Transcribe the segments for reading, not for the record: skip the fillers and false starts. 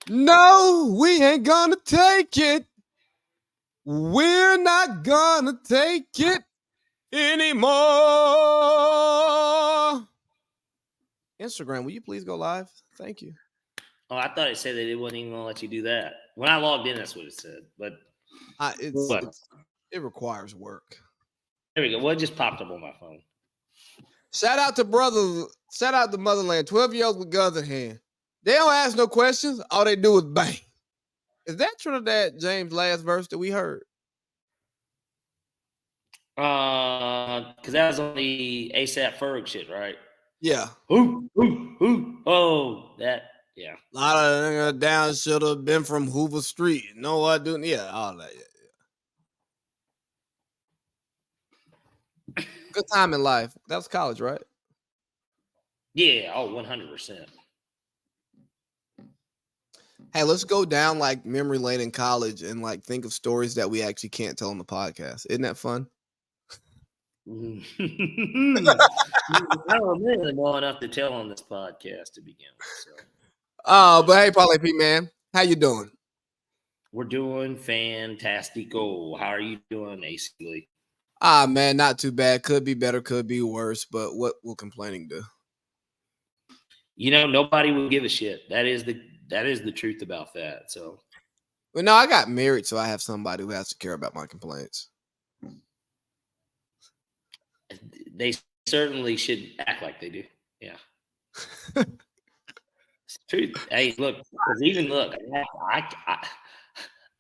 No, we ain't gonna take it. We're not gonna take it anymore. Instagram, will you please go live? Thank you. Oh, I thought it said that it wasn't even gonna let you do that. When I logged in, that's what it said. But It requires work. There we go. Well, it just popped up on my phone. Shout out to Motherland. 12-year-olds with guns in hand. They don't ask no questions. All they do is bang. Is that Trinidad James' last verse that we heard? Because that was on the ASAP Ferg shit, right? Yeah. Oh, that, yeah. A lot of down should have been from Hoover Street. No, I do. Yeah, all that. Yeah. Good time in life. That was college, right? Yeah. Oh, 100%. Hey, let's go down like memory lane in college and like think of stories that we actually can't tell on the podcast. Isn't that fun? I don't really know enough to tell on this podcast to begin with. So. But hey, Parlay P, man, how you doing? We're doing fantastico. How are you doing, AC Lee? Man, not too bad. Could be better, could be worse. But what will complaining do? You know, nobody will give a shit. That is the truth about that. So, well, no, I got married, so I have somebody who has to care about my complaints. They certainly should act like they do. Yeah. It's true. Hey, look,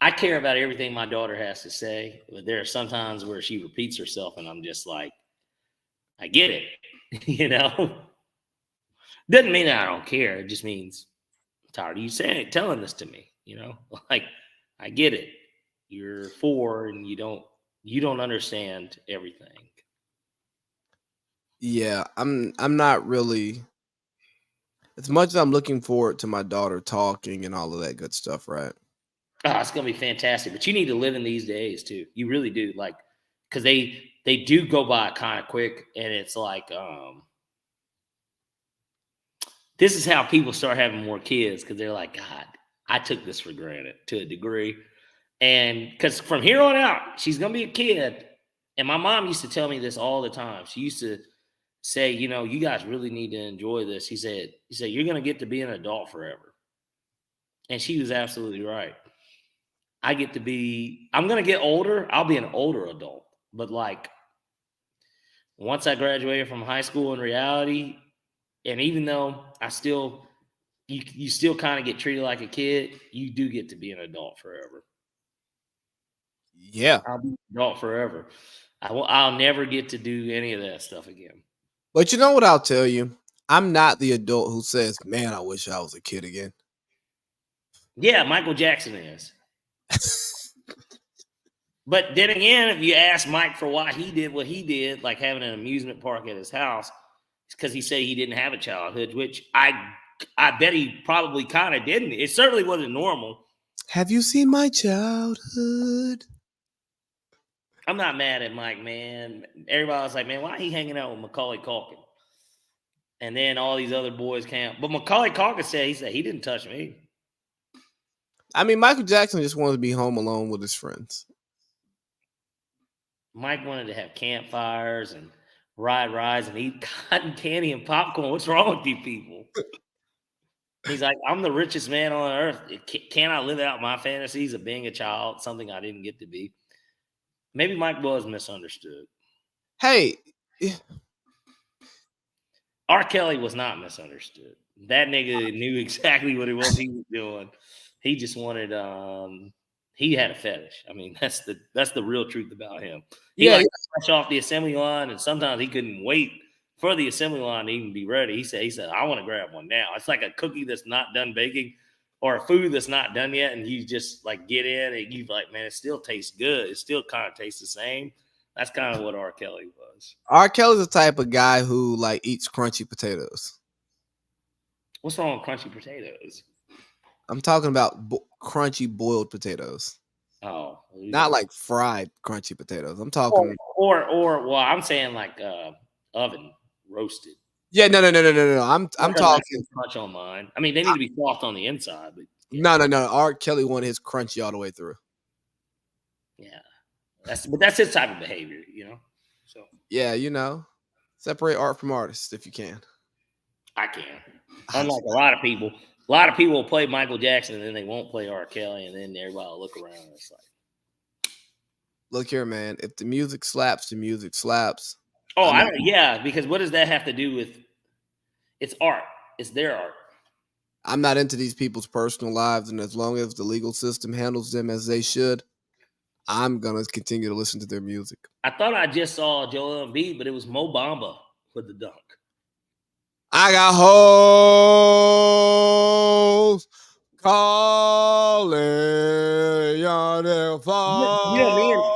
I care about everything my daughter has to say, but there are sometimes where she repeats herself, and I'm just like, I get it, you know. Doesn't mean that I don't care. It just means I'm tired of you telling this to me, you know. Like, I get it. You're 4, and you don't understand everything. Yeah, I'm not really. As much as I'm looking forward to my daughter talking and all of that good stuff, right? Oh, it's gonna be fantastic. But you need to live in these days too. You really do, like, because they do go by kind of quick, and it's like, this is how people start having more kids because they're like, God, I took this for granted to a degree, and because from here on out, she's gonna be a kid. And my mom used to tell me this all the time. She used to say, you know, you guys really need to enjoy this. He said, you're gonna get to be an adult forever, and she was absolutely right. I'm going to get older. I'll be an older adult. But like, once I graduated from high school in reality, and even though you still kind of get treated like a kid, you do get to be an adult forever. Yeah. I'll be an adult forever. I'll never get to do any of that stuff again. But you know what I'll tell you? I'm not the adult who says, man, I wish I was a kid again. Yeah, Michael Jackson is. But then again, if you ask Mike for why he did what he did, like having an amusement park at his house, it's because he said he didn't have a childhood, which I bet he probably kind of didn't. It certainly wasn't normal. Have you seen my childhood? I'm not mad at Mike, man. Everybody was like, man, why he hanging out with Macaulay Culkin? And then all these other boys came. But Macaulay Culkin said he didn't touch me. I mean, Michael Jackson just wanted to be home alone with his friends. Mike wanted to have campfires and ride rides and eat cotton candy and popcorn. What's wrong with you people? He's like, I'm the richest man on earth. Can I live out my fantasies of being a child, something I didn't get to be? Maybe Mike was misunderstood. Hey. R. Kelly was not misunderstood. That nigga knew exactly what it was he was doing. He just wanted, he had a fetish. I mean, that's the real truth about him. He liked to fresh off the assembly line, and sometimes he couldn't wait for the assembly line to even be ready. He said, I want to grab one now. It's like a cookie that's not done baking or a food that's not done yet, and you just like get in and you like, man, it still tastes good. It still kind of tastes the same. That's kind of what R. Kelly was. R. Kelly's the type of guy who like eats crunchy potatoes. What's wrong with crunchy potatoes? I'm talking about crunchy boiled potatoes. Oh, not like fried crunchy potatoes. I'm talking or well, I'm saying like oven roasted. Yeah, no. I'm talking crunch on mine. I mean, they need to be soft on the inside, but No. R. Kelly wanted his crunchy all the way through. Yeah, that's his type of behavior, you know. So Yeah, separate art from artists if you can. I can. Unlike a lot of people will play Michael Jackson and then they won't play R. Kelly, and then everybody will look around and it's like, look here, man. If the music slaps, the music slaps. Oh, I don't. Yeah, because what does that have to do with? It's art. It's their art. I'm not into these people's personal lives, and as long as the legal system handles them as they should, I'm gonna continue to listen to their music. I thought I just saw Joel Embiid, but it was Mo Bamba with the dunk. I got hoes calling yonder fall.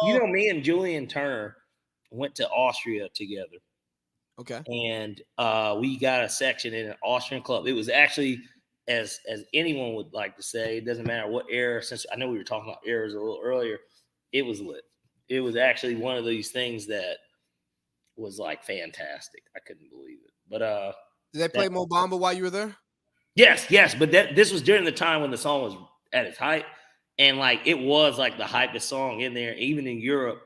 You know, me and Julian Turner went to Austria together. Okay. And we got a section in an Austrian club. It was actually, as anyone would like to say, it doesn't matter what era, since I know we were talking about eras a little earlier, it was lit. It was actually one of these things that was like fantastic. I couldn't believe it. But did they play Mo Bamba while you were there? Yes. But this was during the time when the song was at its height. And like it was like the hypest song in there, even in Europe.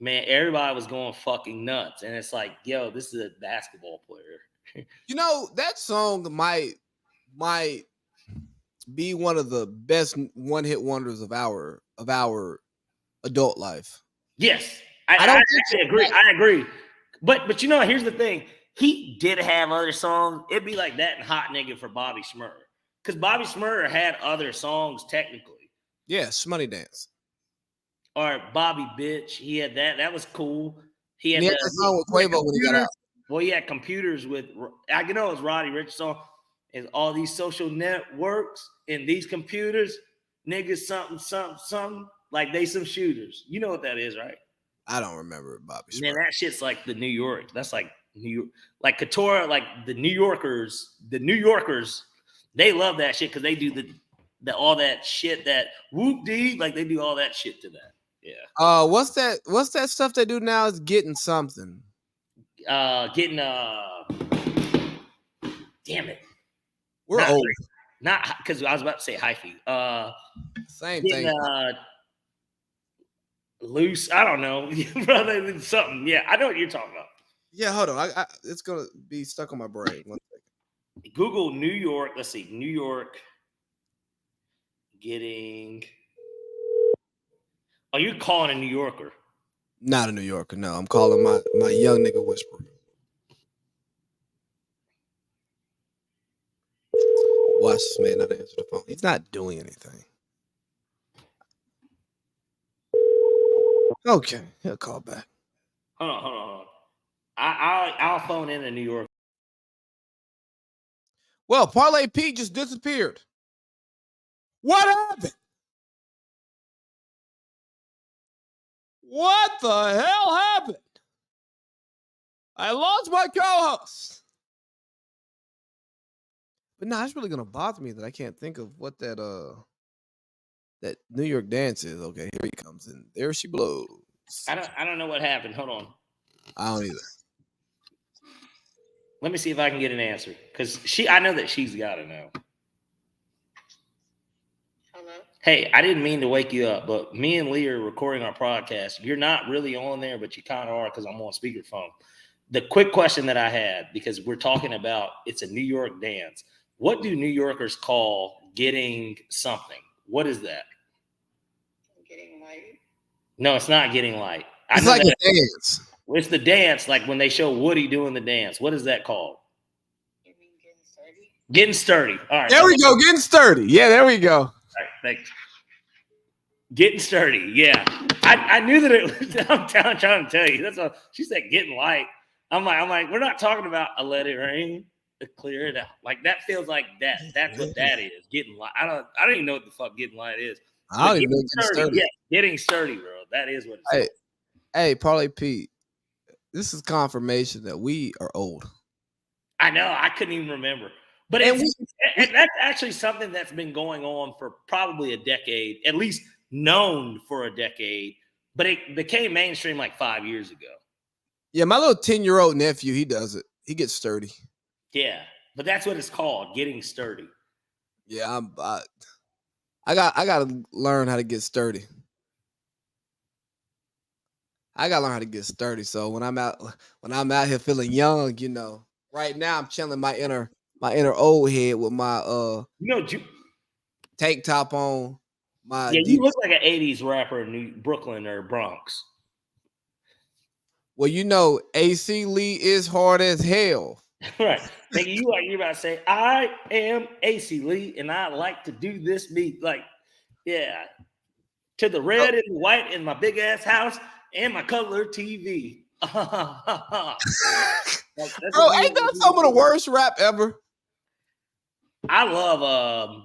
Man, everybody was going fucking nuts. And it's like, yo, this is a basketball player. That song might be one of the best one-hit wonders of our adult life. Yes. I agree. I agree. But here's the thing. He did have other songs. It'd be like that and Hot Nigga for Bobby Shmurda. Because Bobby Shmurda had other songs technically. Yeah, Shmoney Dance. Or Bobby Bitch. He had that. That was cool. He had that song with Quavo when he got out. Well, he had computers with, I know it's Roddy Ricch song, and all these social networks and these computers, niggas something, like they some shooters. You know what that is, right? I don't remember Bobby Shmurda. Man, that shit's like the New York. That's like New York, like Couture, like the New Yorkers, they love that shit because they do the all that shit that whoop dee, like they do all that shit to that. Yeah. What's that stuff they do now is getting something. Damn it. We're old. Not because I was about to say hyphy. Same thing. Loose. I don't know. Something. Yeah, I know what you're talking about. Yeah, hold on. I it's gonna be stuck on my brain. 1 second. Google New York. Let's see. New York getting. Oh, you're calling a New Yorker. Not a New Yorker. No, I'm calling my young nigga whisperer. Watch this man not answer the phone. He's not doing anything. Okay, he'll call back. Hold on. I'll phone in a New York. Well, Parlay Pete just disappeared. What happened? What the hell happened? I lost my co-host. But no, it's really gonna bother me that I can't think of what that New York dance is. Okay, here he comes in. There she blows. I don't know what happened. Hold on. I don't either. Let me see if I can get an answer. Because I know that she's gotta know. Hello? Hey, I didn't mean to wake you up, but me and Lee are recording our podcast. You're not really on there, but you kind of are because I'm on speakerphone. The quick question that I had, because we're talking about it's a New York dance. What do New Yorkers call getting something? What is that? Getting light. No, it's not getting light. It's like a dance. It's the dance, like when they show Woody doing the dance. What is that called? You mean getting sturdy? Getting sturdy. All right. There we go. Getting sturdy. Yeah, there we go. All right, thanks. Getting sturdy. Yeah. I knew that it was, I'm trying to tell you. That's what she said, getting light. I'm like, we're not talking about a let it rain to clear it out. Like that feels like that. That's what that is. Getting light. I don't even know what the fuck getting light is. I don't even know getting sturdy. Yeah, getting sturdy, bro. That is what it's Hey, Parlay Pete. This is confirmation that we are old. I know. I couldn't even remember. But and that's actually something that's been going on for probably a decade, at least known for a decade. But it became mainstream like 5 years ago. Yeah, my little 10-year-old nephew, he does it. He gets sturdy. Yeah, but that's what it's called, getting sturdy. Yeah, I gotta learn how to get sturdy. I gotta learn how to get sturdy. So when I'm out here feeling young, right now I'm chilling my inner old head with my tank top on, my yeah, you Adidas. look like an '80s rapper in Brooklyn or Bronx. Well, AC Lee is hard as hell. Right. Nigga, you about to say, I am AC Lee and I like to do this beat. Like, yeah. To the Oh, red and the white in my big ass house and my color TV. Like, that's bro, what ain't that you some of the worst rap ever? I love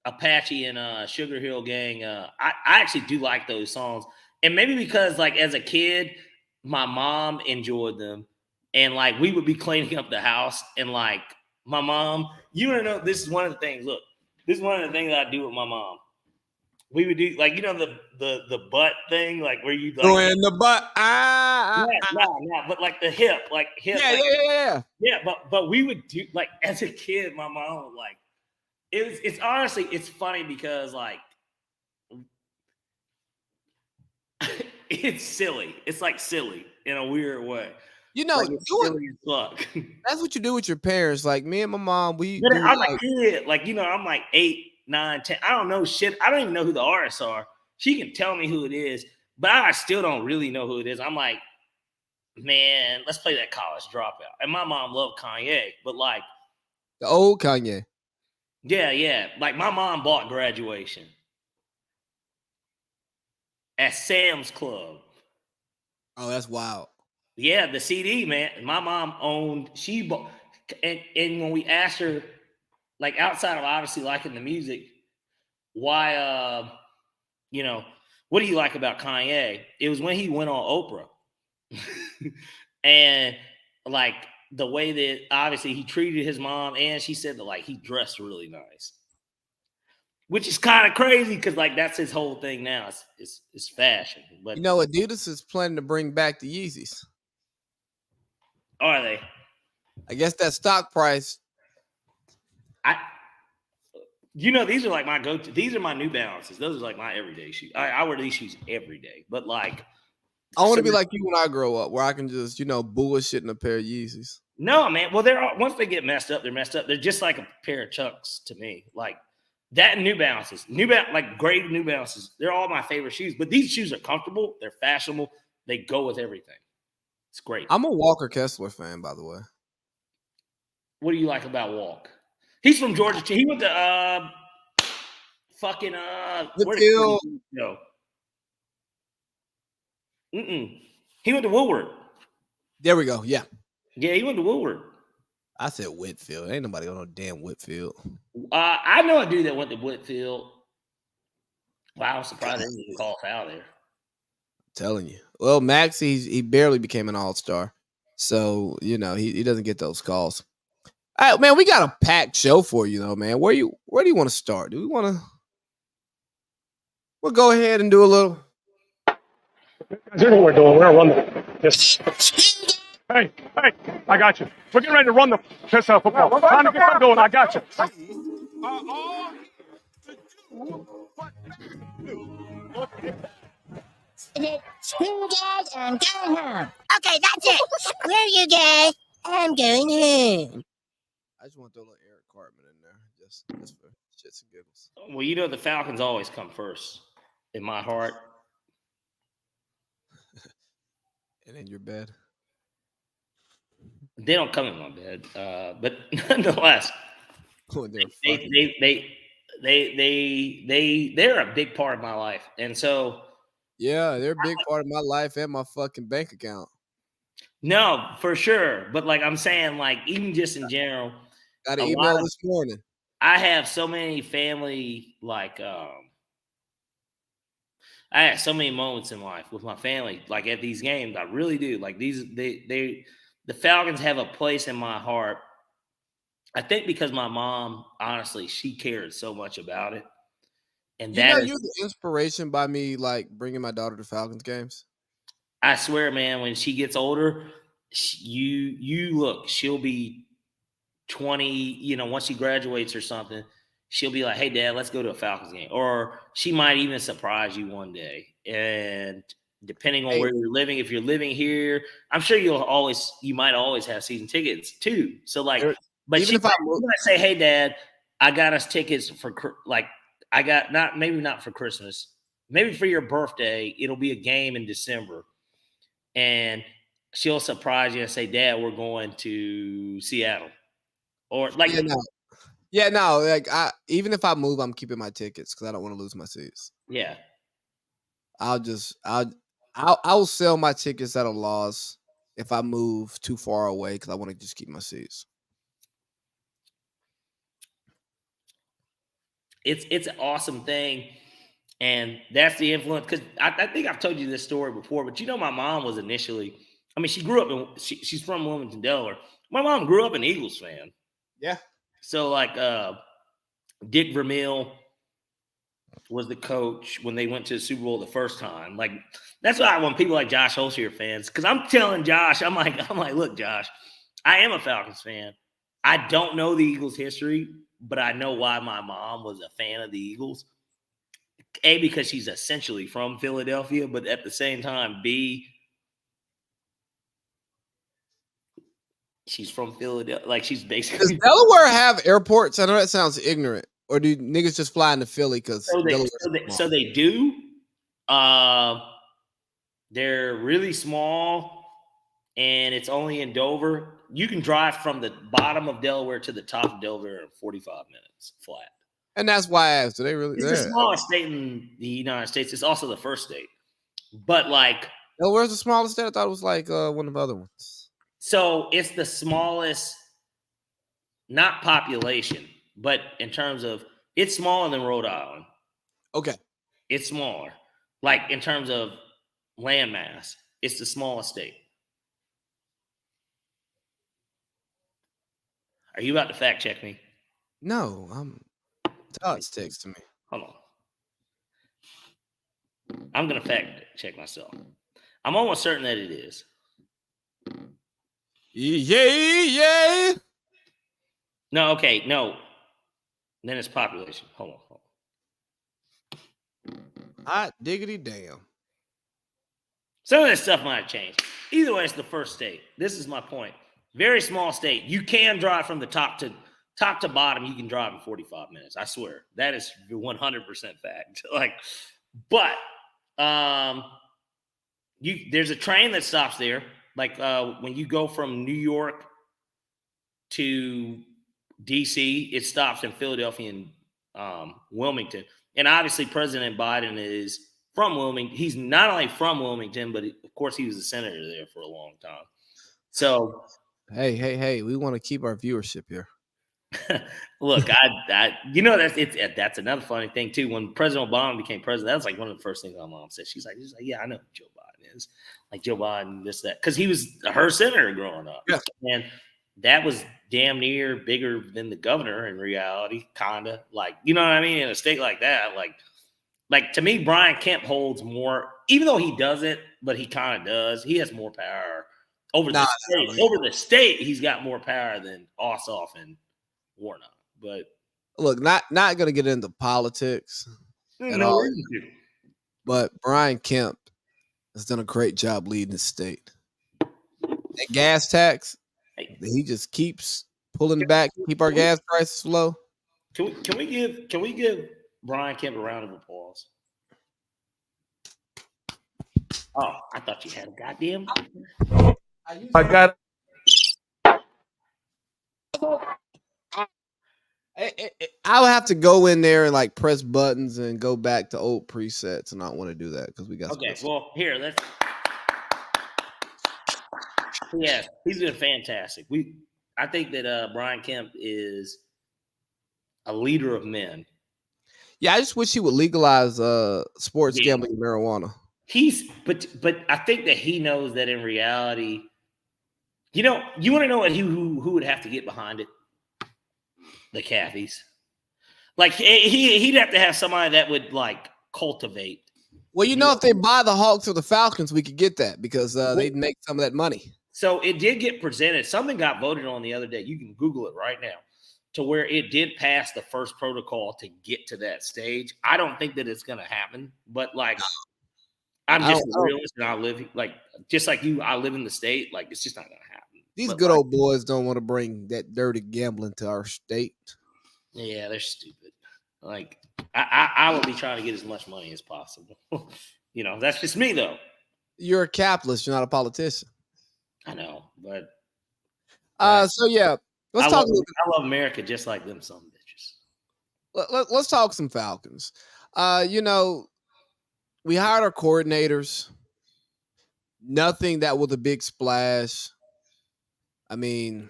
Apache and Sugar Hill Gang. I actually do like those songs. And maybe because like as a kid, my mom enjoyed them. And like we would be cleaning up the house and like my mom, you wanna know this is one of the things. Look, this is one of the things I do with my mom. We would do like the butt thing, like where you like Go in the butt. but like the hip, Yeah, like yeah, yeah, yeah. yeah, but we would do like as a kid, my mom would like it's honestly it's funny because like it's silly. It's like silly in a weird way. Like it's Do it. silly as fuck. That's what you do with your parents. Like me and my mom, we But do I'm a like kid, like I'm like 8, 9, 10. I don't know shit. I don't even know who the artists are. She can tell me who it is, but I still don't really know who it is. I'm like, man, let's play that College Dropout. And my mom loved Kanye, but like, the old Kanye. yeah. Like my mom bought Graduation at Sam's Club. Oh, that's wild. Yeah, the CD, man. My mom owned, she bought, and when we asked her, like outside of obviously liking the music, why, what do you like about Kanye? It was when he went on Oprah. And like the way that obviously he treated his mom, and she said that like he dressed really nice, which is kind of crazy because like that's his whole thing now. It's fashion, but Adidas is planning to bring back the Yeezys. are they? I guess that stock price. I these are like my go-to. These are my New Balances. Those are like my everyday shoes. I wear these shoes every day. But like, I want so to be like you when I grow up, where I can just, bullshit in a pair of Yeezys. no, man. Well, they're once they get messed up, they're messed up. They're just like a pair of Chucks to me. Like that and New Balances, like great New Balances. They're all my favorite shoes. But these shoes are comfortable. They're fashionable. They go with everything. It's great. I'm a Walker Kessler fan, by the way. What do you like about Walk? He's from Georgia too. He went to fucking where did Whitfield. he go? He went to Woodward. There we go. Yeah. Yeah, he went to Woodward. I said Whitfield. Ain't nobody on no damn Whitfield. I know a dude that went to Whitfield. Wow, I'm surprised they didn't call foul there. I'm telling you. Well, Max, he barely became an all-star. So, he doesn't get those calls. All right, man, we got a packed show for you, though, man. Where do you want to start? Do we want to? We'll go ahead and do a little. Here's what we're doing. We're gonna run the piss. Hey, I got you. We're getting ready to run the piss out football. Trying to get something going. I got you. Screw guys, I'm going home. Okay, that's it. Screw you guys, I'm going home. I just want to throw a little Eric Cartman in there, just for shits and giggles. Well, the Falcons always come first in my heart. And in your bed. They don't come in my bed, but nonetheless, they're a big part of my life, and so yeah, they're a big part of my life and my fucking bank account. No, for sure, but like I'm saying, like even just in general, got an email this morning. I have so many family like I had so many moments in life with my family, like at these games. I really do. Like the Falcons have a place in my heart. I think because my mom, honestly, she cared so much about it. And you're the inspiration by me, like bringing my daughter to Falcons games. I swear, man, when she gets older, you look, she'll be 20, once she graduates or something, she'll be like, "Hey, Dad, let's go to a Falcons game," or she might even surprise you one day. And depending on where you're living, if you're living here, I'm sure you might always have season tickets too. So like, but Even she if I might say, "Hey, Dad, I got us tickets for like I got not for Christmas, maybe for your birthday. It'll be a game in December." And she'll surprise you and say, "Dad, we're going to Seattle," or like, no, like even if I move, I'm keeping my tickets because I don't want to lose my seats. yeah. I'll sell my tickets at a loss if I move too far away because I want to just keep my seats. It's an awesome thing, and that's the influence. Because I think I've told you this story before, but my mom was initially. I mean, she grew up she's from Wilmington, Delaware. My mom grew up an Eagles fan. Yeah. So like, Dick Vermeil was the coach when they went to the Super Bowl the first time. Like, that's why when people like Josh Holsey are fans, because I'm telling Josh, I'm like, look, Josh, I am a Falcons fan. I don't know the Eagles' history, but I know why my mom was a fan of the Eagles. A, because she's essentially from Philadelphia, but at the same time, B, she's from Philadelphia. Like, she's basically. Does Delaware have airports? I know that sounds ignorant. Or do niggas just fly into Philly because so they do. They're really small, and it's only in Dover. You can drive from the bottom of Delaware to the top of Delaware in 45 minutes flat. And that's why I asked. Do they really? It's the smallest state in the United States. It's also the first state. But like, Delaware's the smallest state? I thought it was like one of the other ones. So it's the smallest, not population, but in terms of, it's smaller than Rhode Island. Okay. It's smaller. Like in terms of landmass, it's the smallest state. Are you about to fact check me? No, Todd's texting me. Hold on. I'm going to fact check myself. I'm almost certain that it is. Yeah. No, okay, no. Then it's population. Hold on. Hot diggity damn. Some of that stuff might have changed. Either way, it's the first state. This is my point. Very small state. You can drive from the top to bottom. You can drive in 45 minutes. I swear. That is 100% fact. But there's a train that stops there. Like when you go from New York to DC, it stops in Philadelphia and Wilmington. And obviously President Biden is from Wilmington. He's not only from Wilmington, but of course he was a senator there for a long time. So hey, we want to keep our viewership here. Look, that's another funny thing too. When President Obama became president, that was like one of the first things my mom said. She's like, yeah, I know who Joe Biden is. Like Joe Biden, this, that, because he was her senator growing up. Yeah. And that was damn near bigger than the governor in reality, kinda. Like, you know what I mean? In a state like that, like to me, Brian Kemp holds more, even though he doesn't, but he kind of does. He has more power over the state. Over the state, he's got more power than Ossoff and Warnock. But look, not gonna get into politics at all. But Brian Kemp has done a great job leading the state. That gas tax, he just keeps pulling back, keep our gas prices low. Can we give Brian Kemp a round of applause? Oh, I thought you had a goddamn. I got. I'll have to go in there and like press buttons and go back to old presets, and I don't want to do that because we got. Okay, well, here let's. Yes, he's been fantastic. I think that Brian Kemp is a leader of men. Yeah, I just wish he would legalize sports gambling and marijuana. But I think that he knows that in reality, you want to know who would have to get behind it? The Cathy's. Like he'd have to have somebody that would like cultivate. Well, if they buy the Hawks or the Falcons, we could get that because they'd make some of that money. So it did get presented. Something got voted on the other day. You can Google it right now. to where it did pass the first protocol to get to that stage. I don't think that it's going to happen, but like, I'm I just don't a know. realist, and I live like just like you. I live in the state. Like, it's just not going to happen. These But, good like, old boys don't want to bring that dirty gambling to our state. yeah, they're stupid. Like, I will be trying to get as much money as possible. You know, that's just me though. You're a capitalist. You're not a politician. I know, but So yeah, let's I talk. love America just like them some bitches. Let's talk some Falcons. You know, we hired our coordinators. Nothing that was a big splash. I mean,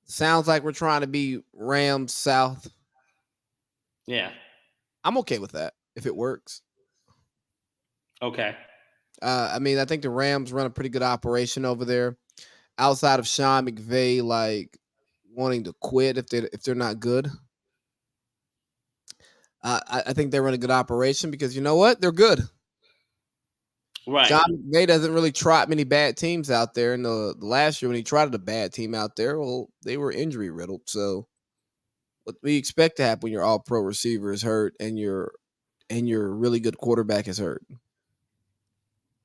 sounds like we're trying to be Rams South. Yeah. I'm okay with that if it works. Okay. I mean, I think the Rams run a pretty good operation over there. Outside of Sean McVay, like wanting to quit if they're not good. I think they run a good operation because you know what? They're good. Right. Sean McVay doesn't really trot many bad teams out there. And the last year when he trotted a bad team out there, well, they were injury riddled. So what we expect to happen when your all pro receiver is hurt and your really good quarterback is hurt.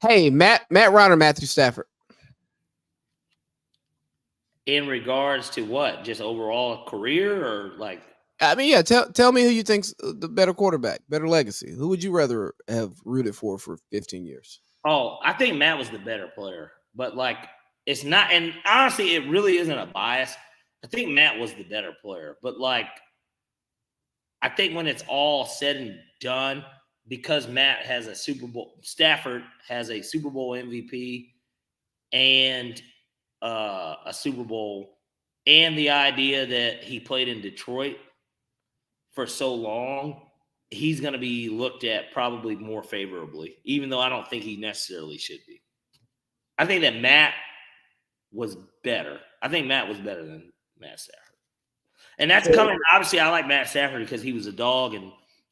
Hey, Matt Ryan or Matthew Stafford? In regards to what? Just overall career or like? I mean, yeah. Tell me who you think's the better quarterback, better legacy. Who would you rather have rooted for 15 years? Oh, I think Matt was the better player, but like it's not. And honestly, it really isn't a bias. I think Matt was the better player, but like I think when it's all said and done, because Matt has a Super Bowl, Stafford has a Super Bowl MVP and a Super Bowl, and the idea that he played in Detroit for so long, he's going to be looked at probably more favorably, even though I don't think he necessarily should be. I think that Matt was better. I think Matt was better than Matt Stafford. And that's coming. Obviously, I like Matt Stafford because he was a dog. And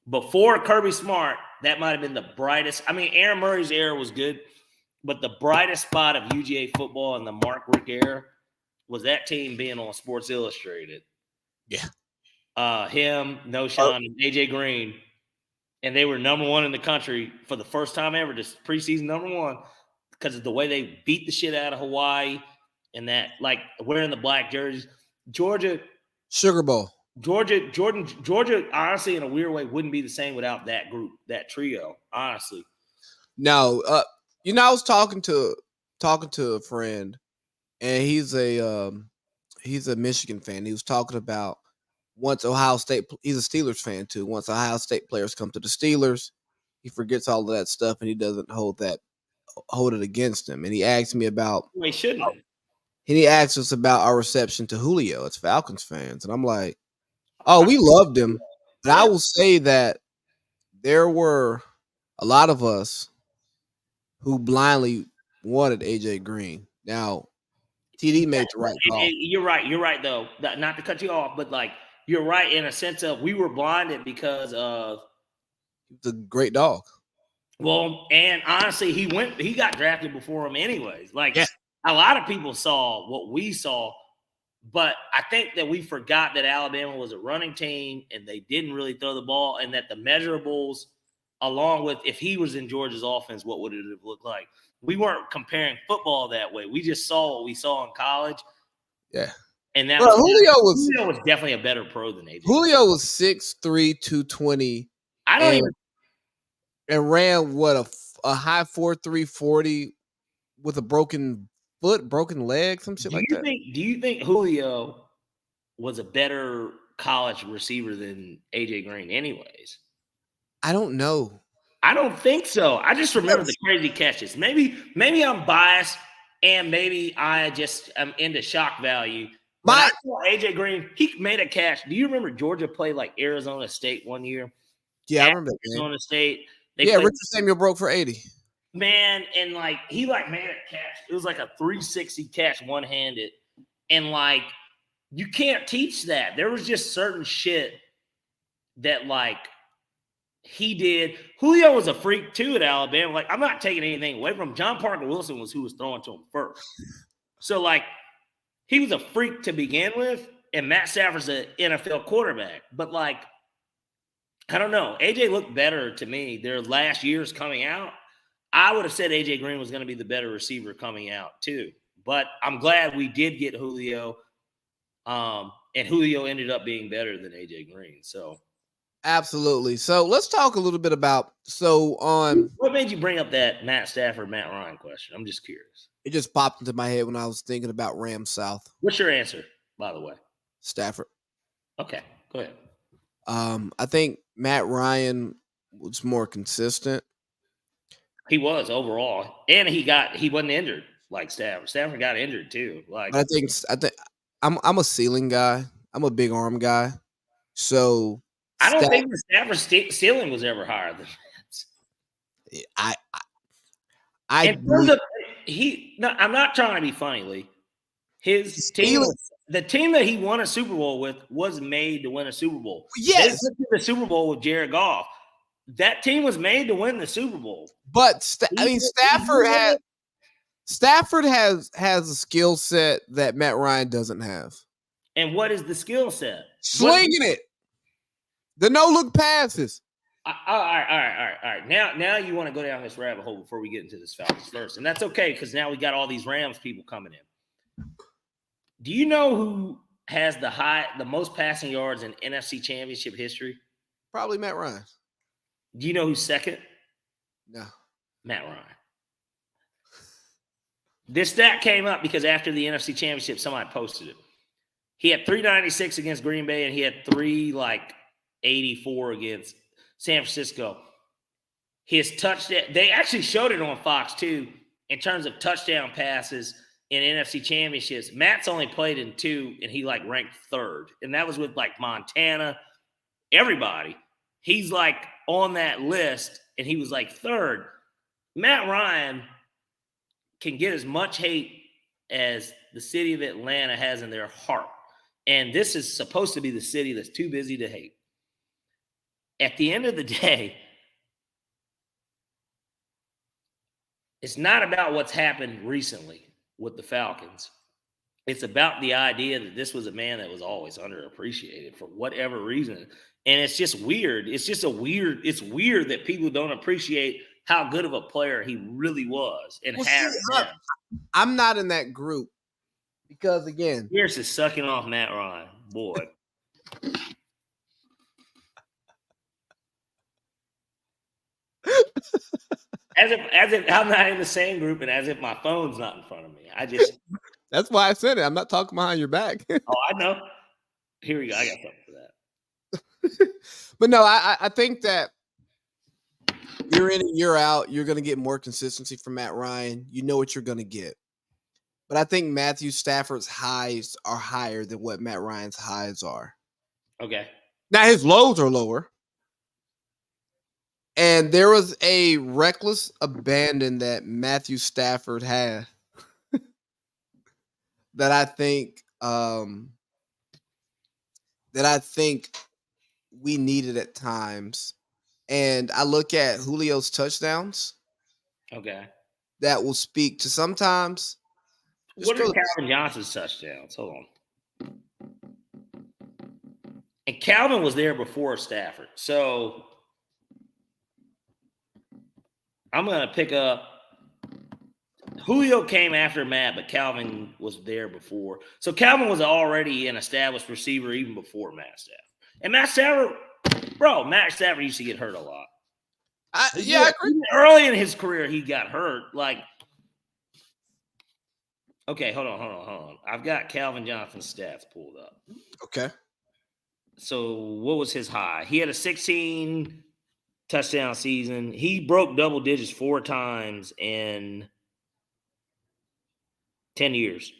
before Kirby Smart, that might have been the brightest. I mean, Aaron Murray's era was good, but the brightest spot of UGA football in the Mark Richt era was that team being on Sports Illustrated. Yeah. Him, No Sean, and AJ Green. And they were number one in the country for the first time ever, just preseason number one, because of the way they beat the shit out of Hawaii and that, like, wearing the black jerseys. Georgia. Sugar Bowl. Georgia, honestly, in a weird way, wouldn't be the same without that group, that trio, honestly. No, you know, I was talking to a friend, and he's a Michigan fan. He was talking about once Ohio State, he's a Steelers fan too. Once Ohio State players come to the Steelers, he forgets all of that stuff, and he doesn't hold it against him. And he asked me about. Well, he shouldn't. And he asked us about our reception to Julio as Falcons fans. And I'm like, oh, we loved him. But I will say that there were a lot of us who blindly wanted AJ Green. Now, TD made the right call. You're right, though. Not to cut you off, but like you're right in a sense of we were blinded because of the great dog. Well, and honestly, he got drafted before him anyways. Like a lot of people saw what we saw, but I think that we forgot that Alabama was a running team and they didn't really throw the ball, and that the measurables, along with if he was in Georgia's offense, what would it have looked like? We weren't comparing football that way. We just saw what we saw in college. Yeah. And that Julio was definitely a better pro than AJ. Julio was 6'3", 220. And ran what a high 4.3 40 with a broken foot, broken leg, some shit like that. Do you think Julio was a better college receiver than AJ Green anyways? I don't know. I don't think so. I just remember the crazy catches. Maybe I'm biased, and maybe I just am into shock value. But I saw AJ Green, he made a catch. Do you remember Georgia played like Arizona State one year? Yeah, I remember Arizona State. Richard Samuel broke for 80. Man, and like he like made a catch. It was like a 360 catch, one-handed. And like you can't teach that. There was just certain shit that like he did. Julio was a freak too at Alabama. Like, I'm not taking anything away from him. John Parker Wilson was who was throwing to him first. So like he was a freak to begin with, and Matt Stafford's an NFL quarterback. But like, I don't know. AJ looked better to me. Their last years coming out, I would have said AJ Green was going to be the better receiver coming out too. But I'm glad we did get Julio. And Julio ended up being better than AJ Green. So Absolutely. So let's talk a little bit about what made you bring up that Matt Stafford, Matt Ryan question? I'm just curious. it just popped into my head when I was thinking about Rams South. What's your answer, by the way? Stafford. Okay, go ahead. I think Matt Ryan was more consistent. He was overall, and he wasn't injured like Stafford. Stafford got injured too. Like But I think I'm a ceiling guy. I'm a big arm guy. So I don't think the Stafford ceiling was ever higher than that. I In terms of I'm not trying to be funny, Lee. His team, the team that he won a Super Bowl with, was made to win a Super Bowl. Yes, they went to the Super Bowl with Jared Goff. That team was made to win the Super Bowl. But Stafford has a skill set that Matt Ryan doesn't have. And what is the skill set? Slinging it. The no-look passes. All right. Now you want to go down this rabbit hole before we get into this Falcons first. And that's okay because now we got all these Rams people coming in. Do you know who has the most passing yards in NFC Championship history? Probably Matt Ryan. Do you know who's second? No. Matt Ryan. This stat came up because after the NFC Championship, somebody posted it. He had 396 against Green Bay, and he had 384 against San Francisco. His touchdown, they actually showed it on Fox too, in terms of touchdown passes in NFC Championships. Matt's only played in 2, and he ranked 3rd. And that was with Montana, everybody. He's on that list, and he was 3rd. Matt Ryan can get as much hate as the city of Atlanta has in their heart. And this is supposed to be the city that's too busy to hate. At the end of the day, it's not about what's happened recently with the Falcons. It's about the idea that this was a man that was always underappreciated for whatever reason. And it's just weird. It's weird that people don't appreciate how good of a player he really was and has been. I'm not in that group because, again, Pierce is sucking off Matt Ryan. Boy. As if I'm not in the same group and as if my phone's not in front of me. That's why I said it. I'm not talking behind your back. Oh, I know. Here we go. I got something for that. But no, I think that year in and year out, you're going to get more consistency from Matt Ryan. You know what you're going to get. But I think Matthew Stafford's highs are higher than what Matt Ryan's highs are. Okay. Now, his lows are lower. And there was a reckless abandon that Matthew Stafford had that I think we needed at times. And I look at Julio's touchdowns. Okay. That will speak to sometimes. What are Calvin Johnson's touchdowns? Hold on. And Calvin was there before Stafford. So I'm going to pick up. Julio came after Matt, but Calvin was there before. So Calvin was already an established receiver even before Matt Stafford. And Matt Stafford used to get hurt a lot. I agree. Early in his career, he got hurt. Okay, hold on. I've got Calvin Johnson's stats pulled up. Okay. So what was his high? He had a 16 touchdown season. He broke double digits 4 times in 10 years.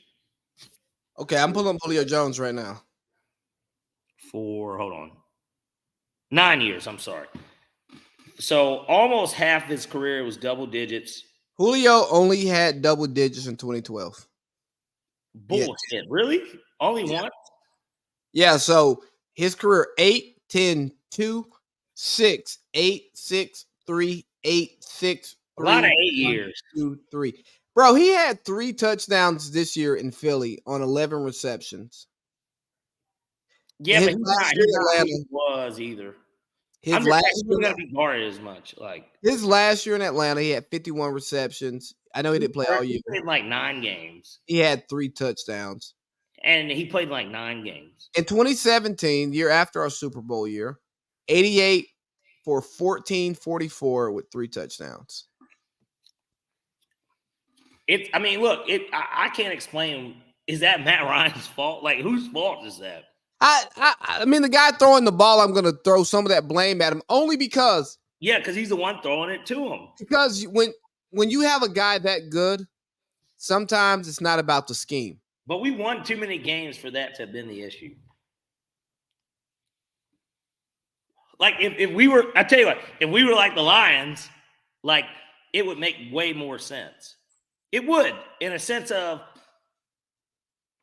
Okay, I'm pulling up Julio Jones right now. 9 years, I'm sorry. So almost half his career was double digits. Julio only had double digits in 2012. Bullshit. Yeah. Really? Only one? Yeah, so his career 8, 10, 2, 6, 8, 6, 3, 8, 6, 3. A lot of 8 years. 2, 3. Bro, he had 3 touchdowns this year in Philly on 11 receptions. Yeah, his but last he's year in not who Atlanta, he was either. his I'm just last saying he's year, not going to be guarded as much. Like his last year in Atlanta, he had 51 receptions. I know he didn't play all year. he played like 9 games, He had 3 touchdowns. and he played like 9 games. In 2017, year after our Super Bowl year, 88 for 1444 with 3 touchdowns. I mean, look, I can't explain. Is that Matt Ryan's fault? Like, whose fault is that? I mean, the guy throwing the ball, I'm going to throw some of that blame at him only because Yeah, because he's the one throwing it to him. when you have a guy that good, sometimes it's not about the scheme. But we won too many games for that to have been the issue. Like, if we were, I tell you what, if we were like the Lions, like, it would make way more sense. It would, in a sense of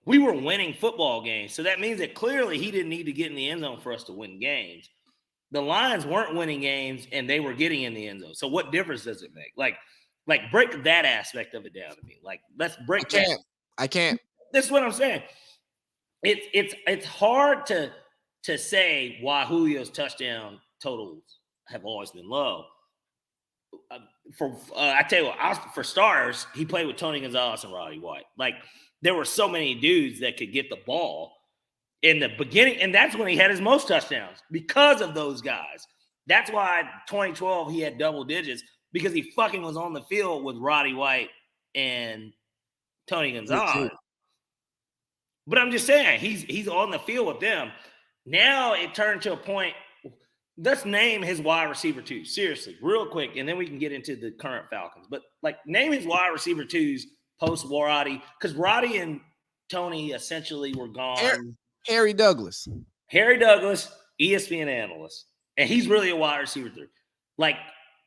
we were winning football games. So that means that clearly he didn't need to get in the end zone for us to win games. The Lions weren't winning games and they were getting in the end zone. So what difference does it make? Like break that aspect of it down to me. Like, let's break that. I can't. That's what I'm saying. It's hard to say why Julio's touchdown totals have always been low. I tell you what, for stars, he played with Tony Gonzalez and Roddy White. Like, there were so many dudes that could get the ball in the beginning, and that's when he had his most touchdowns because of those guys. That's why 2012 he had double digits, because he fucking was on the field with Roddy White and Tony Gonzalez. But I'm just saying, he's on the field with them. Now it turned to a point. Let's name his wide receiver 2. Seriously, real quick, and then we can get into the current Falcons. But, like, name his wide receiver 2s post-Roddy, because Roddy and Tony essentially were gone. Harry Douglas. Harry Douglas, ESPN analyst. And he's really a wide receiver 3. Like,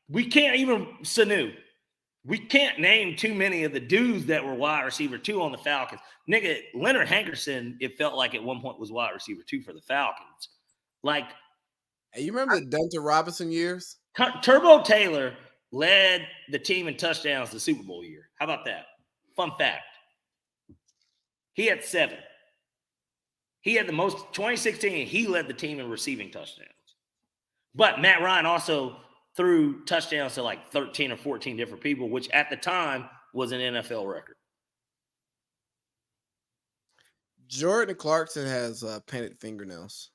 we can't even – Sanu. We can't name too many of the dudes that were wide receiver 2 on the Falcons. Nigga, Leonard Hankerson, it felt like at one point was wide receiver 2 for the Falcons. Like – Hey, you remember the Duncan Robinson years? Turbo Taylor led the team in touchdowns the Super Bowl year. How about that? Fun fact. He had 7. He had the most, 2016, he led the team in receiving touchdowns. But Matt Ryan also threw touchdowns to like 13 or 14 different people, which at the time was an NFL record. Jordan Clarkson has painted fingernails.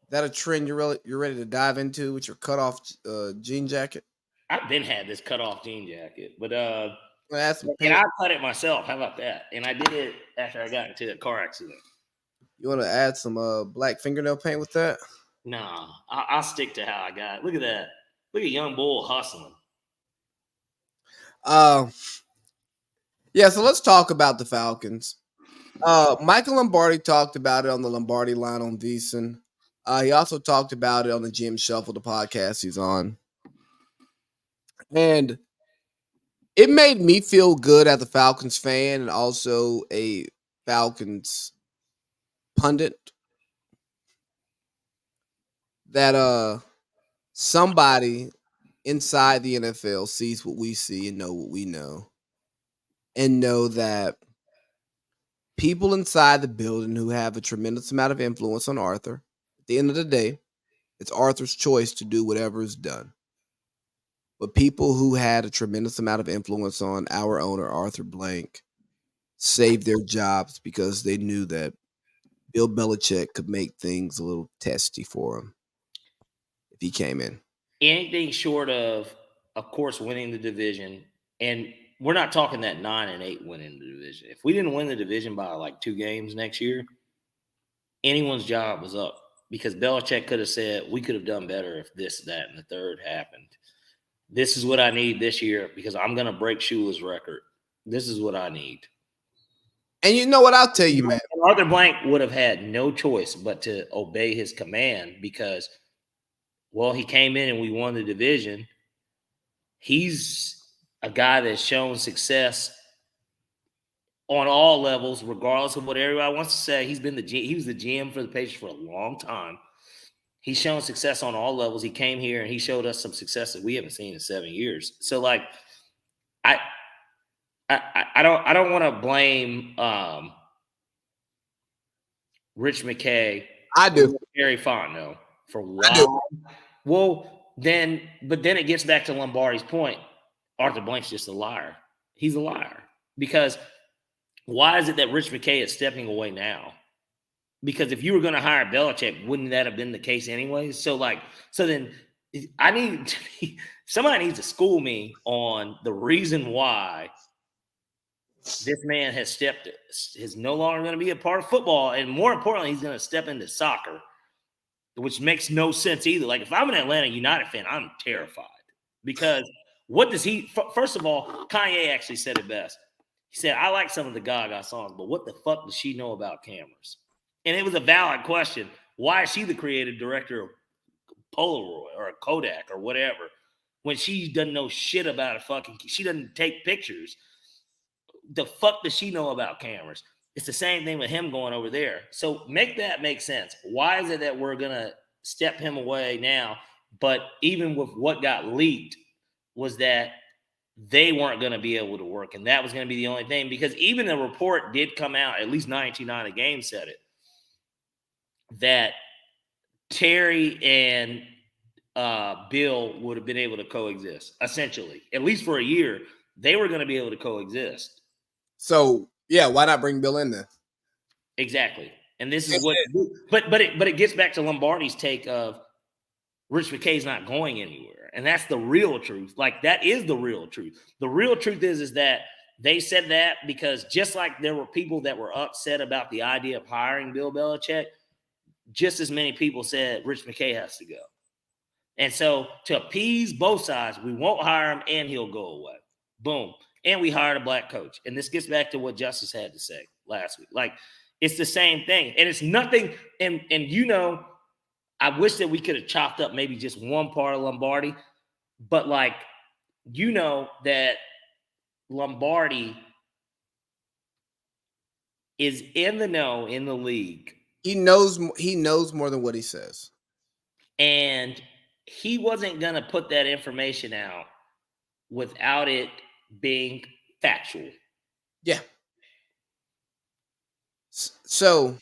Is that a trend you're ready to dive into with your cutoff jean jacket? I've been had this cutoff jean jacket, but and I cut it myself. How about that? And I did it after I got into a car accident. You want to add some black fingernail paint with that? Nah, I'll stick to how I got it. Look at that. Look at young bull hustling. Yeah, so let's talk about the Falcons. Michael Lombardi talked about it on the Lombardi line on VSiN. He also talked about it on the Jim Shuffle, the podcast he's on. And it made me feel good as a Falcons fan and also a Falcons pundit that somebody inside the NFL sees what we see and know what we know, and know that people inside the building who have a tremendous amount of influence on Arthur, at the end of the day, it's Arthur's choice to do whatever is done. But people who had a tremendous amount of influence on our owner, Arthur Blank, saved their jobs because they knew that Bill Belichick could make things a little testy for him if he came in. Anything short of course, winning the division, and we're not talking that 9-8 winning the division. If we didn't win the division by like 2 games next year, anyone's job was up, because Belichick could have said, we could have done better if this, that, and the third happened. This is what I need this year because I'm going to break Shula's record. This is what I need. And you know what? I'll tell you, man. Arthur Blank would have had no choice but to obey his command because, well, he came in and we won the division. He's a guy that's shown success on all levels, regardless of what everybody wants to say. He was the GM for the Patriots for a long time. He's shown success on all levels. He came here and he showed us some success that we haven't seen in 7 years. So, like, I don't want to blame Rich McKay, I do. Terry Fontenot for why? Well, then it gets back to Lombardi's point. Arthur Blank's just a liar. He's a liar. Because why is it that Rich McKay is stepping away now? Because if you were going to hire Belichick, wouldn't that have been the case anyway? So then somebody needs to school me on the reason why this man is no longer going to be a part of football. And more importantly, he's going to step into soccer, which makes no sense either. Like if I'm an Atlanta United fan, I'm terrified because what does first of all, Kanye actually said it best. He said, I like some of the Gaga songs, but what the fuck does she know about cameras? And it was a valid question. Why is she the creative director of Polaroid or Kodak or whatever when she doesn't know shit about she doesn't take pictures? The fuck does she know about cameras? It's the same thing with him going over there. So make that make sense. Why is it that we're going to step him away now? But even with what got leaked was that they weren't going to be able to work. And that was going to be the only thing because even the report did come out, at least 99 a game said it, that Terry and Bill would have been able to coexist, essentially. At least for a year, they were going to be able to coexist. So, yeah, why not bring Bill in there? Exactly. And this is what but it gets back to Lombardi's take of Rich McKay's not going anywhere. And that's the real truth. Like that is the real truth. The real truth is that they said that because just like there were people that were upset about the idea of hiring Bill Belichick, just as many people said Rich McKay has to go. And so to appease both sides, we won't hire him and he'll go away. Boom. And we hired a black coach. And this gets back to what Justice had to say last week. Like, it's the same thing. And it's nothing. And I wish that we could have chopped up maybe just one part of Lombardi. But, that Lombardi is in the know in the league. He knows more than what he says. And he wasn't going to put that information out without it being factual. Yeah. So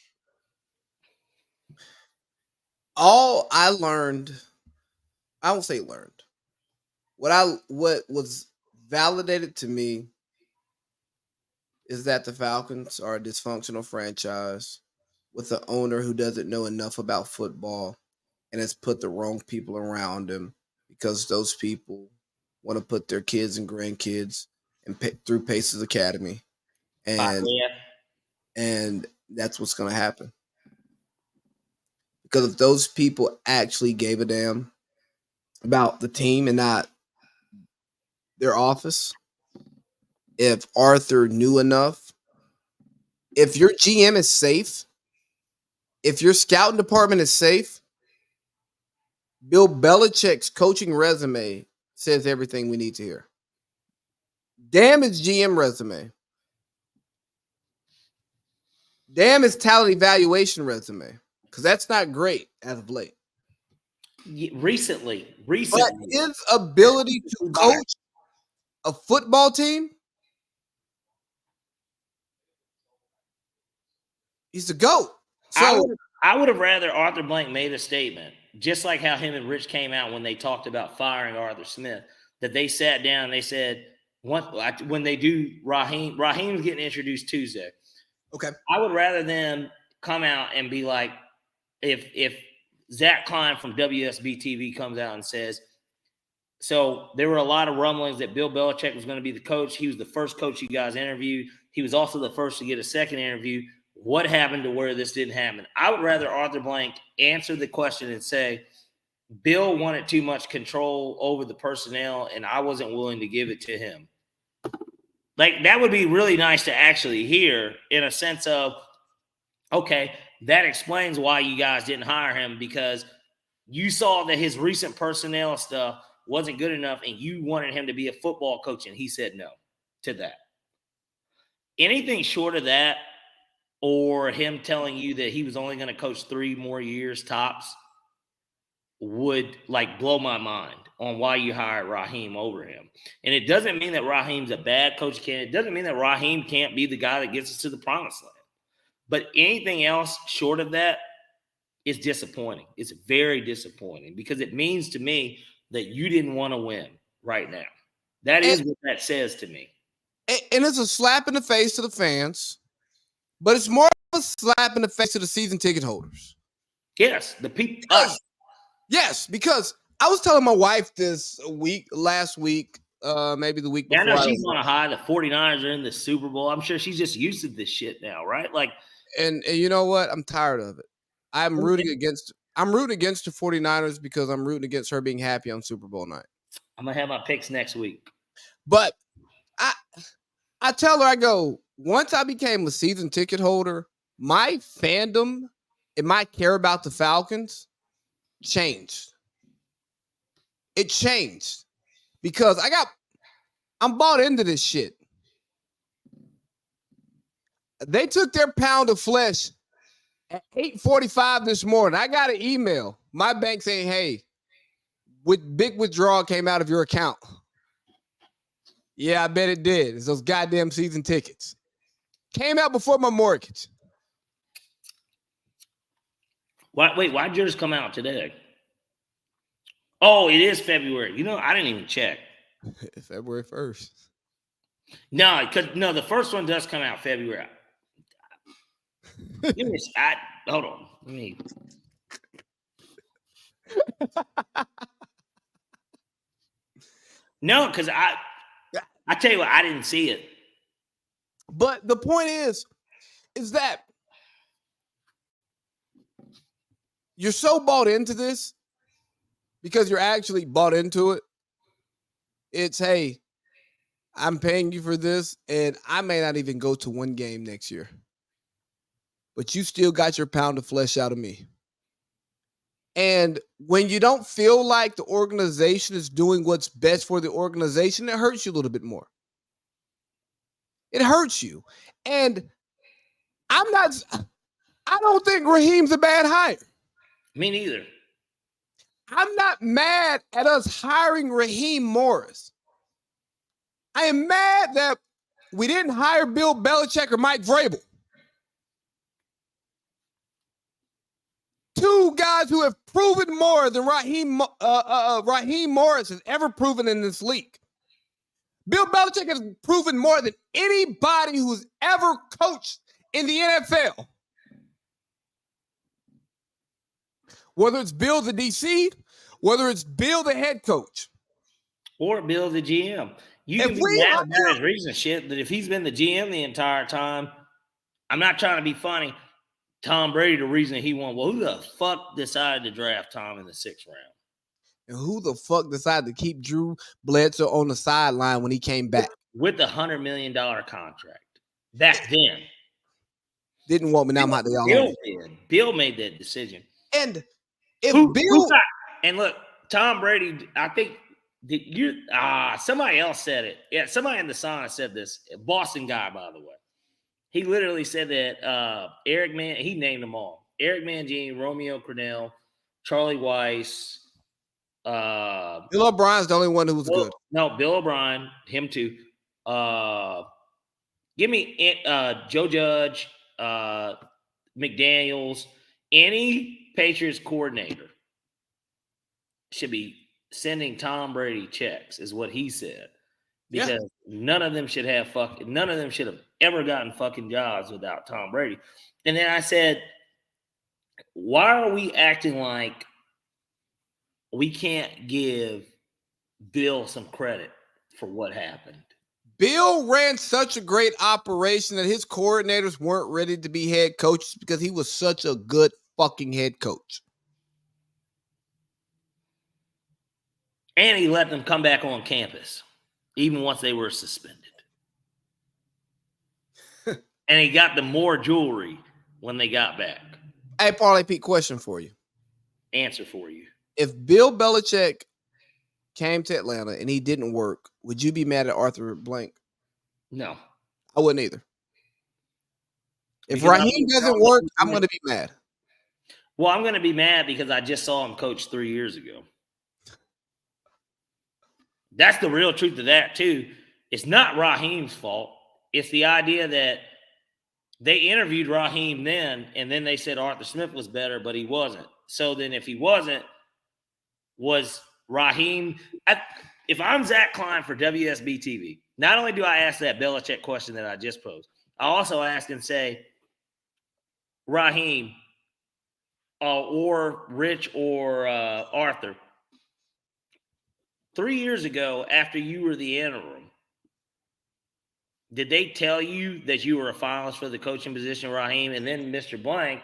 all I learned, I won't say learned. What was validated to me is that the Falcons are a dysfunctional franchise with an owner who doesn't know enough about football and has put the wrong people around him because those people want to put their kids and grandkids through Pace's Academy. And that's what's going to happen. Because if those people actually gave a damn about the team and not their office, if Arthur knew enough, if your GM is safe, if your scouting department is safe, Bill Belichick's coaching resume says everything we need to hear. Damn his GM resume. Damn his talent evaluation resume. Because that's not great as of late. Recently. But his ability to coach a football team, he's the GOAT. So I would have rather Arthur Blank made a statement, just like how him and Rich came out when they talked about firing Arthur Smith, that they sat down and they said, when they do Raheem's getting introduced Tuesday. Okay. I would rather them come out and be like, if Zach Klein from WSB TV comes out and says, so there were a lot of rumblings that Bill Belichick was going to be the coach. He was the first coach you guys interviewed. He was also the first to get a second interview. What happened to where this didn't happen? I would rather Arthur Blank answer the question and say, Bill wanted too much control over the personnel, and I wasn't willing to give it to him. Like, that would be really nice to actually hear in a sense of, okay, that explains why you guys didn't hire him, because you saw that his recent personnel stuff wasn't good enough and you wanted him to be a football coach, and he said no to that. Anything short of that, or him telling you that he was only going to coach 3 more years tops, would blow my mind on why you hired Raheem over him. And it doesn't mean that Raheem's a bad coach. It doesn't mean that Raheem can't be the guy that gets us to the promised land. But anything else short of that is disappointing. It's very disappointing because it means to me that you didn't want to win right now. That is what that says to me. And it's a slap in the face to the fans, but it's more of a slap in the face to the season ticket holders. Yes, the people. Yes, because I was telling my wife this last week, maybe the week before. I know she's on a high. The 49ers are in the Super Bowl. I'm sure she's just used to this shit now, right? Like, and you know what? I'm tired of it. I'm rooting against the 49ers because I'm rooting against her being happy on Super Bowl night. I'm gonna have my picks next week. But I tell her, I go, once I became a season ticket holder, my fandom and my care about the Falcons changed. It changed because I'm bought into this shit. They took their pound of flesh at 8:45 this morning. I got an email, my bank saying, hey, big withdrawal came out of your account. Yeah, I bet it did. It's those goddamn season tickets. Came out before my mortgage. Why did yours come out today? Oh, it is February. You know, I didn't even check. February 1st. No, the first one does come out February. Hold on. Let me. No, because I tell you what, I didn't see it. But the point is that you're so bought into this because you're actually bought into it. It's, hey, I'm paying you for this, and I may not even go to one game next year. But you still got your pound of flesh out of me. And when you don't feel like the organization is doing what's best for the organization, it hurts you a little bit more. It hurts you. And I don't think Raheem's a bad hire. Me neither. I'm not mad at us hiring Raheem Morris. I am mad that we didn't hire Bill Belichick or Mike Vrabel. Two guys who have proven more than Raheem Morris has ever proven in this league. Bill Belichick has proven more than anybody who's ever coached in the NFL. Whether it's Bill the DC, whether it's Bill the head coach. Or Bill the GM. You can be mad about his reason shit, but if he's been the GM the entire time, I'm not trying to be funny. Tom Brady, the reason he won. Well, who the fuck decided to draft Tom in the 6th round? And who the fuck decided to keep Drew Bledsoe on the sideline when he came back? With a $100 million contract. Back then. Didn't want me, now I'm out there. Bill did. Bill made that decision. And if Bill... And look, Tom Brady, I think somebody else said it. Yeah, somebody in the sauna said this. Boston guy, by the way. He literally said that Eric he named them all. Eric Mangini, Romeo Crennel, Charlie Weiss. Bill O'Brien's the only one who was good. No, Bill O'Brien, him too. Give me Joe Judge, McDaniels, any Patriots coordinator should be sending Tom Brady checks, is what he said. Because none of them should have ever gotten fucking jobs without Tom Brady. And then I said, why are we acting like we can't give Bill some credit for what happened? Bill ran such a great operation that his coordinators weren't ready to be head coaches because he was such a good fucking head coach. And he let them come back on campus, even once they were suspended. And he got them more jewelry when they got back. Hey, Parlay Pete, question for you. Answer for you. If Bill Belichick came to Atlanta and he didn't work, would you be mad at Arthur Blank? No. I wouldn't either. If Raheem doesn't work, I'm going to be mad. Well, I'm going to be mad because I just saw him coach 3 years ago. That's the real truth of that, too. It's not Raheem's fault. It's the idea that They interviewed Raheem then, and then they said Arthur Smith was better, but he wasn't. So then if he wasn't, was Raheem – if I'm Zach Klein for WSB TV, not only do I ask that Belichick question that I just posed, I also ask and say, Raheem or Rich or Arthur, 3 years ago after you were the interim, did they tell you that you were a finalist for the coaching position, Raheem? And then Mr. Blank,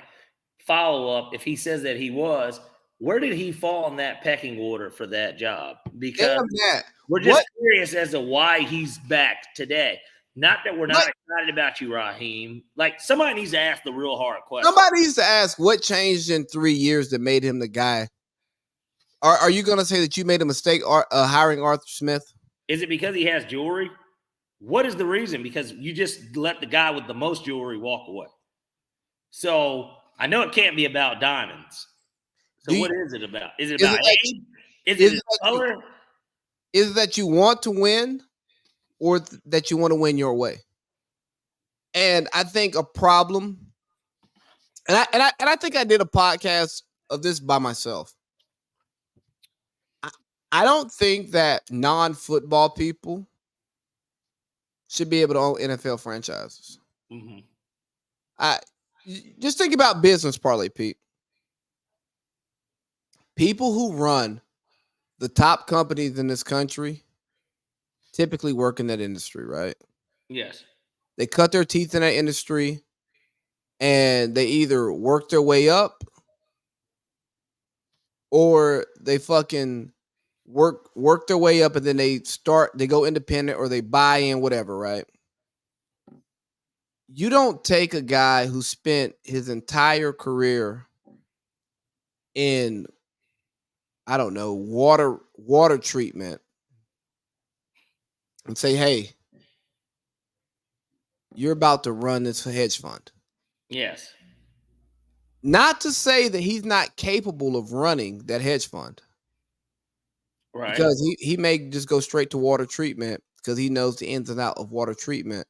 follow up, if he says that he was, where did he fall in that pecking order for that job? Because Damn that. we're just curious as to why he's back today. Not that we're not excited about you, Raheem. Like, somebody needs to ask the real hard question. Somebody needs to ask what changed in 3 years that made him the guy. Are you going to say that you made a mistake hiring Arthur Smith? Is it because he has jewelry? What is the reason? Because you just let the guy with the most jewelry walk away. So I know it can't be about diamonds. So what is it about? Is it about age? Is it color? Is it that you want to win or that you want to win your way? And I think a problem, and I think I did a podcast of this by myself. I don't think that non-football people should be able to own NFL franchises. Mm-hmm. Just think about business, Parlay Pete. People who run the top companies in this country typically work in that industry, right? Yes. They cut their teeth in that industry and they either work their way up or they fucking work their way up and then they go independent or they buy in, whatever, right? You don't take a guy who spent his entire career in, I don't know, water treatment and say, hey, you're about to run this hedge fund. Yes. Not to say that he's not capable of running that hedge fund. Right. Because he may just go straight to water treatment because he knows the ins and outs of water treatment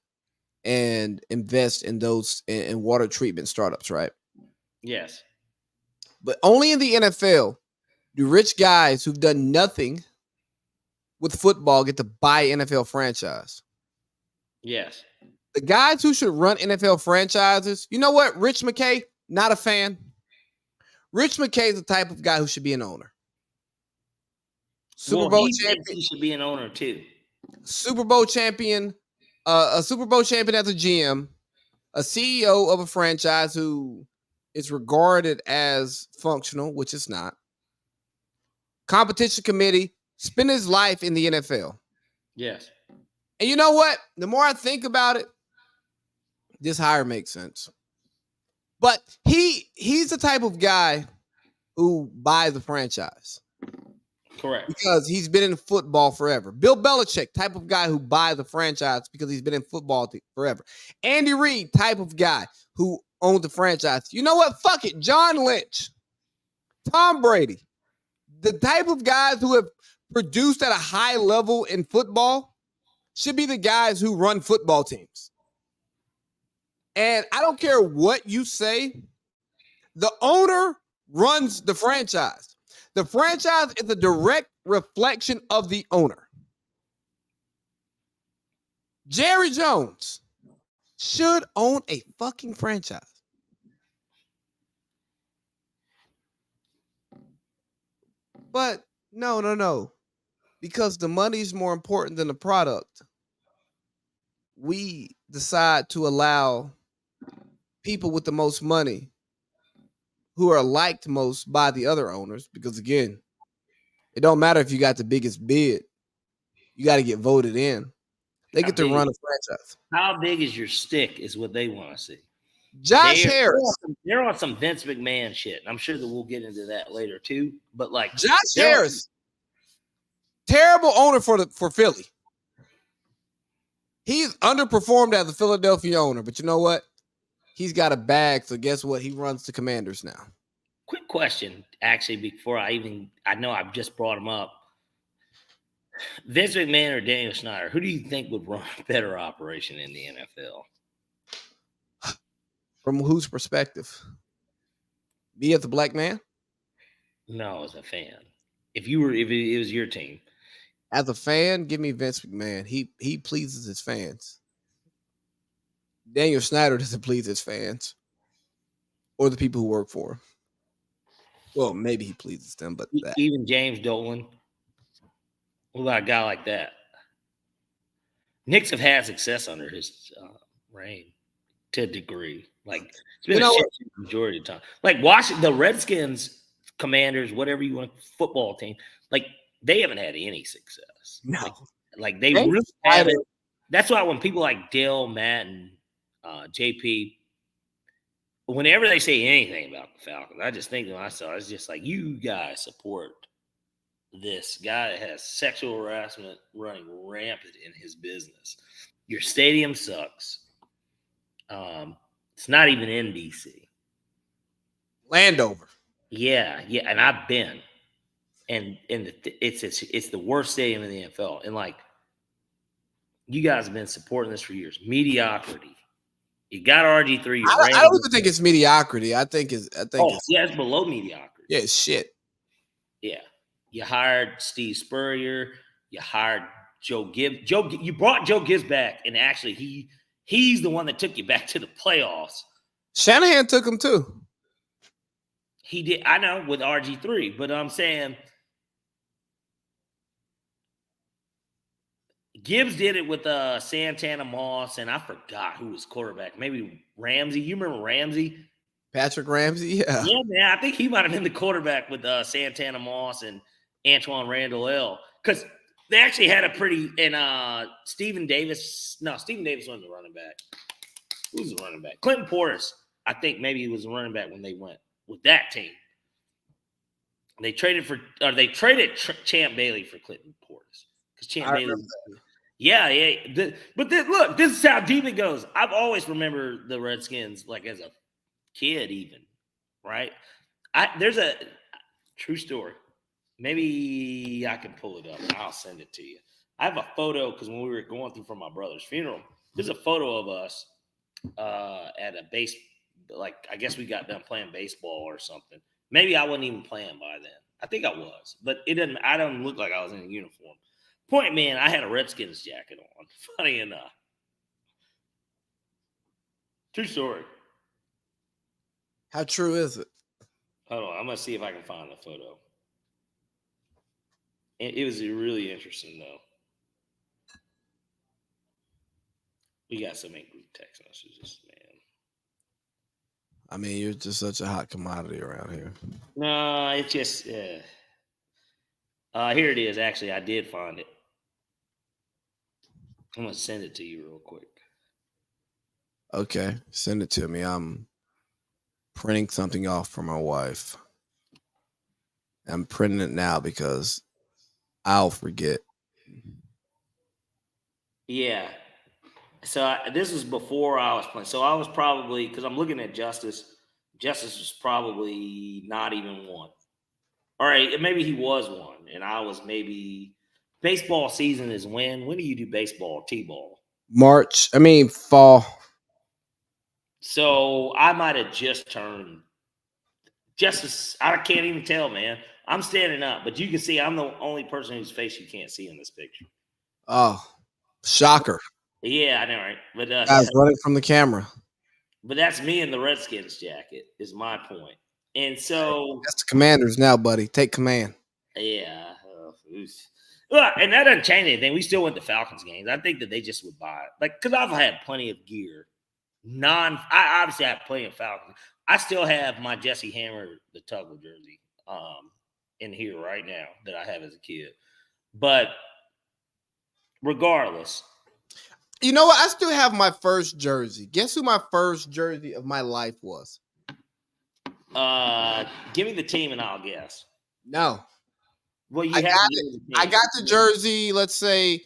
and invest in those in water treatment startups, right? Yes. But only in the NFL do rich guys who've done nothing with football get to buy NFL franchise. Yes. The guys who should run NFL franchises, you know what? Rich McKay, not a fan. Rich McKay is the type of guy who should be an owner. Super Bowl champion. He should be an owner too. Super Bowl champion, a Super Bowl champion as a GM, a CEO of a franchise who is regarded as functional, which it's not. Competition committee, spend his life in the NFL. Yes. And you know what? The more I think about it, this hire makes sense. But he's the type of guy who buys the franchise. Correct. Because he's been in football forever. Bill Belichick, type of guy who buys the franchise because he's been in football forever. Andy Reid, type of guy who owns the franchise. You know what? Fuck it. John Lynch, Tom Brady, the type of guys who have produced at a high level in football should be the guys who run football teams. And I don't care what you say, the owner runs the franchise. The franchise is a direct reflection of the owner. Jerry Jones should own a fucking franchise. But no. Because the money is more important than the product. We decide to allow people with the most money who are liked most by the other owners, because again, it don't matter if you got the biggest bid. You got to get voted in. They get to run a franchise. How big is your stick is what they want to see. Josh Harris. They're on some Vince McMahon shit. I'm sure that we'll get into that later too. But like Josh Harris, terrible owner for Philly. He's underperformed as a Philadelphia owner, but you know what? He's got a bag, so guess what? He runs the Commanders now. Quick question, actually, before I know I've just brought him up. Vince McMahon or Daniel Snyder, who do you think would run a better operation in the NFL? From whose perspective? Me as a black man? No, as a fan. If it was your team, As a fan, give me Vince McMahon. He pleases his fans. Daniel Snyder doesn't please his fans or the people who work for him. Well, maybe he pleases them, but that. even James Dolan. What about a guy like that? Knicks have had success under his reign to a degree. Like it's been a shit the majority of the time. Like Washington, the Redskins, Commanders, whatever you want, football team, like they haven't had any success. No. Like they really haven't. That's why when people like Dale, Matt, and JP, whenever they say anything about the Falcons, I just think to myself, it's just like you guys support this guy that has sexual harassment running rampant in his business. Your stadium sucks. It's not even in DC. Landover. Yeah, and I've been, and it's the worst stadium in the NFL, and like you guys have been supporting this for years. Mediocrity. You got RG3. I don't even think it's mediocrity. I think it's below mediocrity. Yeah, it's shit. Yeah. You hired Steve Spurrier. You hired Joe Gibbs. You brought Joe Gibbs back, and actually he's the one that took you back to the playoffs. Shanahan took him too. He did. I know with RG3, but I'm saying Gibbs did it with Santana Moss, and I forgot who was quarterback. Maybe Ramsey. You remember Ramsey? Patrick Ramsey? Yeah. Yeah, man. I think he might have been the quarterback with Santana Moss and Antoine Randall L. Because they actually had a pretty – and Stephen Davis – no, Stephen Davis wasn't the running back. Who was the running back? Clinton Portis. I think maybe he was the running back when they went with that team. They traded Champ Bailey for Clinton Portis. Because Champ Bailey – yeah. But look, this is how deep it goes. I've always remembered the Redskins like as a kid even, right? There's a true story. Maybe I can pull it up and I'll send it to you. I have a photo because when we were going through for my brother's funeral, there's a photo of us at a base. Like I guess we got done playing baseball or something. Maybe I wasn't even playing by then. I think I was, but it didn't. I don't look like I was in a uniform. Point man, I had a Redskins jacket on. Funny enough, true story. How true is it? Hold on, I'm gonna see if I can find the photo. It was really interesting though. We got so many group text messages, man. I mean, you're just such a hot commodity around here. No, it's just here it is. Actually, I did find it. I'm gonna send it to you real quick. Okay, send it to me. I'm printing something off for my wife. I'm printing it now because I'll forget. Yeah. So this was before I was playing. So I was probably, because I'm looking at Justice. Justice was probably not even one. All right, maybe he was one, and I was maybe. Baseball season is when? When do you do baseball, T-ball? Fall. So I might have just turned. Justice, I can't even tell, man. I'm standing up, but you can see I'm the only person whose face you can't see in this picture. Oh, shocker. Yeah, I know, right? But guys running from the camera. But that's me in the Redskins jacket, is my point. And so that's the Commanders now, buddy. Take command. Yeah. Look, and that doesn't change anything. We still went to Falcons games. I think that they just would buy it. Like, because I've had plenty of gear. I obviously have plenty of Falcons. I still have my Jesse Hammer, the Tuggle jersey, in here right now that I have as a kid. But regardless. You know what? I still have my first jersey. Guess who my first jersey of my life was? Give me the team and I'll guess. No. Well, I got the jersey. Let's say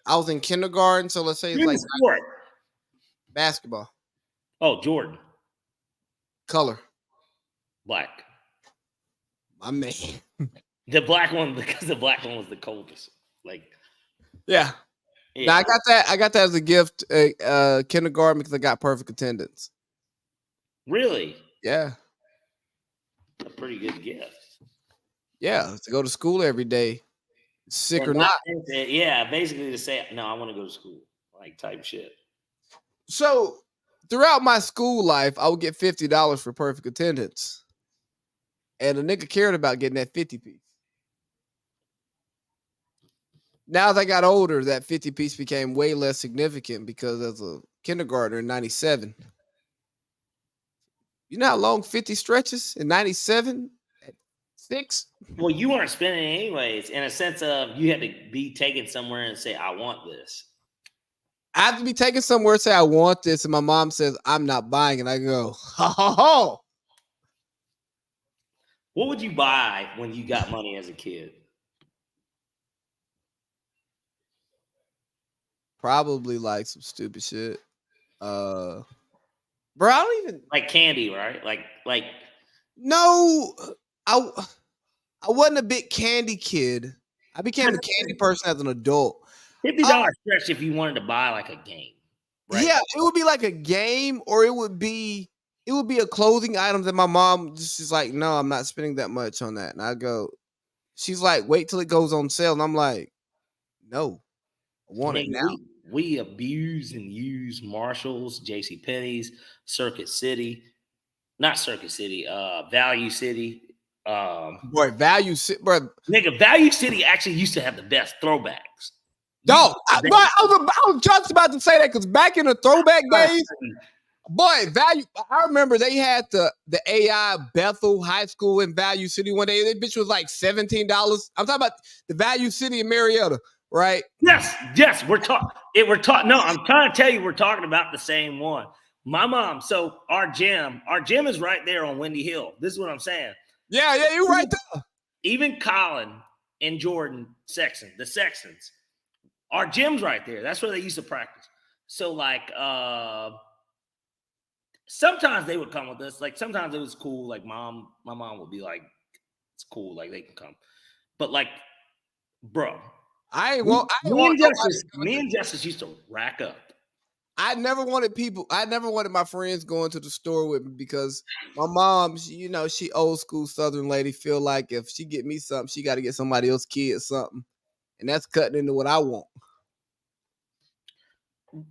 I was in kindergarten. So let's say it's like sport. Basketball. Oh, Jordan. Color. Black. My man. The black one, because the black one was the coldest. Like, yeah. Now I got that as a gift, kindergarten, because I got perfect attendance. Really? Yeah. A pretty good gift. Yeah. To go to school every day, sick And or not. yeah, basically to say, no, I want to go to school, like type shit. So throughout my school life, I would get $50 for perfect attendance. And a nigga cared about getting that 50 piece. Now as I got older, that 50 piece became way less significant because as a kindergartner in 97, you know how long 50 stretches in 97 at 6? Well, you weren't spending it anyways, in a sense of you had to be taken somewhere and say, I want this. I have to be taken somewhere and say, I want this. And my mom says, I'm not buying it. I go, ho, ho, ho. What would you buy when you got money as a kid? Probably like some stupid shit. Bro, I don't even Like candy, right? Like know. I wasn't a big candy kid. I became a candy person as an adult. $50 stretch if you wanted to buy like a game. Right? Yeah, it would be like a game, or it would be a clothing item that my mom just is like, no, I'm not spending that much on that. And I go, she's like, wait till it goes on sale. And I'm like, no, I want it Nigga, now. we abuse and use Marshalls, JC Penney's, Circuit City, not Circuit City, Value City. Boy, bro. Nigga, Value City actually used to have the best throwbacks. Dog, I was just about to say that because back in the throwback days, boy, Value. I remember they had the AI Bethel High School in Value City one day. That bitch was like $17. I'm talking about the Value City in Marietta, right? Yes, we're talking. No, I'm trying to tell you, we're talking about the same one. My mom. So our gym is right there on Windy Hill. This is what I'm saying. Yeah, you're right there. Even Colin and Jordan the Sextons, our gym's right there. That's where they used to practice. So like, sometimes they would come with us. Like sometimes it was cool. Like my mom would be like, it's cool. Like they can come. But like, bro, me and Justice used to rack up. I never wanted my friends going to the store with me because my mom, she old school Southern lady, feel like if she get me something, she got to get somebody else's kid something. And that's cutting into what I want.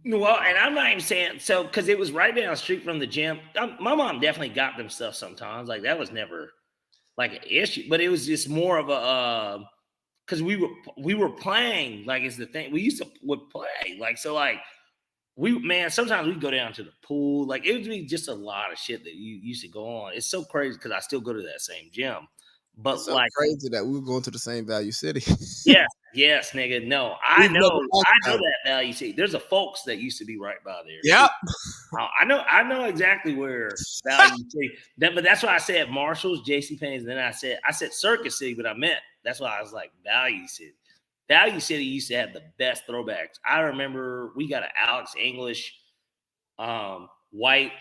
Well, and I'm not even saying so because it was right down the street from the gym. My mom definitely got them stuff sometimes. Like that was never like an issue, but it was just more of a because we were playing. Like it's the thing we would play. Like so, like sometimes we'd go down to the pool. Like it would be just a lot of shit that you used to go on. It's so crazy because I still go to that same gym. But it's so like crazy that we were going to the same Value City. Yes, nigga. No, I know that Value City. There's a Folks that used to be right by there. Yep. I know exactly where Value City. But that's why I said Marshalls, JCPenney's, and then I said Circuit City, but I meant that's why I was like Value City. Value City used to have the best throwbacks. I remember we got an Alex English, white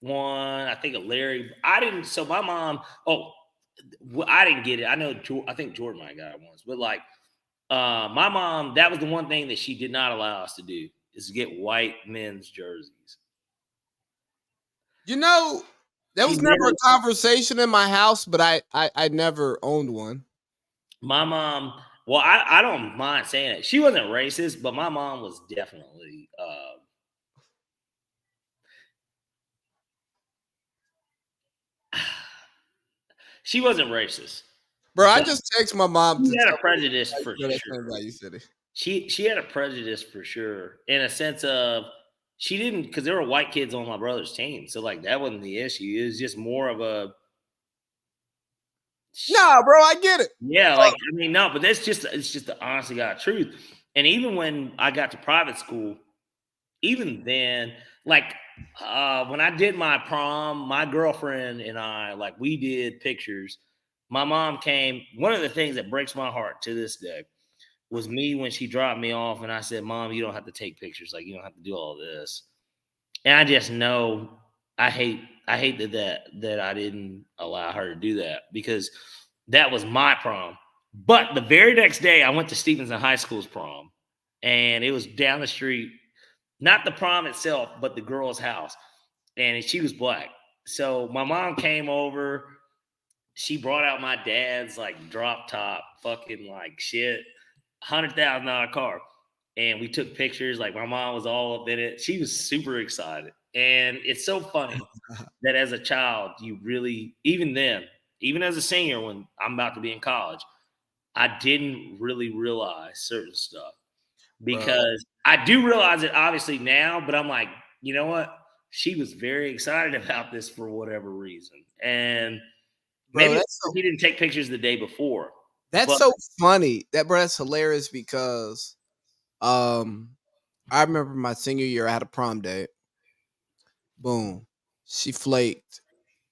one. I think a Larry. I didn't. So my mom. I didn't get it. I think Jordan might got it once, but like my mom, that was the one thing that she did not allow us to do is to get white men's jerseys. There was never a conversation in my house, but I never owned one. My mom, well, I don't mind saying it. She wasn't racist, but my mom was definitely she wasn't racist. Bro, I just text my mom. She had a prejudice for sure. Value City. She had a prejudice for sure, in a sense of she didn't, because there were white kids on my brother's team, so like that wasn't the issue. It was just more of a nah, bro, I get it. Yeah, like I mean, no, but it's just the honest to God truth. And even when I got to private school, even then, like when I did my prom, my girlfriend and I, like we did pictures. My mom came. One of the things that breaks my heart to this day was me when she dropped me off, and I said, "Mom, you don't have to take pictures. Like you don't have to do all this." And I just know I hate that I didn't allow her to do that because that was my prom. But the very next day, I went to Stevenson High School's prom, and it was down the street. Not the prom itself, but the girl's house. And she was black. So my mom came over. She brought out my dad's like drop top, fucking like shit, $100,000 car, and we took pictures. Like my mom was all up in it. She was super excited, and it's so funny that as a child, you really, even then, even as a senior, when I'm about to be in college, I didn't really realize certain stuff Bro, because I do realize it obviously now, but I'm like, you know what? She was very excited about this for whatever reason. And bro, maybe he didn't take pictures the day before. that's But so funny. That's hilarious because I remember my senior year, I had a prom date. Boom. She flaked.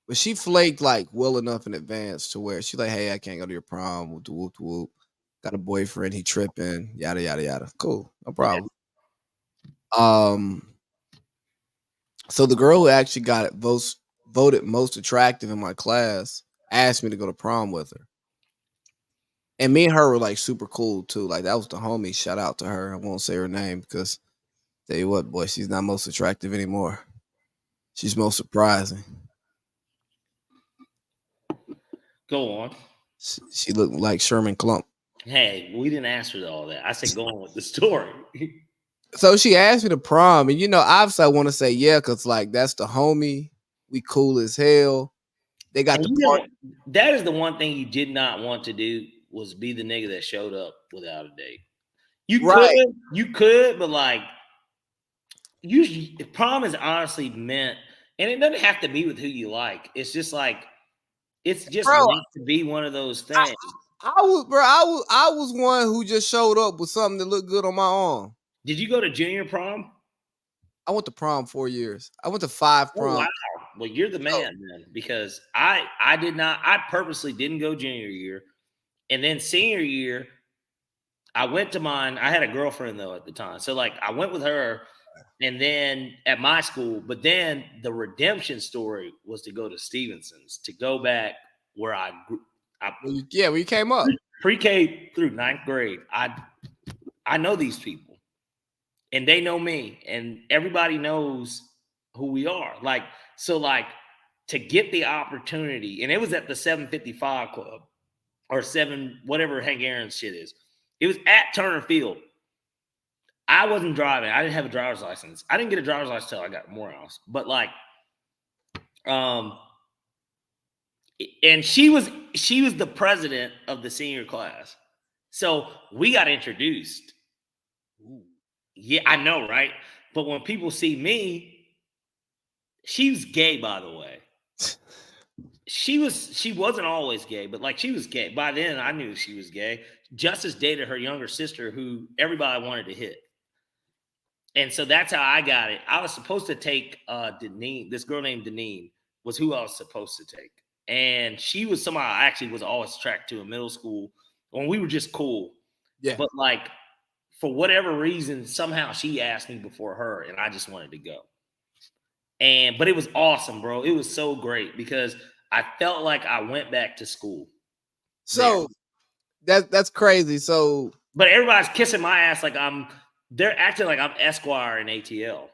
But she flaked like well enough in advance to where she's like, hey, I can't go to your prom. Whoop, whoop, whoop. Got a boyfriend, he tripping, yada yada yada. Cool, no problem. Um, so the girl who actually got it voted most attractive in my class asked me to go to prom with her. And me and her were like super cool too. Like that was the homie. Shout out to her. I won't say her name because tell you what, boy, she's not most attractive anymore. She's most surprising. go on. She looked like Sherman Klump. Hey, we didn't answer all that. I said go on with the story. So she asked me to prom, and obviously I want to say yeah, cause like that's the homie. We cool as hell. They got And the part. that is the one thing you did not want to do was be the nigga that showed up without a date. Right. You could, but like usually prom is honestly meant, and it doesn't have to be with who you like. It's just like it's just Bro, meant to be one of those things. I was one who just showed up with something that looked good on my arm. Did you go to junior prom? I went to prom 4 years. I went to 5 Oh, prom. wow. Well, you're the man then, because I did not. I purposely didn't go junior year, and then senior year, I went to mine. I had a girlfriend though at the time, so like I went with her, and then at my school. But then the redemption story was to go to Stevenson's, to go back where I grew. When you came up. Pre-K through ninth grade. I know these people, and they know me, and everybody knows who we are. Like so, like to get the opportunity, and it was at the 755 Club or 7 whatever Hank Aaron's shit is. It was at Turner Field. I wasn't driving. I didn't have a driver's license. I didn't get a driver's license until I got Morehouse. But like, and she was the president of the senior class. So we got introduced. Yeah, I know, right? But when people see me, she's gay, by the way. She wasn't always gay, but like she was gay. By then I knew she was gay. Justice dated her younger sister who everybody wanted to hit. And so that's how I got it. I was supposed to take Deneen, this girl named Deneen was who I was supposed to take. And she was somebody I actually was always attracted to in middle school when we were just cool. Yeah. But like for whatever reason, somehow she asked me before her, and I just wanted to go. But it was awesome, bro. It was so great because I felt like I went back to school. So that's crazy. So, but everybody's kissing my ass like they're acting like I'm Esquire in ATL.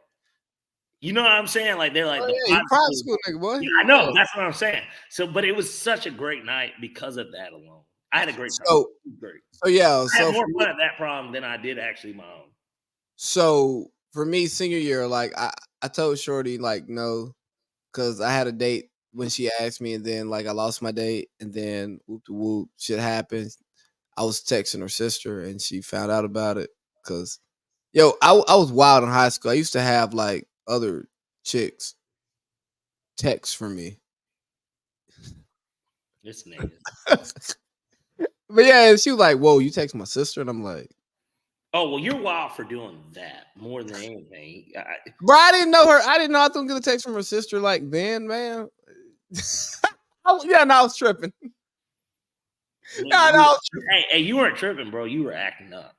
You know what I'm saying? Like they're like you private school nigga, boy. Yeah, I know, that's what I'm saying. So, but it was such a great night because of that alone. I had a great time. So, great. So yeah, I had more fun at that prom than I did actually my own. So for me, senior year, like I told Shorty like no, because I had a date when she asked me, and then like I lost my date, and then whoop de whoop, shit happened. I was texting her sister, and she found out about it. Cause I was wild in high school. I used to have like other chicks text for me. This nigga. But yeah, she was like, "Whoa, you text my sister?" And I'm like, "Oh, well, you're wild for doing that more than anything." Bro, I didn't know her. I didn't know I was gonna get a text from her sister like then, man. I was tripping. Hey, you weren't tripping, bro. You were acting up.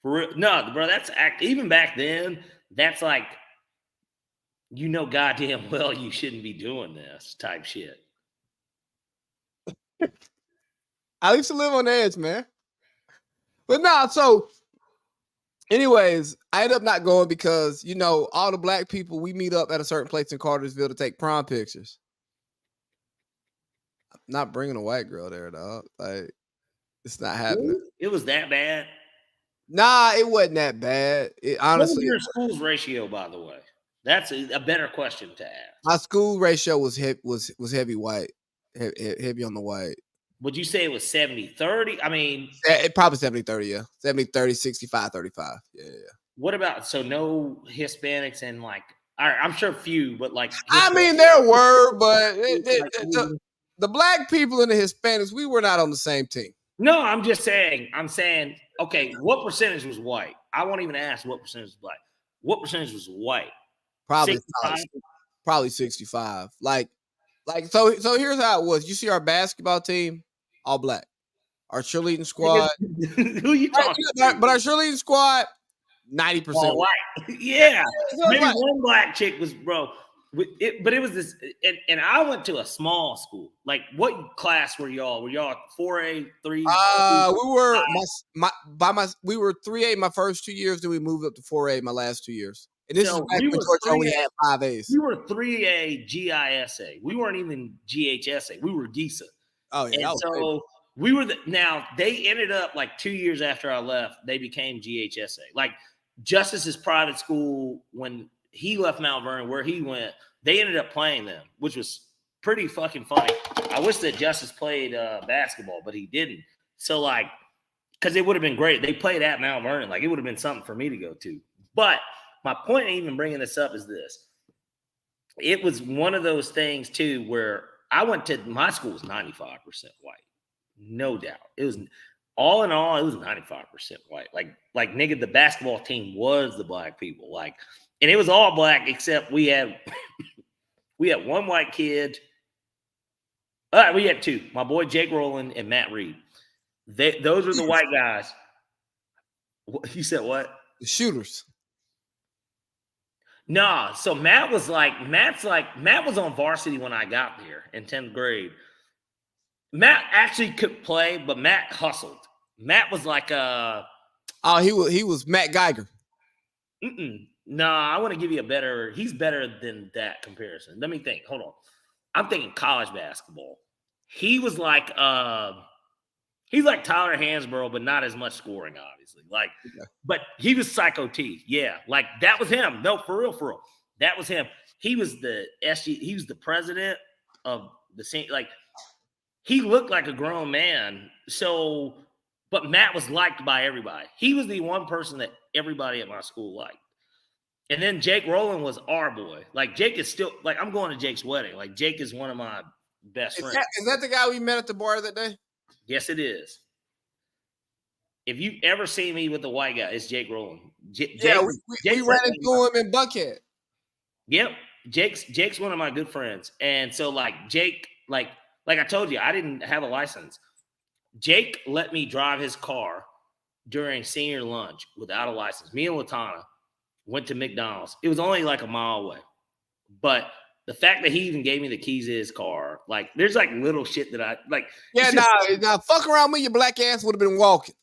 For real. No, bro, that's even back then, that's like, goddamn well you shouldn't be doing this type shit. I used to live on the edge, man. But no, so Anyways, I ended up not going because all the black people we meet up at a certain place in Cartersville to take prom pictures. I'm not bringing a white girl there, dog. Like it's not happening. It was that bad. Nah, it wasn't that bad. It What was honestly, your school's ratio, by the way? That's a better question to ask. my school ratio was heavy white, heavy on the white. Would you say it was 70-30? I mean, It probably 70-30, yeah. 70-30, 65-35. Yeah. what about no Hispanics and I'm sure few, but I mean, there were, but the black people and the Hispanics, we were not on the same team. No, I'm just saying. I'm saying, okay, what percentage was white? I won't even ask what percentage was black. What percentage was white? Probably 65? Probably 65. So here's how it was. You see our basketball team, all black. Our cheerleading squad. Who you talking about? But our cheerleading squad, 90% all white. Yeah. Maybe black. one black chick was, bro. But it was this, and I went to a small school. Like, what class were y'all? Were y'all 4A, 3? We were 3A my first 2 years, then we moved up to 4A my last 2 years. And this is back when George only had 5As. We were 3A GISA. We weren't even GHSA. We were GISA. Oh yeah. And so we were now they ended up 2 years after I left, they became GHSA. Like Justice's private school, when he left Mount Vernon, where he went, they ended up playing them, which was pretty fucking funny. I wish that Justice played basketball, but he didn't. So because it would have been great. They played at Mount Vernon. It would have been something for me to go to. But my point in even bringing this up is this. It was one of those things, too, where I went to – my school was 95% white. No doubt. It was – all in all, it was 95% white. Like nigga, the basketball team was the black people. And it was all black except we had one white kid. We had two. My boy Jake Rowland and Matt Reed. Those were the white guys. You said what? The shooters. Nah, so Matt was on varsity when I got there in 10th grade. Matt actually could play, but Matt hustled. Matt was he was Matt Geiger. Nah, I want to give you he's better than that comparison. Let me think. Hold on. I'm thinking college basketball. He was he's like Tyler Hansborough, but not as much scoring, obviously. But he was Psycho T. Yeah, that was him. No, for real. That was him. He was the he was the president of the same. He looked like a grown man. So, but Matt was liked by everybody. He was the one person that everybody at my school liked. And then Jake Rowland was our boy. Jake is still I'm going to Jake's wedding. Jake is one of my best friends. Is that the guy we met at the bar that day? Yes, it is. If you ever see me with the white guy, it's Jake Rowland. We ran into him in Buckhead. Yep. Jake's one of my good friends. And so Jake, like I told you, I didn't have a license. Jake let me drive his car during senior lunch without a license. Me and Latana went to McDonald's. It was only a mile away. But the fact that he even gave me the keys to his car, there's little shit that I Yeah, nah, fuck around with your black ass would have been walking.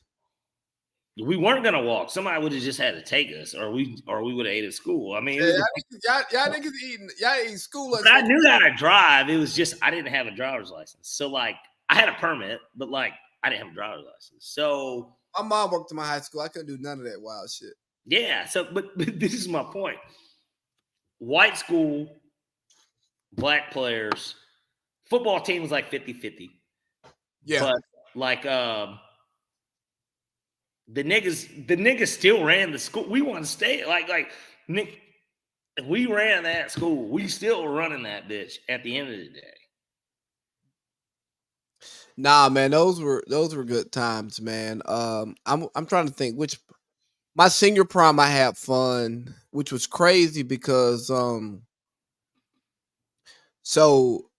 We weren't gonna walk. Somebody would have just had to take us, or we would have ate at school. I mean, y'all niggas eating school lunch. But I knew how to drive. It was just I didn't have a driver's license. So I had a permit, but I didn't have a driver's license. So my mom worked in my high school. I couldn't do none of that wild shit. Yeah. So, but this is my point. White school, black players, football team was 50-50. Yeah. But the niggas still ran the school. We want to stay Nick. We ran that school. We still running that bitch at the end of the day. Nah, man, those were good times, man. I'm trying to think which my senior prom I had fun, which was crazy because so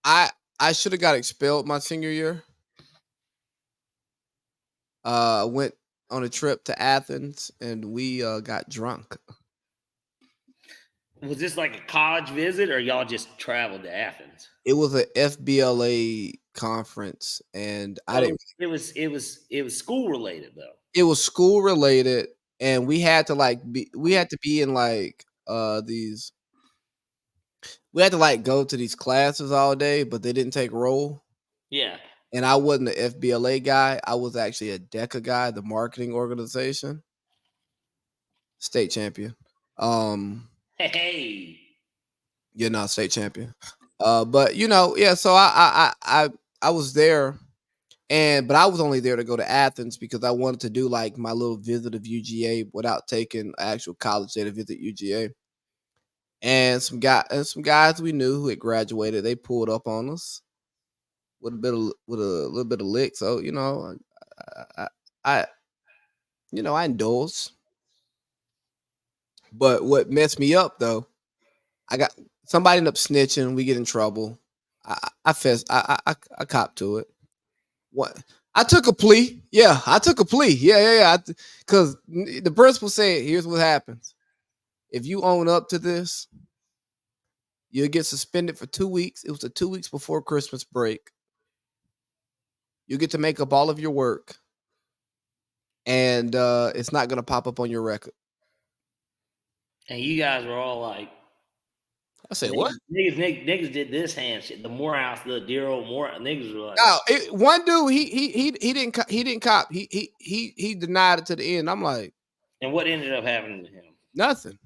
I should have got expelled my senior year. Went on a trip to Athens and we got drunk. Was this a college visit or y'all just traveled to Athens? It was a FBLA conference and I didn't. It was school related though. It was school related. and we had to be in like these we had to like go to these classes all day, but they didn't take roll. Yeah. And I wasn't an FBLA guy. I was actually a DECA guy, the marketing organization, state champion. Hey. State champion. But yeah. So I was there, but I was only there to go to Athens because I wanted to do like my little visit of UGA without taking actual college day to visit UGA. And some guys we knew who had graduated, they pulled up on us with a little bit of lick. So I, I I indulged. But what messed me up though, I got somebody ended up snitching. We get in trouble. I copped to it. What? I took a plea. Yeah, I took a plea. Yeah. Because the principal said, "Here's what happens. If you own up to this, you'll get suspended for 2 weeks." It was the 2 weeks before Christmas break. You get to make up all of your work, and it's not gonna pop up on your record. And you guys were all like, I said, "What?" niggas did this handshake. The Morehouse, the dear old More niggas were like, No, one dude he didn't cop. He denied it to the end. I'm like, and what ended up happening to him? nothing.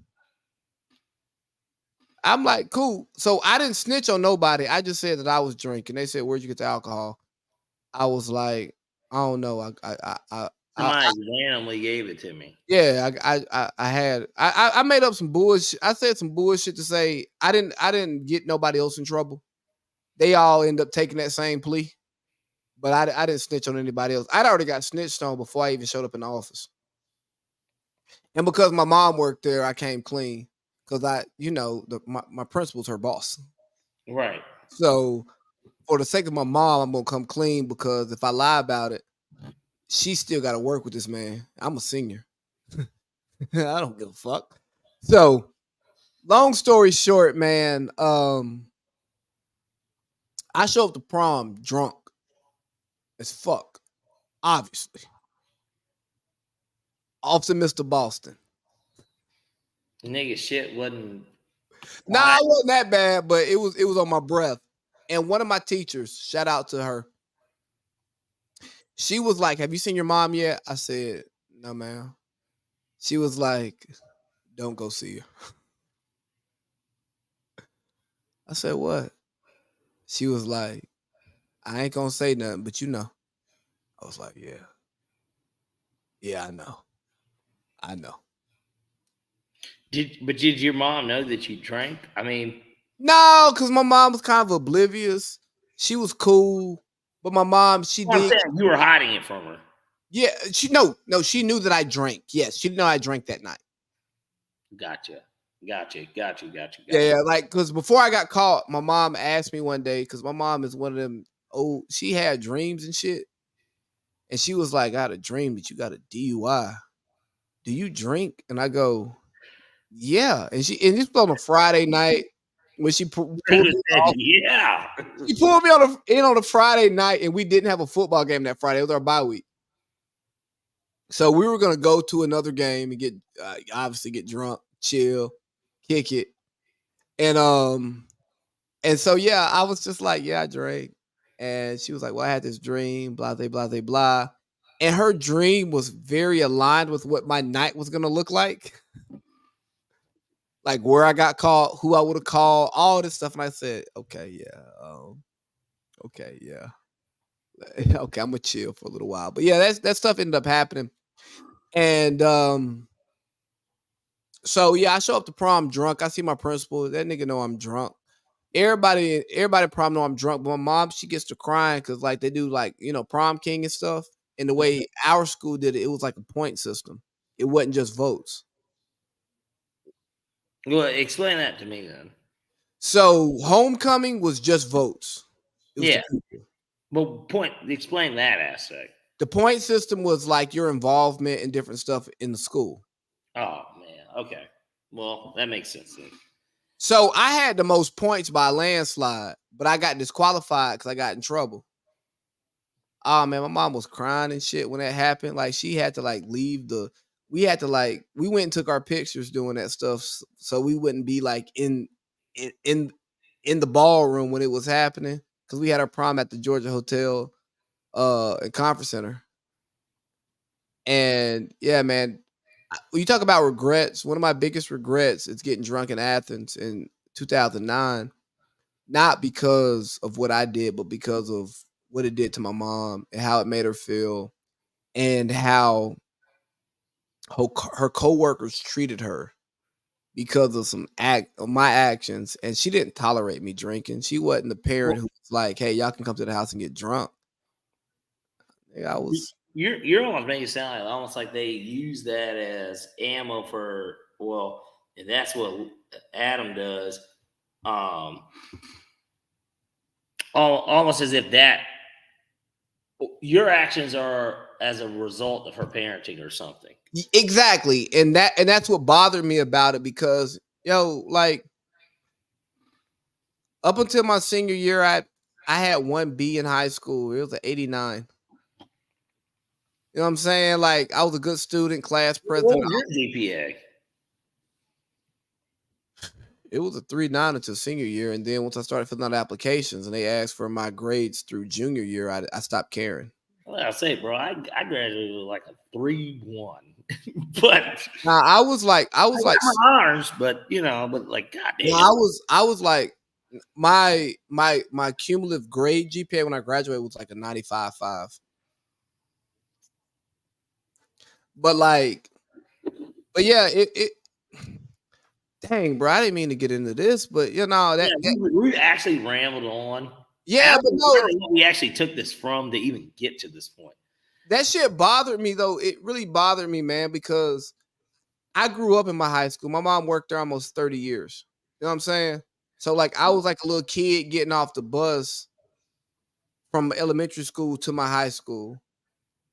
I'm like, cool. So I didn't snitch on nobody. I just said that I was drinking. They said, "Where'd you get the alcohol?" I was like, I don't know. Somebody randomly gave it to me. Yeah, I made up some bullshit. I said some bullshit to say I didn't get nobody else in trouble. They all end up taking that same plea, but I didn't snitch on anybody else. I'd already got snitched on before I even showed up in the office, and because my mom worked there, I came clean because my principal's her boss. Right. So for the sake of my mom, I'm gonna come clean because if I lie about it, she still got to work with this man. I'm a senior. I don't give a fuck. So, long story short, man, I show up to prom drunk as fuck, obviously. Off to Mr. Boston. The nigga shit wasn't. Nah, it wasn't that bad, but it was on my breath. And one of my teachers, shout out to her, she was like, "Have you seen your mom yet?" I said, "No, ma'am." She was like, "Don't go see her." I said, "What?" She was like, "I ain't gonna say nothing, but you know." I was like, "Yeah. Yeah, I know. I know." Did your mom know that you drank? I mean, No, because my mom was kind of oblivious. She was cool. But my mom, she I'm did. saying you were hiding it from her. Yeah, she she knew that I drank. Yes, she didn't know I drank that night. Gotcha. Yeah, like because before I got caught, my mom asked me one day, because my mom is one of them old, she had dreams and shit. And she was like, "I had a dream that you got a DUI. Do you drink?" And I go, "Yeah." And this was on a Friday night when she pulled me off. Yeah. She pulled me in on a Friday night, and we didn't have a football game that Friday. It was our bye week. So we were gonna go to another game and get obviously get drunk, chill, kick it, and so yeah, I was just like, "Yeah, I drank," and she was like, "Well, I had this dream, blah blah blah blah blah," and her dream was very aligned with what my night was gonna look like where I got called, who I would have called, all this stuff, and I said, "Okay, yeah, okay, yeah." Okay, I'm gonna chill for a little while. But yeah, that stuff ended up happening. And so yeah, I show up to prom drunk. I see my principal. That nigga know I'm drunk. Everybody at prom know I'm drunk. But my mom, she gets to crying because like they do like, prom king and stuff. And the way our school did it, it was like a point system. It wasn't just votes. Well, explain that to me then. So homecoming was just votes. It was Yeah. Well, explain that aspect. the point system was like your involvement in different stuff in the school. Oh man. Okay. Well, that makes sense then. So I had the most points by a landslide, but I got disqualified because I got in trouble. Oh man, my mom was crying and shit when that happened. Like she had to like leave the we had to like we went and took our pictures doing that stuff so we wouldn't be like in in, in the ballroom when it was happening because we had our prom at the Georgia Hotel and Conference Center. And yeah, man, when you talk about regrets, one of my biggest regrets is getting drunk in Athens in 2009, not because of what I did, but because of what it did to my mom and how it made her feel and how her coworkers treated her because of some act of my actions. And she didn't tolerate me drinking. She wasn't the parent Well, who was like, "Hey, y'all can come to the house and get drunk." Yeah, I was. you're almost making it sound like almost like they use that as ammo for well, and that's what Adam does. Um, almost as if that your actions are as a result of her parenting or something. Exactly. And that's what bothered me about it because like up until my senior year, I had one B in high school. It was an 89. You know what I'm saying? Like I was a good student, class What president. was your GPA? It was a 3.9 until senior year, and then once I started filling out applications and they asked for my grades through junior year, I stopped caring. Well, I say, bro, I graduated with like a 3.1, but Now I was like I got my honors. But but like, no, goddamn, I was like my cumulative grade GPA when I graduated was like a 95.5. But like, but yeah, it dang, bro, I didn't mean to get into this, but yeah, we actually rambled on. And I yeah, but don't no, remember what we actually took this from to even get to this point. that shit bothered me though. It really bothered me, man, because I grew up in my high school. My mom worked there almost 30 years. You know what I'm saying? So like I was like a little kid getting off the bus from elementary school to my high school.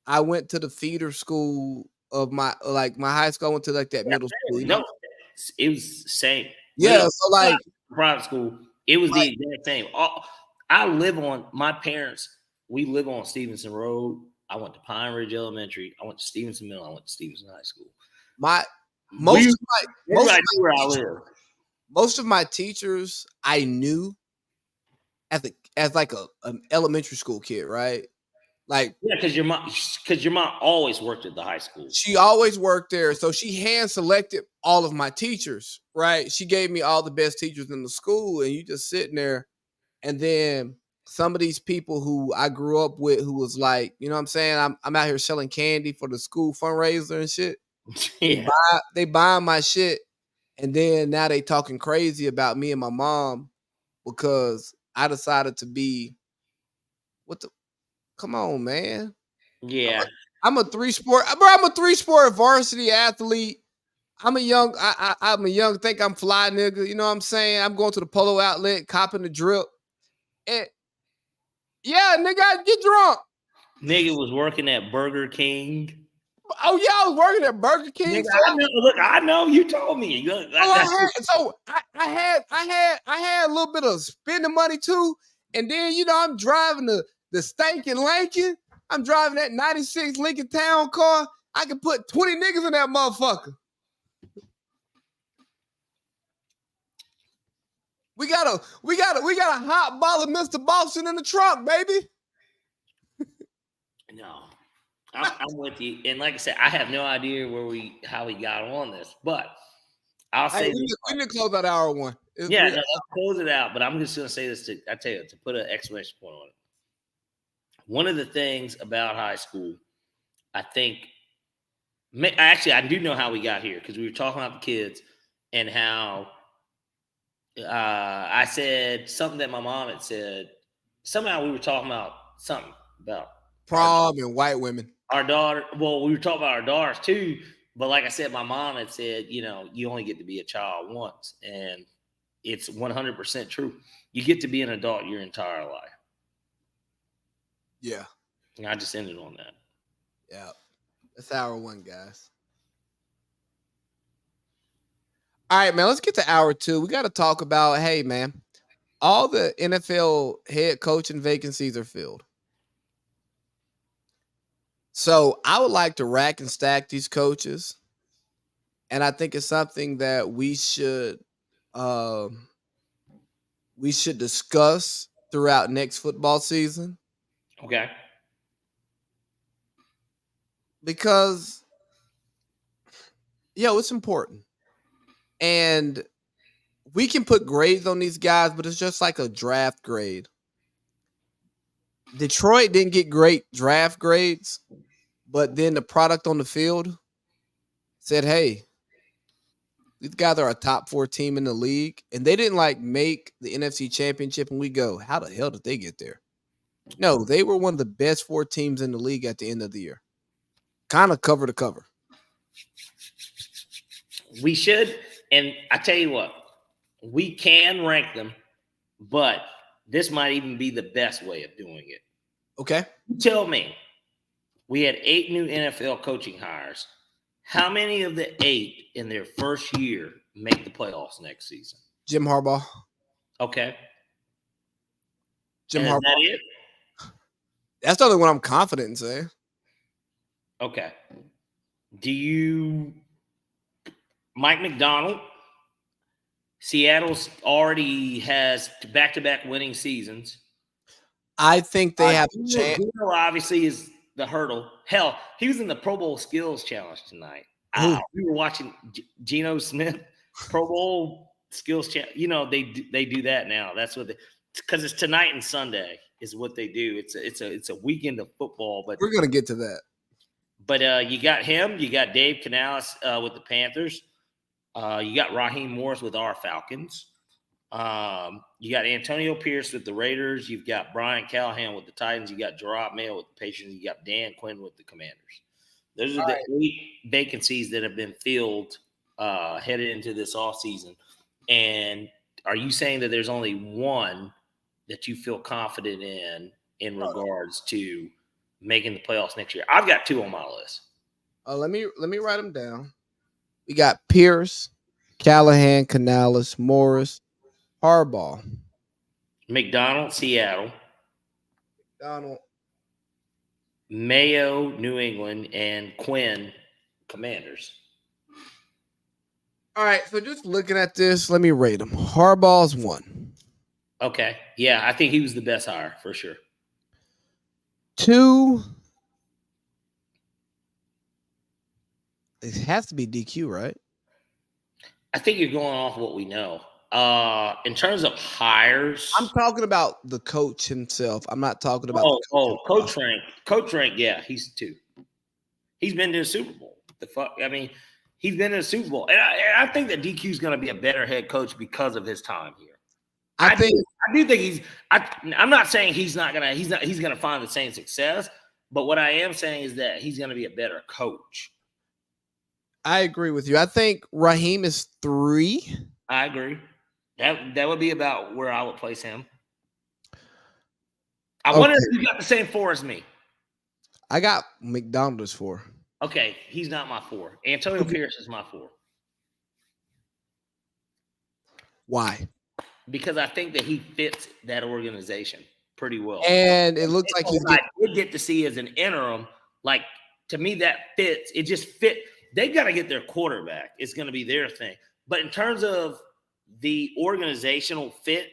I went to the feeder school of my high school. I went to like that middle school. You know? No, it was the same. Yeah. Literally, So like, private school, it was like the exact same. I live on my parents. We live on Stevenson Road. I went to Pine Ridge Elementary. I went to Stevenson Middle. I went to Stevenson High School. my most of Everybody knew where I live. most of my teachers I knew as like an elementary school kid, right? Like Yeah, because your mom always worked at the high school. she always worked there, so she hand selected all of my teachers, right? She gave me all the best teachers in the school, and you just sitting there, and then some of these people who I grew up with, who was like, you know what I'm saying? I'm out here selling candy for the school fundraiser and shit. Yeah. They buying my shit, and then now they talking crazy about me and my mom because I decided to be what the come on, man. Yeah. I'm a three sport varsity athlete. I'm a young I'm a young think I'm fly nigga. You know what I'm saying? I'm going to the polo outlet, copping the drip. And yeah, nigga, I get drunk. Nigga was working at Burger King. Oh yeah, I was working at Burger King. Nigga, I know. Look, I know. You told me. Look, I had a little bit of spending money too, and then I'm driving the stinking Lincoln. I'm driving that '96 Lincoln Town car. I can put 20 niggas in that motherfucker. We got a hot bottle of Mr. Boston in the trunk, baby. no, I'm with you. And like I said, I have no idea how we got on this, but I'll say We need to close out hour one. yeah, no, let's close it out. But I'm just gonna say this to put an exclamation point on it. One of the things about high school, I think, actually, I do know how we got here because we were talking about the kids and how I said something that my mom had said. Somehow we were talking about something about prom and white women. our daughter. Well, we were talking about our daughters too. But like I said, my mom had said, you only get to be a child once. And it's 100% true. You get to be an adult your entire life. Yeah. And I just ended on that. Yeah. That's hour one, guys. All right, man. Let's get to hour two. We got to talk about, hey, man, all the NFL head coaching vacancies are filled. So I would like to rack and stack these coaches and I think it's something that we should discuss throughout next football season Okay. because it's important. And we can put grades on these guys, but it's just like a draft grade. Detroit didn't get great draft grades, but then the product on the field said, "Hey, these guys are a top 4 team in the league," and they didn't like make the NFC Championship. And we go, "How the hell did they get there?" No, they were one of the best 4 teams in the league at the end of the year, kind of cover to cover. We should, and I tell you what, we can rank them, but this might even be the best way of doing it. Okay, You tell me, we had 8 new NFL coaching hires. How many of the 8 in their first year make the playoffs next season? Jim Harbaugh. Okay. Jim And is Harbaugh. that it? That's the only one I'm confident in saying. Okay. Mike McDonald, Seattle's already has back-to-back winning seasons. I think they have a Geno chance. obviously is the hurdle. Hell, he was in the Pro Bowl Skills Challenge tonight. Who? We were watching Geno Smith Pro Bowl Skills Challenge. You know they do that now. That's what because it's tonight and Sunday is what they do. It's a weekend of football, but We're gonna get to that. But you got him. You got Dave Canales with the Panthers. You got Raheem Morris with our Falcons. You got Antonio Pierce with the Raiders. You've got Brian Callahan with the Titans. You got Gerard Mayo with the Patriots. You got Dan Quinn with the Commanders. Those are the 8 vacancies that have been filled headed into this offseason. And are you saying that there's only one that you feel confident in regards to making the playoffs next year? I've got 2 on my list. Let me write them down. We got Pierce, Callahan, Canales, Morris, Harbaugh, McDonald, Seattle, Donald. Mayo, New England, and Quinn, Commanders. All right, so just looking at this, let me rate them. Harbaugh's 1. Okay. Yeah, I think he was the best hire for sure. 2. It has to be DQ, right? I think you're going off what we know. In terms of hires, I'm talking about the coach himself. I'm not talking about the coach. Coach Rank. Coach Rank, yeah, he's 2. He's been to the Super Bowl. The fuck? I mean, he's been to the Super Bowl. And I think that DQ is going to be a better head coach because of his time here. I do think I'm not saying he's gonna find the same success, but what I am saying is that he's gonna be a better coach. I agree with you. I think Raheem is 3. I agree. That would be about where I would place him. I wonder if you got the same 4 as me. I got McDonald as 4. Okay, he's not my 4. Antonio Pierce is my 4. Why? Because I think that he fits that organization pretty well. And it looks like I did get to see as an interim, like to me that fits. It just fit. They got to get their quarterback. It's going to be their thing. But in terms of the organizational fit,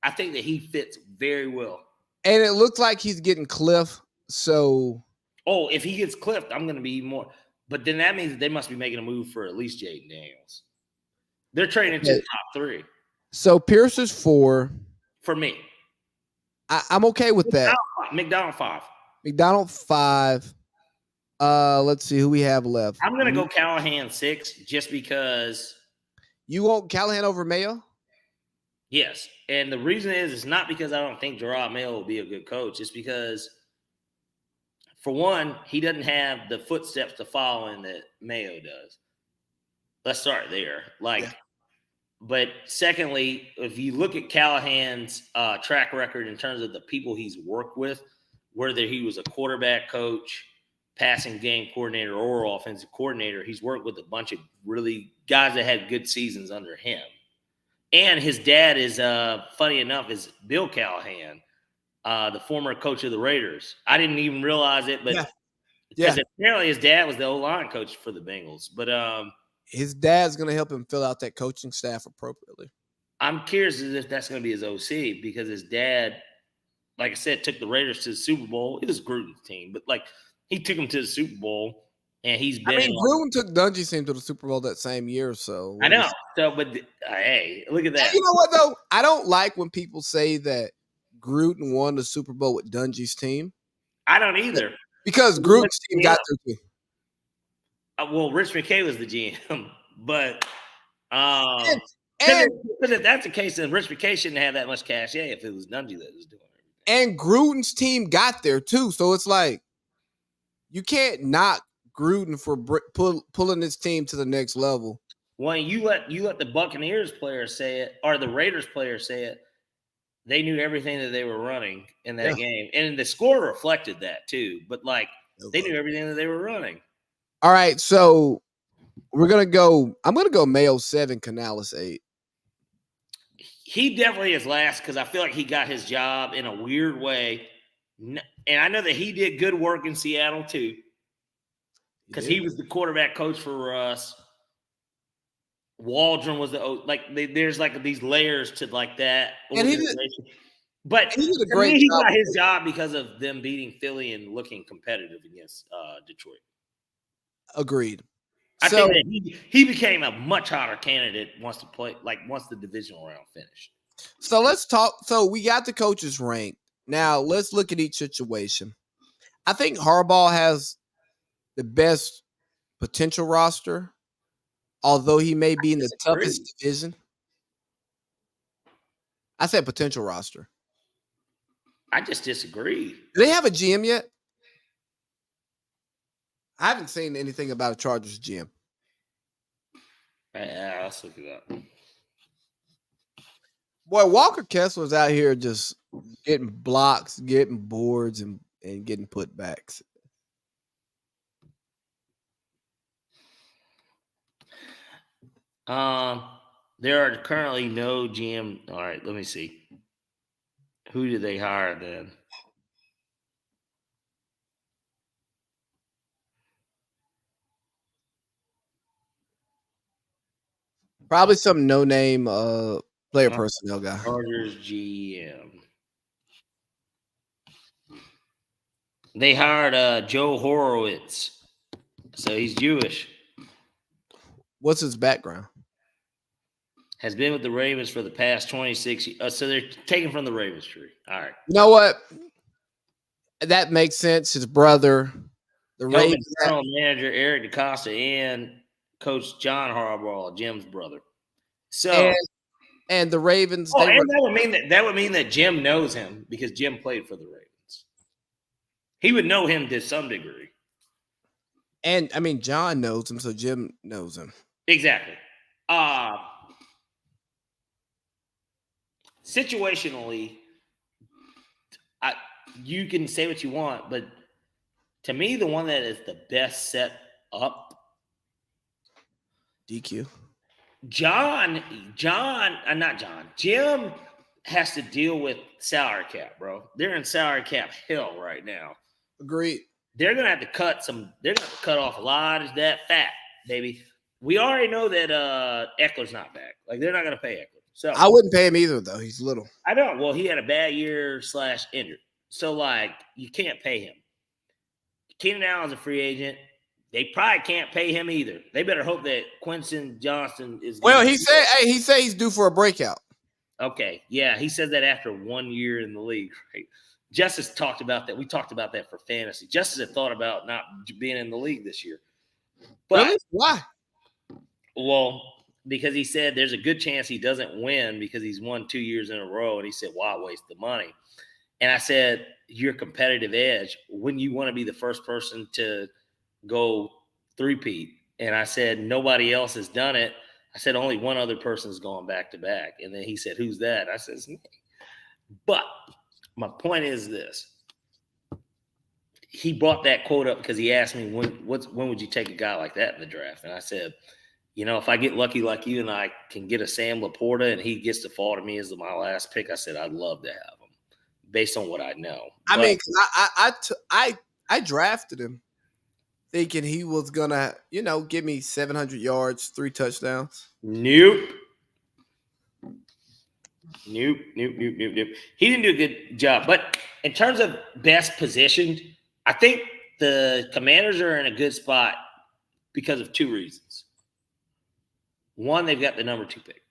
I think that he fits very well. And it looks like he's getting Cliff. So, if he gets clipped, I'm going to be even more. But then that means that they must be making a move for at least Jaden Daniels. They're trading to the top 3. So Pierce is 4 for me. I'm okay with that. McDonald 5. McDonald 5. Let's see who we have left. I'm gonna go Callahan 6 just because. You want Callahan over Mayo? Yes, and the reason is it's not because I don't think Gerard Mayo will be a good coach. It's because, for one, he doesn't have the footsteps to follow in that Mayo does. Let's start there. But secondly, if you look at Callahan's track record in terms of the people he's worked with, whether he was a quarterback coach, passing game coordinator, or offensive coordinator, he's worked with a bunch of really guys that had good seasons under him. And his dad is, funny enough, is Bill Callahan, the former coach of the Raiders. I didn't even realize it, but because apparently his dad was the O-line coach for the Bengals. But his dad's going to help him fill out that coaching staff appropriately. I'm curious as if that's going to be his OC because his dad, like I said, took the Raiders to the Super Bowl. It was Gruden's team, but like he took them to the Super Bowl, and he's been. I mean, Gruden took Dungy's team to the Super Bowl that same year, so I know. So, but hey, look at that. You know what though? I don't like when people say that Gruden won the Super Bowl with Dungy's team. I don't either because Gruden's team got there too. Well, Rich McKay was the GM, but if that's the case, then Rich McKay shouldn't have that much cash. Yeah, if it was Dungy that was doing it. And Gruden's team got there too, so it's like you can't knock Gruden for pulling his team to the next level. Well, you let the Buccaneers players say it, or the Raiders players say it. They knew everything that they were running in that game, and the score reflected that too. But like they knew everything that they were running. All right, so we're gonna go. I'm gonna go Mayo 7, Canales 8. He definitely is last because I feel like he got his job in a weird way, and I know that he did good work in Seattle too, because he was the quarterback coach for Russ. Waldron was there's like these layers to like that organization. But he did a great job. He got his job because of them beating Philly and looking competitive against Detroit. Agreed. I think that he became a much hotter candidate once the divisional round finished. So let's talk. So we got the coaches ranked. Now let's look at each situation. I think Harbaugh has the best potential roster, although he may be in the toughest division. I said potential roster. I just disagree. Do they have a GM yet? I haven't seen anything about a Chargers GM. Yeah, let's look it up. Boy, Walker Kessler's out here just getting blocks, getting boards, and getting putbacks. There are currently no GM. All right, let me see. Who did they hire then? Probably some no-name player personnel guy. Chargers GM. They hired Joe Horowitz. So he's Jewish. What's his background? Has been with the Ravens for the past 26 years. So they're taken from the Ravens tree. All right. You know what? That makes sense. His brother, the Ravens general manager Eric DeCosta, and Coach John Harbaugh, Jim's brother. So and the Ravens. That would mean that Jim knows him because Jim played for the Ravens. He would know him to some degree. And I mean, John knows him, so Jim knows him. Exactly. Situationally, you can say what you want, but to me, the one that is the best set up, DQ. Jim has to deal with salary cap, bro. They're in salary cap hell right now. Agreed. They're gonna have to cut off a lot of that fat, baby. We already know that Eckler's not back. Like they're not gonna pay Eckler. So I wouldn't pay him either, though. He's little. I know. Well, he had a bad year / injured. So like you can't pay him. Keenan Allen's a free agent. They probably can't pay him either. They better hope that Quinton Johnston is. Well, he said he's due for a breakout. Okay, yeah, he said that after 1 year in the league. Right? Justice talked about that. We talked about that for fantasy. Justice had thought about not being in the league this year. But really? Why? Well, because he said there's a good chance he doesn't win because he's won 2 years in a row, and he said, "Why waste the money?" And I said, "Your competitive edge. Wouldn't you want to be the first person to go three-peat?" And I said, "Nobody else has done it." I said, "Only one other person's going back to back." And then he said, "Who's that?" I said, "Me." But my point is this. He brought that quote up because he asked me, when would you take a guy like that in the draft? And I said, if I get lucky like you and I can get a Sam Laporta and he gets to fall to me as my last pick, I said, I'd love to have him based on what I know. I drafted him. I thinking he was gonna, give me 700 yards, 3 touchdowns. Nope. Nope. He didn't do a good job. But in terms of best positioned, I think the Commanders are in a good spot because of 2 reasons. One, they've got the number 2 pick.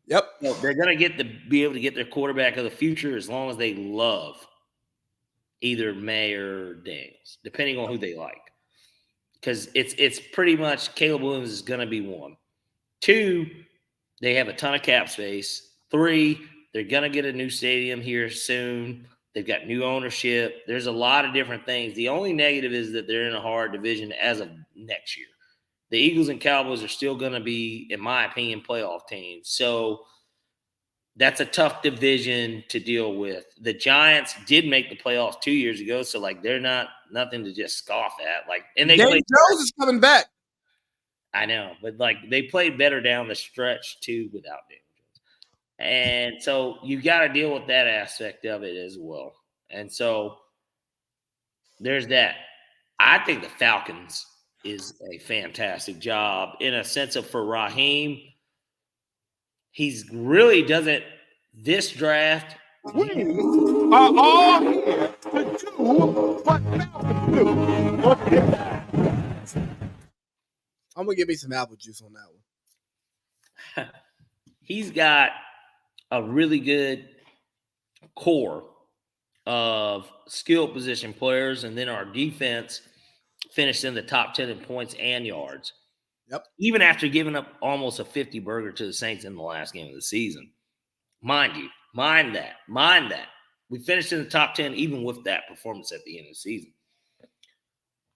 Yep. So they're going to be able to get their quarterback of the future as long as they love either May or Daniels, depending on who they like. Because it's pretty much Caleb Williams is going to be 1. 2, they have a ton of cap space. 3, they're going to get a new stadium here soon. They've got new ownership. There's a lot of different things. The only negative is that they're in a hard division as of next year. The Eagles and Cowboys are still going to be, in my opinion, playoff teams. So that's a tough division to deal with. The Giants did make the playoffs 2 years ago, so they're not nothing to just scoff at. And they Daniel Jones is coming back. I know, but they played better down the stretch too without Daniel Jones, and so you got to deal with that aspect of it as well. And so there's that. I think the Falcons is a fantastic job in a sense of for Raheem. He's really doesn't this draft. We are all here to do what Falcons do. Look at that. I'm gonna give me some apple juice on that one. He's got a really good core of skilled position players, and then our defense finished in the top 10 in points and yards. Yep. Even after giving up almost a 50 burger to the Saints in the last game of the season. Mind you, mind that. We finished in the top 10 even with that performance at the end of the season.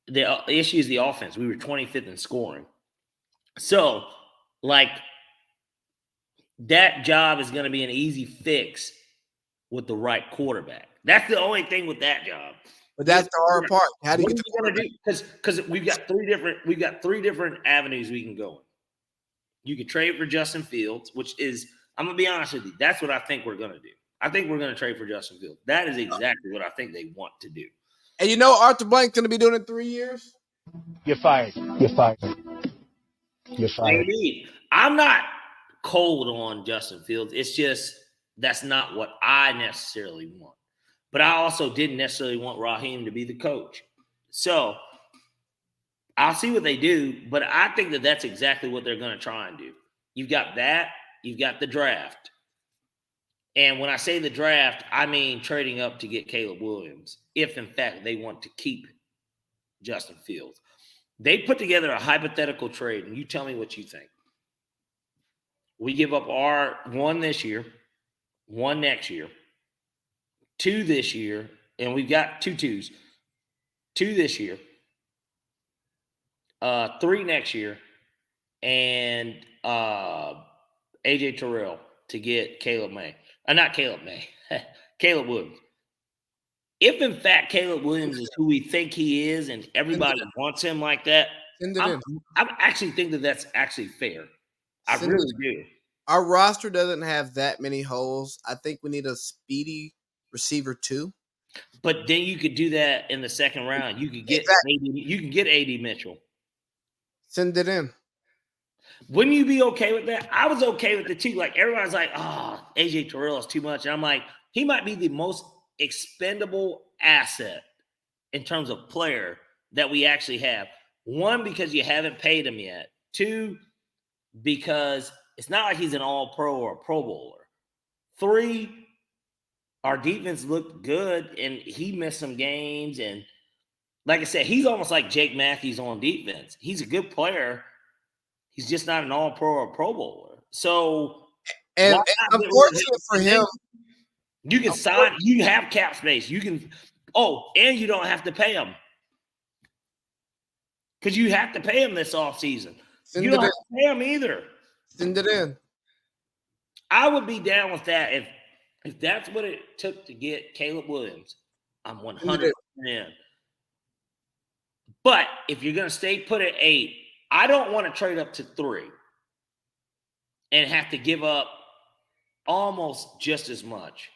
The issue is the offense. We were 25th in scoring. So, that job is going to be an easy fix with the right quarterback. That's the only thing with that job. But that's the hard part. How do you What get are you going to do? Because we've got three different avenues we can go in. You can trade for Justin Fields, which is, I'm going to be honest with you, that's what I think we're going to do. I think we're going to trade for Justin Fields. That is exactly what I think they want to do. And Arthur Blank's going to be doing it in 3 years? You're fired. You're fired. You're fired. Indeed. I'm not cold on Justin Fields. It's just that's not what I necessarily want. But I also didn't necessarily want Raheem to be the coach. So I'll see what they do, but I think that that's exactly what they're going to try and do. You've got that. You've got the draft. And when I say the draft, I mean trading up to get Caleb Williams, if in fact they want to keep Justin Fields. They put together a hypothetical trade, and you tell me what you think. We give up our 1 this year, 1 next year, 2 this year, and we've got 2 twos. 2 this year, 3 next year, and AJ Terrell to get Caleb May. Not Caleb May. Caleb Williams. If, in fact, Caleb Williams is who we think he is and everybody wants him like that, I actually think that that's actually fair. I really do. Our roster doesn't have that many holes. I think we need a speedy receiver too. But then you could do that in the second round. You could get AD Mitchell. Send it in. Wouldn't you be okay with that? I was okay with it too. Everybody's like, AJ Terrell is too much. And I'm like, he might be the most expendable asset in terms of player that we actually have. 1, because you haven't paid him yet. 2, because it's not like he's an all-pro or a Pro Bowler. 3, our defense looked good, and he missed some games. And like I said, he's almost like Jake Matthews on defense. He's a good player. He's just not an all-pro or a Pro Bowler. So, and unfortunately for him, you can sign. You have cap space. You can. And you don't have to pay him because you have to pay him this offseason. You don't have to pay him either. Send it in. I would be down with that if that's what it took to get Caleb Williams. I'm 100% in. But if you're going to stay put at 8, I don't want to trade up to 3 and have to give up almost just as much.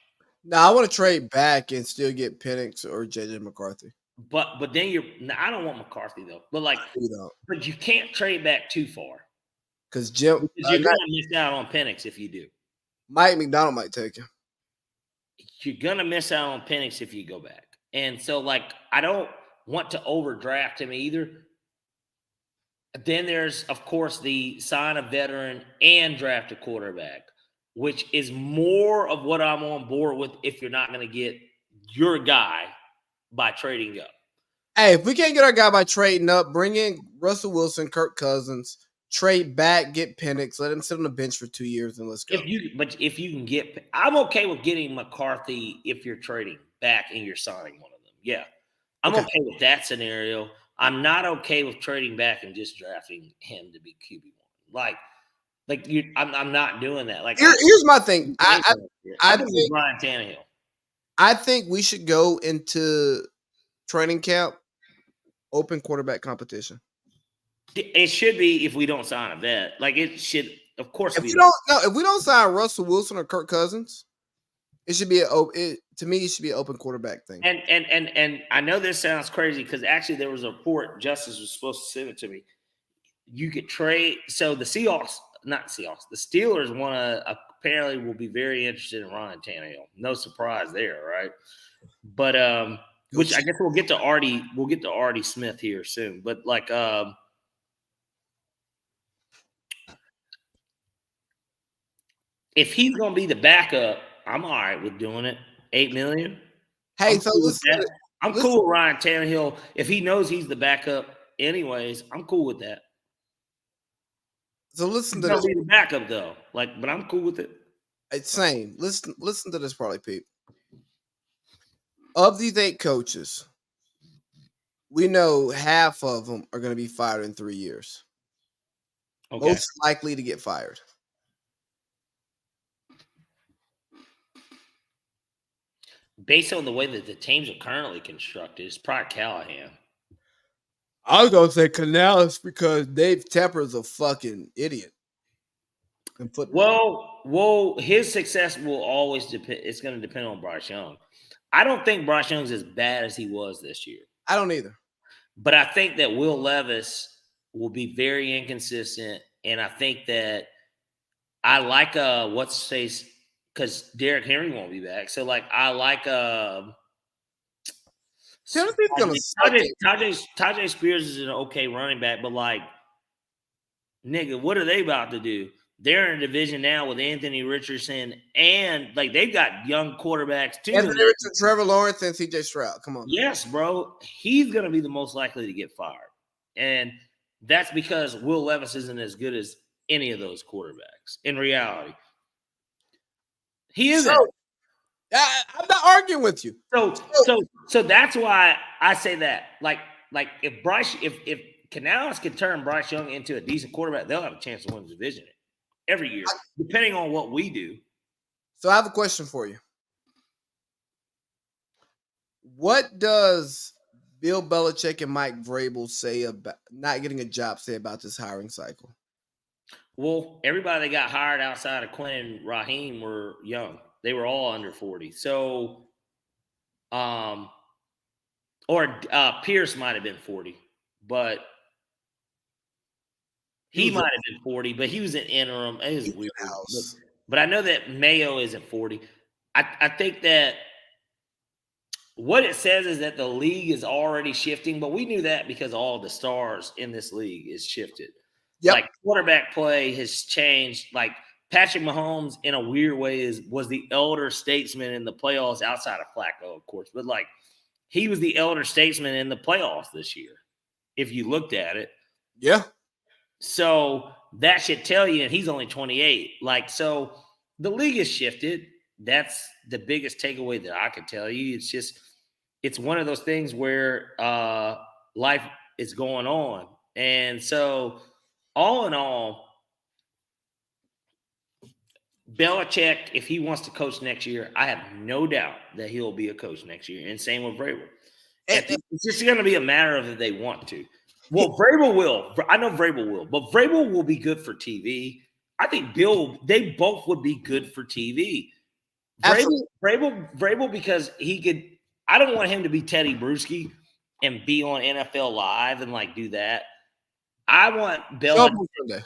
No, I want to trade back and still get Penix or JJ McCarthy. But then I don't want McCarthy though. But like, but you can't trade back too far because Jim, because you're gonna miss out on Penix if you do. Mike McDonald might take him. You're gonna miss out on Penix if you go back, and so like I don't want to overdraft him either. Then there's of course the sign a veteran and draft a quarterback, which is more of what I'm on board with. If you're not going to get your guy by trading up. Hey, if we can't get our guy by trading up, bring in Russell Wilson, Kirk Cousins, trade back, get Penix, let him sit on the bench for 2 years, and let's go. If you can get, I'm okay with getting McCarthy if you're trading back and you're signing one of them. Yeah, I'm okay with that scenario. I'm not okay with trading back and just drafting him to be QB1. I'm not doing that. Like, here's my thing. I think Ryan Tannehill. I think we should go into training camp open quarterback competition. It should be if we don't sign a vet. Like it should, of course. If we don't sign Russell Wilson or Kirk Cousins, it should be to me. It should be an open quarterback thing. And I know this sounds crazy because actually there was a report. Justice was supposed to send it to me. You could trade. So the Steelers want to apparently will be very interested in Ryan Tannehill. No surprise there, right? But which I guess we'll get to Artie Smith here soon. But like if he's gonna be the backup, I'm all right with doing it. $8 million. Hey, I'm cool with Ryan Tannehill. If he knows he's the backup anyways, I'm cool with that. So listen to this. Be the backup though. But I'm cool with it. It's same. Listen to this, Parley Pete. Of these 8 coaches, we know half of them are going to be fired in 3 years. Okay. Most likely to get fired. Based on the way that the teams are currently constructed, it's probably Callahan. I was gonna say Canales because Dave Tepper's a fucking idiot. Well, his success will always depend. It's going to depend on Bryce Young. I don't think Bryce Young's as bad as he was this year. I don't either. But I think that Will Levis will be very inconsistent, and I think that I like what's face because Derrick Henry won't be back. So I like Tajay Spears is an okay running back, but nigga, what are they about to do? They're in a division now with Anthony Richardson, and they've got young quarterbacks too. Anthony Richardson, Trevor Lawrence, and CJ Stroud. Come on. Yes, bro. He's going to be the most likely to get fired. And that's because Will Levis isn't as good as any of those quarterbacks in reality. He isn't. I'm not arguing with you. So that's why I say that. If Canales can turn Bryce Young into a decent quarterback, they'll have a chance to win the division every year, depending on what we do. So I have a question for you. What does Bill Belichick and Mike Vrabel say about not getting a job, say about this hiring cycle? Well, everybody that got hired outside of Quinn and Raheem were young. They were all under 40. So, Pierce might have been 40, but he might have been 40, but he was an interim. It was weird. But I know that Mayo isn't 40. I think that what it says is that the league is already shifting, but we knew that because all the stars in this league is shifted. Yep. Quarterback play has changed. Patrick Mahomes, in a weird way, was the elder statesman in the playoffs outside of Flacco, of course. But, he was the elder statesman in the playoffs this year, if you looked at it. Yeah. So that should tell you, and he's only 28. So the league has shifted. That's the biggest takeaway that I could tell you. It's one of those things where life is going on. And so all in all, Belichick, if he wants to coach next year, I have no doubt that he'll be a coach next year. And same with Vrabel. It's just going to be a matter of if they want to. Well, Vrabel will. I know Vrabel will. But Vrabel will be good for TV. I think they both would be good for TV. Vrabel because he could – I don't want him to be Teddy Bruschi. and be on NFL Live and like do that. I want Show up Belichick. on Sunday.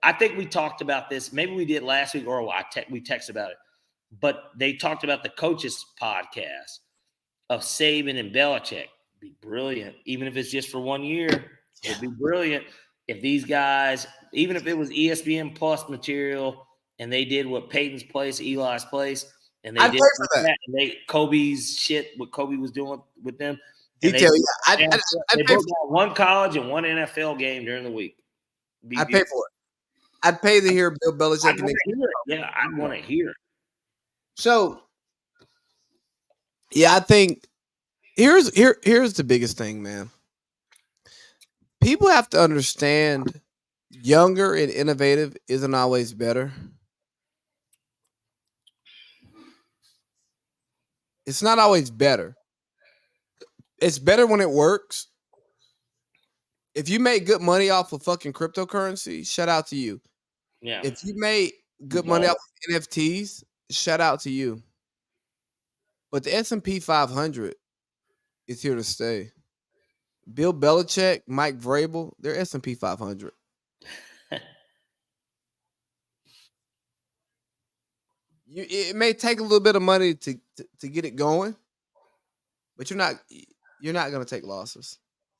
I think we talked about this. Maybe we did last week, or we texted about it. But they talked about the coaches podcast of Saban and Belichick. Be brilliant, even if it's just for 1 year. It'd be brilliant if these guys, even if it was ESPN Plus material, and they did what Peyton's Place, Eli's Place, and they I'd did pay for that. and they Kobe's shit, what Kobe was doing with them. He And they, tell you, I'd they pay broke for down one college and one NFL game during the week. Be I'd pay for it. I'd pay to hear Bill Belichick. I'd want to hear it. Yeah, I'd want to hear it. So, yeah, I think here's the biggest thing, man. People have to understand younger and innovative isn't always better. It's not always better. It's better when it works. If you make good money off of fucking cryptocurrency, shout out to you. Yeah. If you made good money off of NFTs, shout out to you. But the S&P 500 is here to stay. Bill Belichick, Mike Vrabel, they're S&P 500. It may take a little bit of money to get it going, but you're not going to take losses.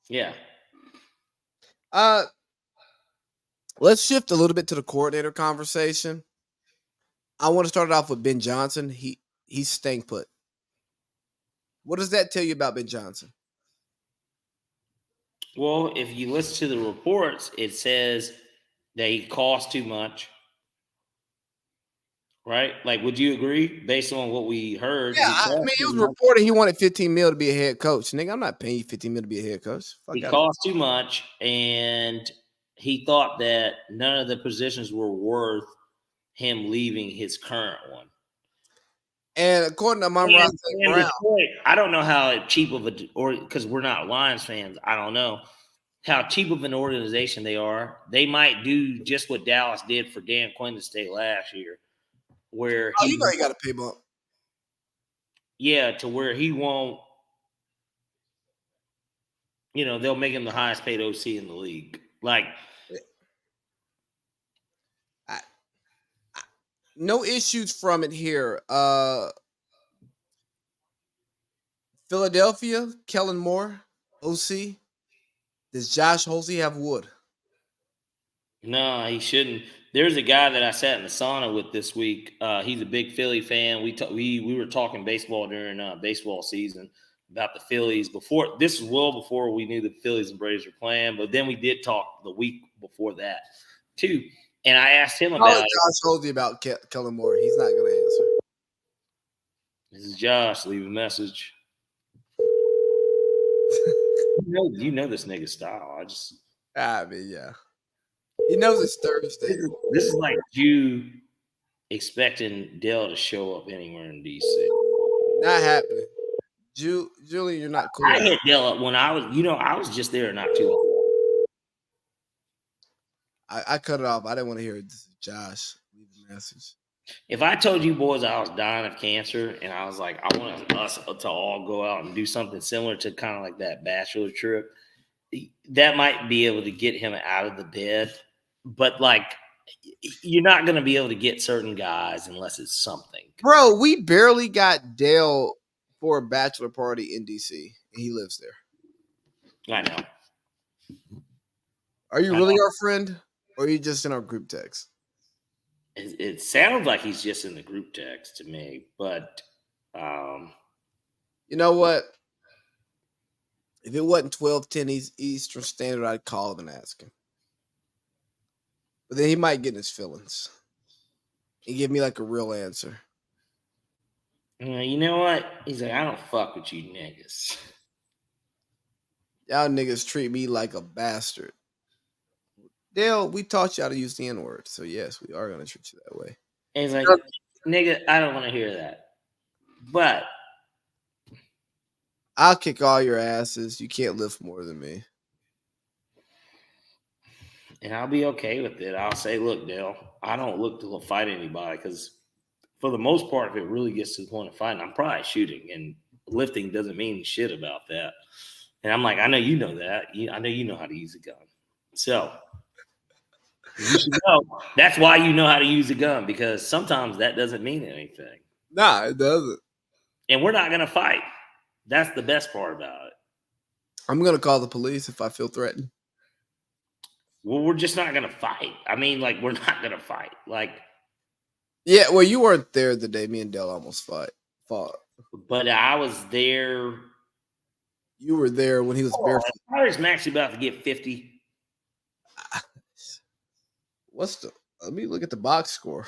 Yeah. Let's shift a little bit to the coordinator conversation. I want to start it off with Ben Johnson. He's staying put. What does that tell you about Ben Johnson? Well, if you listen to the reports, it says that he costs too much. Right? Like, would you agree based on what we heard? Yeah, I mean, it was reported he wanted $15 million to be a head coach. Nigga, I'm not paying you $15 million to be a head coach. He costs too much, and he thought that none of the positions were worth him leaving his current one. And according to my Brown, I don't know how cheap of because we're not Lions fans. I don't know how cheap of an organization they are. They might do just what Dallas did for Dan Quinn to stay last year, where you know he got a pay bump. Yeah, to where he won't. They'll make him the highest paid OC in the league. Like, no issues from it here. Philadelphia, Kellen Moore, OC. Does Josh Holsey have wood? No, he shouldn't. There's a guy that I sat in the sauna with this week. He's a big Philly fan. We were talking baseball during baseball season about the Phillies before. This was well before we knew the Phillies and Braves were playing, but then we did talk the week before that too. And I asked him about Josh Holsey about Kellen Moore. He's not going to answer. This is Josh. Leave a message. You know this nigga's style. Yeah. He knows it's Thursday. This is like you expecting Dell to show up anywhere in DC. Not happening. Julie, you're not cool. I hit Dell up when I was just there not too long. I cut it off. I didn't want to hear it. This is Josh. Leave a message. If I told you boys I was dying of cancer and I was like, I want us to all go out and do something similar to kind of like that bachelor trip, that might be able to get him out of the bed. But like, you're not going to be able to get certain guys unless it's something. Bro, we barely got Dale for a bachelor party in DC, and he lives there. I know. Are you really our friend, or are you just in our group text? It sounds like he's just in the group text to me, but you know what? If it wasn't 12:10 Eastern Standard, I'd call him and ask him. But then he might get in his feelings and give me like a real answer. You know what? He's like, I don't fuck with you niggas. Y'all niggas treat me like a bastard. Dale, we taught you how to use the N-word. So yes, we are going to treat you that way. And he's like, nigga, I don't want to hear that. But I'll kick all your asses. You can't lift more than me. And I'll be okay with it. I'll say, look, Dale, I don't look to fight anybody because for the most part, if it really gets to the point of fighting, I'm probably shooting. And lifting doesn't mean shit about that. And I'm like, I know you know that. I know you know how to use a gun. So you should know. That's why you know how to use a gun, because sometimes that doesn't mean anything. Nah, it doesn't. And we're not going to fight. That's the best part about it. I'm gonna call the police if I feel threatened. Well, we're just not going to fight. I mean, like, we're not going to fight. Like, Yeah, well, you weren't there the day me and Dell almost fought. but I was there. You were there when he was barefoot. Tyrese Maxey about to get 50. Let me look at the box score.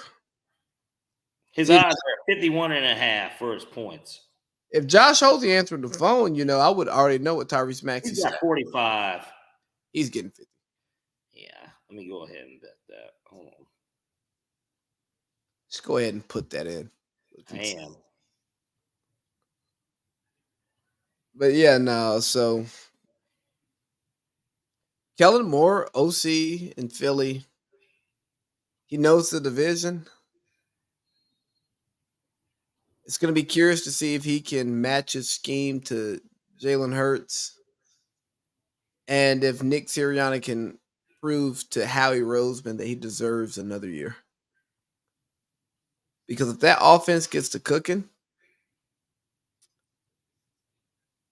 His Yeah. odds are 51.5 for his points. If Josh Hosey answered the phone, I would already know what Tyrese Maxey He's said. got 45. He's getting 50. Yeah, let me go ahead and bet that. Hold on. Just go ahead and put that in. I am. But yeah, no. So Kellen Moore, OC in Philly, he knows the division. It's going to be curious to see if he can match his scheme to Jalen Hurts, and if Nick Sirianni can prove to Howie Roseman that he deserves another year. Because if that offense gets to cooking,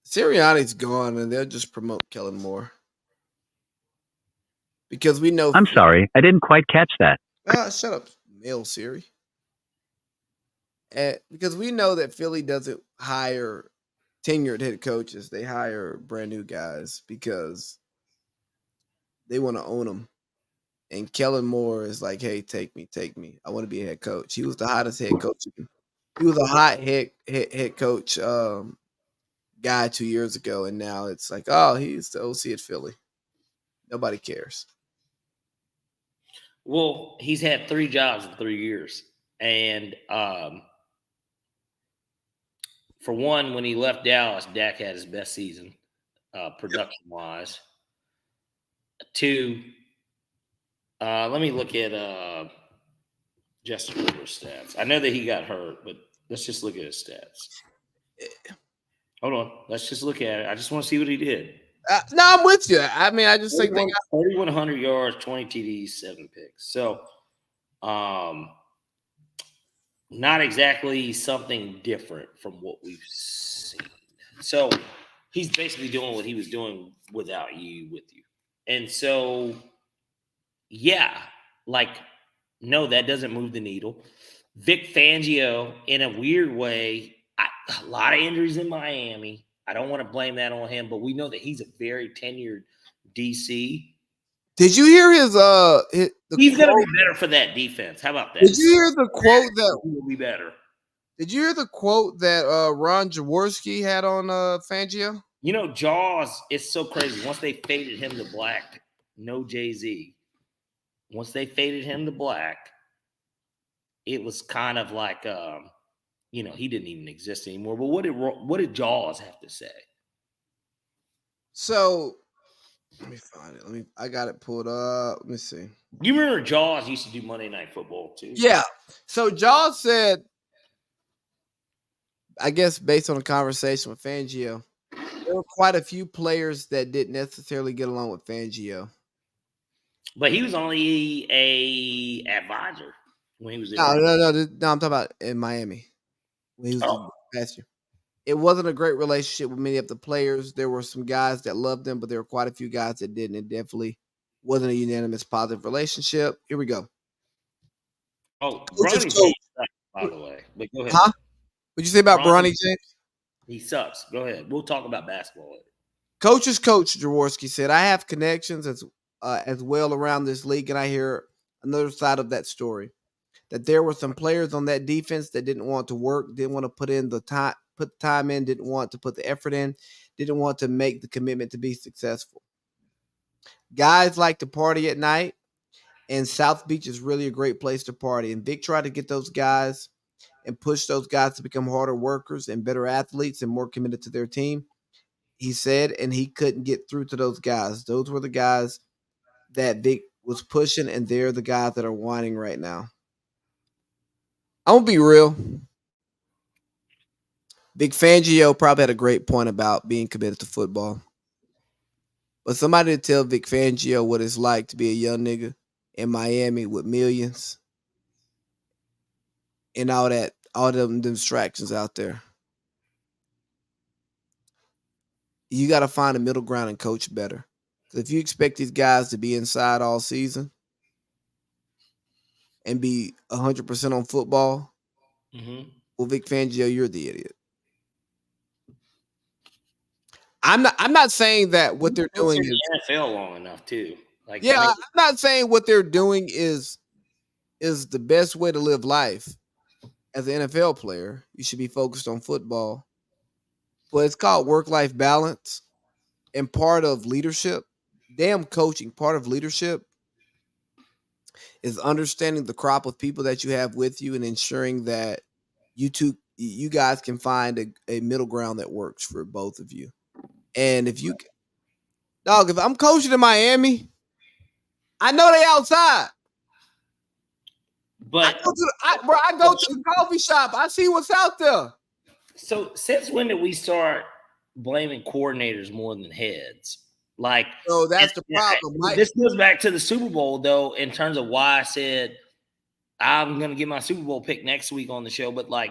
Sirianni's gone, and they'll just promote Kellen Moore. Because we know. I'm sorry, I didn't quite catch that. Shut up, male Siri. Because we know that Philly doesn't hire tenured head coaches; they hire brand new guys because they want to own them. And Kellen Moore is like, "Hey, take me. I want to be a head coach." He was the hottest head coach. He was a hot head coach guy 2 years ago, and now it's like, oh, he's the OC at Philly. Nobody cares. Well, he's had 3 jobs in 3 years. And for one, when he left Dallas, Dak had his best season, production-wise. 2, let me look at Justin Rivers' stats. I know that he got hurt, but let's just look at his stats. Hold on. Let's just look at it. I just want to see what he did. No, I'm with you. I mean, I just think they got 3,100 yards, 20 TDs, 7 picks. So, not exactly something different from what we've seen. So, he's basically doing what he was doing without you, with you. And so, yeah, like, no, that doesn't move the needle. Vic Fangio, in a weird way, a lot of injuries in Miami. I don't want to blame that on him, but we know that he's a very tenured DC. Did you hear his he's going to be better for that defense. How about that? Did you hear the quote that he will be better? Did you hear the quote that Ron Jaworski had on Fangio? You know, Jaws, it's so crazy. Once they faded him to black, no Jay-Z. Once they faded him to black, it was kind of like he didn't even exist anymore. But what did Jaws have to say? So let me find it. I got it pulled up. Let me see. You remember Jaws used to do Monday Night Football too? Yeah. So Jaws said, I guess based on a conversation with Fangio, there were quite a few players that didn't necessarily get along with Fangio. But he was only a advisor when he was there. No. I'm talking about in Miami. When he was last year. It wasn't a great relationship with many of the players. There were some guys that loved them, but there were quite a few guys that didn't. It definitely wasn't a unanimous positive relationship. Here we go. Oh, Bronny James, by the way. But go ahead. Huh? What'd you say about Bronny James? He sucks. Go ahead. We'll talk about basketball later. Coach's coach, Jaworski said, I have connections as well around this league, and I hear another side of that story. That there were some players on that defense that didn't want to work, didn't want to put the time in, didn't want to put the effort in, didn't want to make the commitment to be successful. Guys like to party at night, and South Beach is really a great place to party. And Vic tried to get those guys and push those guys to become harder workers and better athletes and more committed to their team. He said, and he couldn't get through to those guys. Those were the guys that Vic was pushing, and they're the guys that are whining right now. I'm going to be real. Big Fangio probably had a great point about being committed to football. But somebody to tell Vic Fangio what it's like to be a young nigga in Miami with millions and all them distractions out there. You got to find a middle ground and coach better. Because if you expect these guys to be inside all season and be 100% on football, well, Vic Fangio, you're the idiot. I'm not saying that what they're doing is the NFL long enough too. Like, yeah, I'm not saying what they're doing is the best way to live life. As an NFL player, you should be focused on football. But it's called work-life balance. And part of leadership, damn coaching, part of leadership is understanding the crop of people that you have with you and ensuring that you guys can find a middle ground that works for both of you. And if I'm coaching in Miami, I know they outside. But I go to the coffee shop. I see what's out there. So since when did we start blaming coordinators more than heads? Like, so that's the problem. This goes back to the Super Bowl, though, in terms of why I said I'm going to get my Super Bowl pick next week on the show. But like,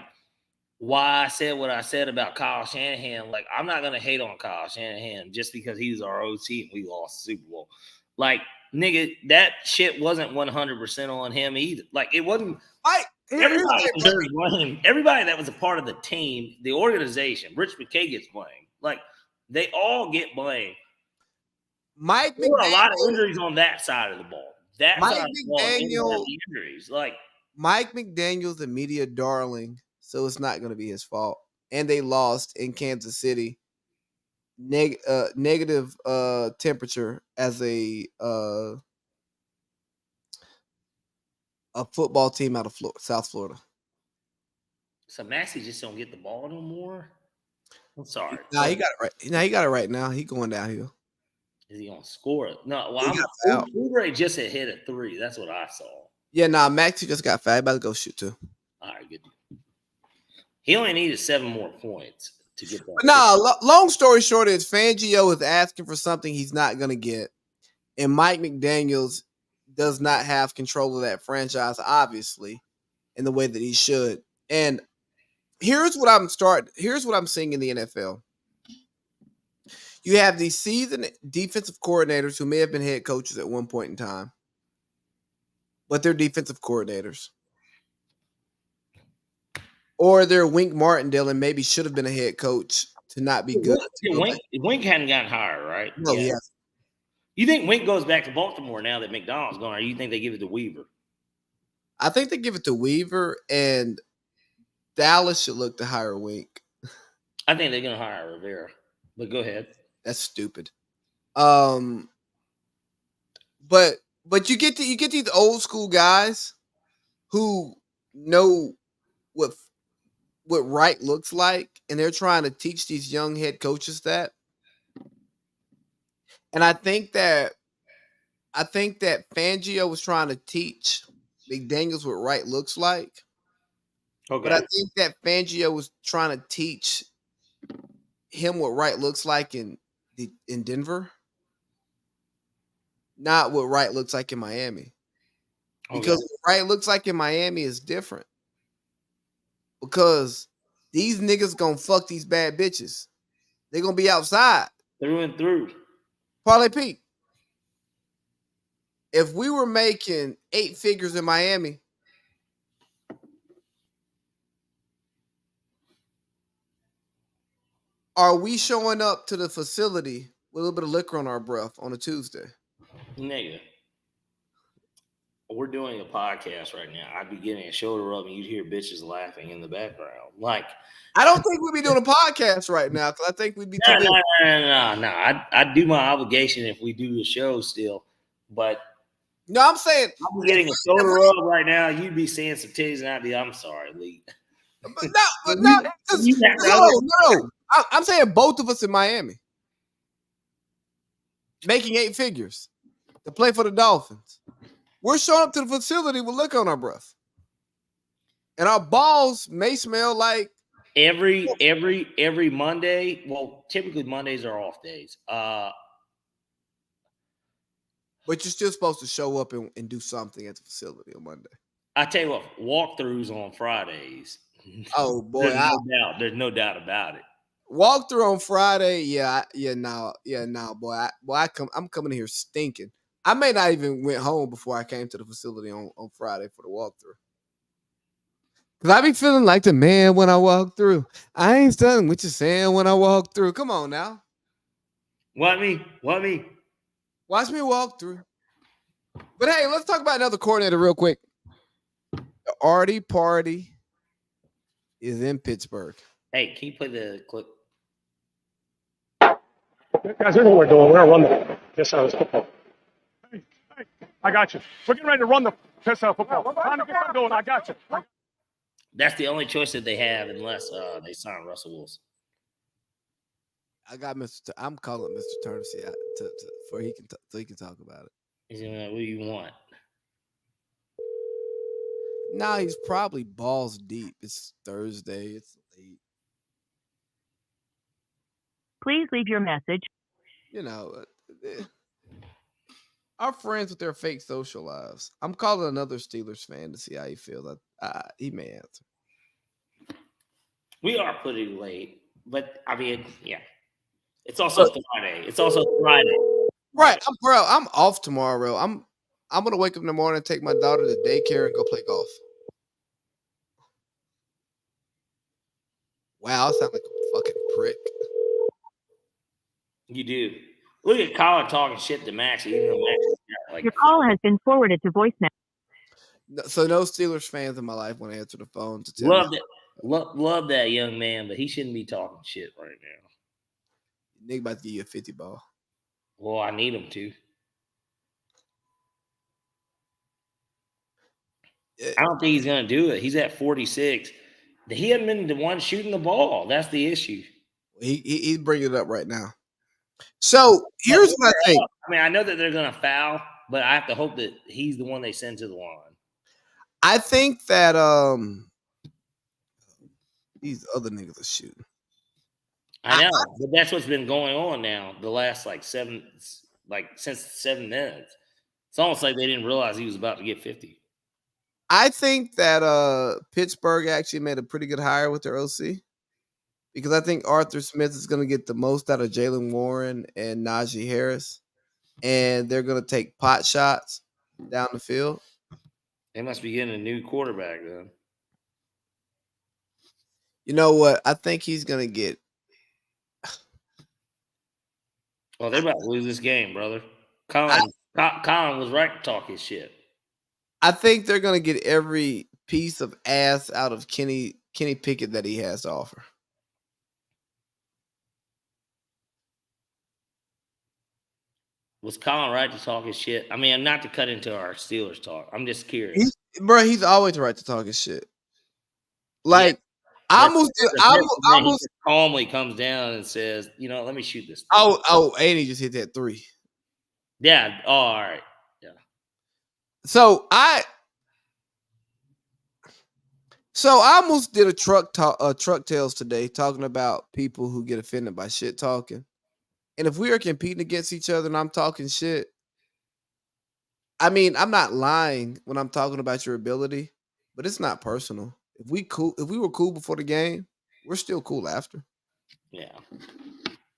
why I said what I said about Kyle Shanahan, like, I'm not going to hate on Kyle Shanahan just because he was our OC and we lost the Super Bowl. Like, nigga, that shit wasn't 100% on him either. Like, it wasn't. Everybody that was a part of the team, the organization, Rich McKay gets blamed. Like, they all get blamed. There were a lot of injuries on that side of the ball. Mike McDaniel's a media darling, so it's not going to be his fault. And they lost in Kansas City. Negative temperature as a football team out of South Florida. So Maxey just don't get the ball no more? I'm sorry. Nah, he got it right. Nah, he got it right now. He going downhill. Is he gonna score it? No, well, Blu-ray just hit a 3. That's what I saw. Yeah, Maxey just got fouled. About to go shoot too. All right, good. He only needed 7 more points to get that. Long story short is Fangio is asking for something he's not going to get. And Mike McDaniels does not have control of that franchise, obviously, in the way that he should. And here's what I'm seeing in the NFL. You have these seasoned defensive coordinators who may have been head coaches at one point in time, but they're defensive coordinators. Or they're Wink Martindale and maybe should have been a head coach to not be good. Wink hadn't gotten hired, right? No, yeah. You think Wink goes back to Baltimore now that McDonald's gone, or you think they give it to Weaver? I think they give it to Weaver, and Dallas should look to hire Wink. I think they're going to hire Rivera, but go ahead. That's stupid. But you get these old school guys who know what right looks like, and they're trying to teach these young head coaches that. And I think that Fangio was trying to teach McDaniels what right looks like. Okay. But I think that Fangio was trying to teach him what right looks like in Denver, not what right looks like in Miami. Because what right looks like in Miami is different. Because these niggas gonna fuck these bad bitches. They're gonna be outside. Through and through. Parlay Pete. If we were making 8 figures in Miami, are we showing up to the facility with a little bit of liquor on our breath on a Tuesday? Nigga. We're doing a podcast right now. I'd be getting a shoulder rub and you'd hear bitches laughing in the background. Like, I don't think we'd be doing a podcast right now because I think we'd be no. I'd do my obligation if we do the show still. But no, I'm saying I'm getting a shoulder rub right now. You'd be seeing some titties and I'd be, I'm sorry, Lee. No. I'm saying both of us in Miami making 8 figures to play for the Dolphins. We're showing up to the facility with liquor on our breath. And our balls may smell like every Monday. Well, typically Mondays are off days. But you're still supposed to show up and do something at the facility on Monday. I tell you what, walkthroughs on Fridays. Oh boy, There's no doubt. There's no doubt about it. walk through on Friday. Boy, I'm coming here stinking. I may not even went home before I came to the facility on Friday for the walkthrough. Cause I be feeling like the man when I walk through. I ain't studying what you're saying when I walk through. Come on now, What me? What me? watch me walk through. But hey, let's talk about another coordinator real quick. The Artie Party is in Pittsburgh. Hey, can you play the clip? Guys, here's what we're doing. We're going to run the piss out of this football. Hey, I got you. We're getting ready to run the piss out of football. Trying to get something going. I got you. That's the only choice that they have unless they sign Russell Wilson. I got Mr. I'm calling Mr. Turner so he can talk about it. He's gonna, what do you want? Nah, he's probably balls deep. It's Thursday. It's late. Please leave your message. You know, our friends with their fake social lives. I'm calling another Steelers fan to see how he feels. He may answer. We are pretty late, but I mean, yeah. It's also Friday. It's also Friday. Right, I'm off tomorrow. I'm gonna wake up in the morning, take my daughter to daycare, and go play golf. Wow, I sound like a fucking prick. You do. Look at Colin talking shit to Max, even though Max is like Your call has been forwarded to voicemail. So no Steelers fans in my life want to answer the phone to tell love me. that. Love that young man, but he shouldn't be talking shit right now. Nick about to give you a 50 ball. Well, I need him to. I don't think he's going to do it. He's at 46. He hasn't been the one shooting the ball. That's the issue. He's bringing it up right now. So here's my thing. I mean, I know that they're going to foul, but I have to hope that he's the one they send to the line. I think that these other niggas are shooting. I know, but that's what's been going on now. The last since 7 minutes. It's almost like they didn't realize he was about to get 50. I think that Pittsburgh actually made a pretty good hire with their OC because I think Arthur Smith is going to get the most out of Jalen Warren and Najee Harris, and they're going to take pot shots down the field. They must be getting a new quarterback then. You know what? I think he's going to get. Oh, they're about to lose this game, brother. Colin was right to talk his shit. I think they're going to get every piece of ass out of Kenny Pickett that he has to offer. Was Colin right to talk his shit? I mean, not to cut into our Steelers talk. I'm just curious. He's always right to talk his shit. Like, Yeah. I He almost just calmly comes down and says, let me shoot this. And he just hit that 3. Yeah. Oh, all right. Yeah. So I almost did a truck tales today talking about people who get offended by shit talking. And if we are competing against each other and I'm talking shit, I mean, I'm not lying when I'm talking about your ability, but it's not personal. If we were cool before the game, we're still cool after. Yeah.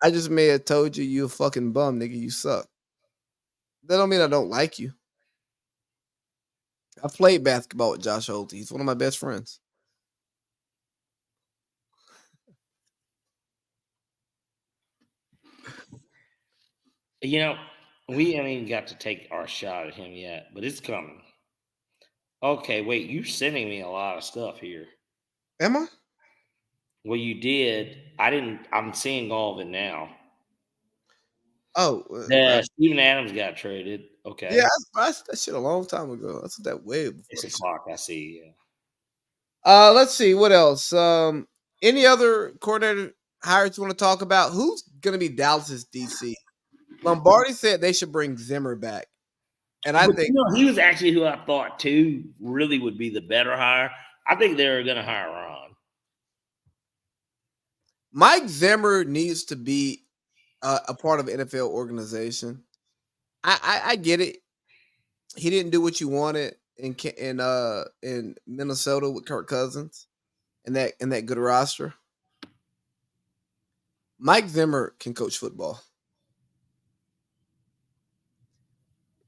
I just may have told you a fucking bum, nigga. You suck. That don't mean I don't like you. I played basketball with Josh Holte. He's one of my best friends. We haven't even got to take our shot at him yet, but it's coming. Okay, wait, you're sending me a lot of stuff here. Am I? Well, you did. I didn't. I'm seeing all of it now. Oh, Steven Adams got traded. Okay. Yeah, I that shit a long time ago. That's that way before. 6 o'clock. I see. Yeah. Let's see what else. Any other coordinator hires you want to talk about? Who's going to be Dallas's DC? Lombardi said they should bring Zimmer back, and I think he was actually who I thought too really would be the better hire. I think they're going to hire Ron. Mike Zimmer needs to be a part of an NFL organization. I get it. He didn't do what you wanted in Minnesota with Kirk Cousins and that good roster. Mike Zimmer can coach football.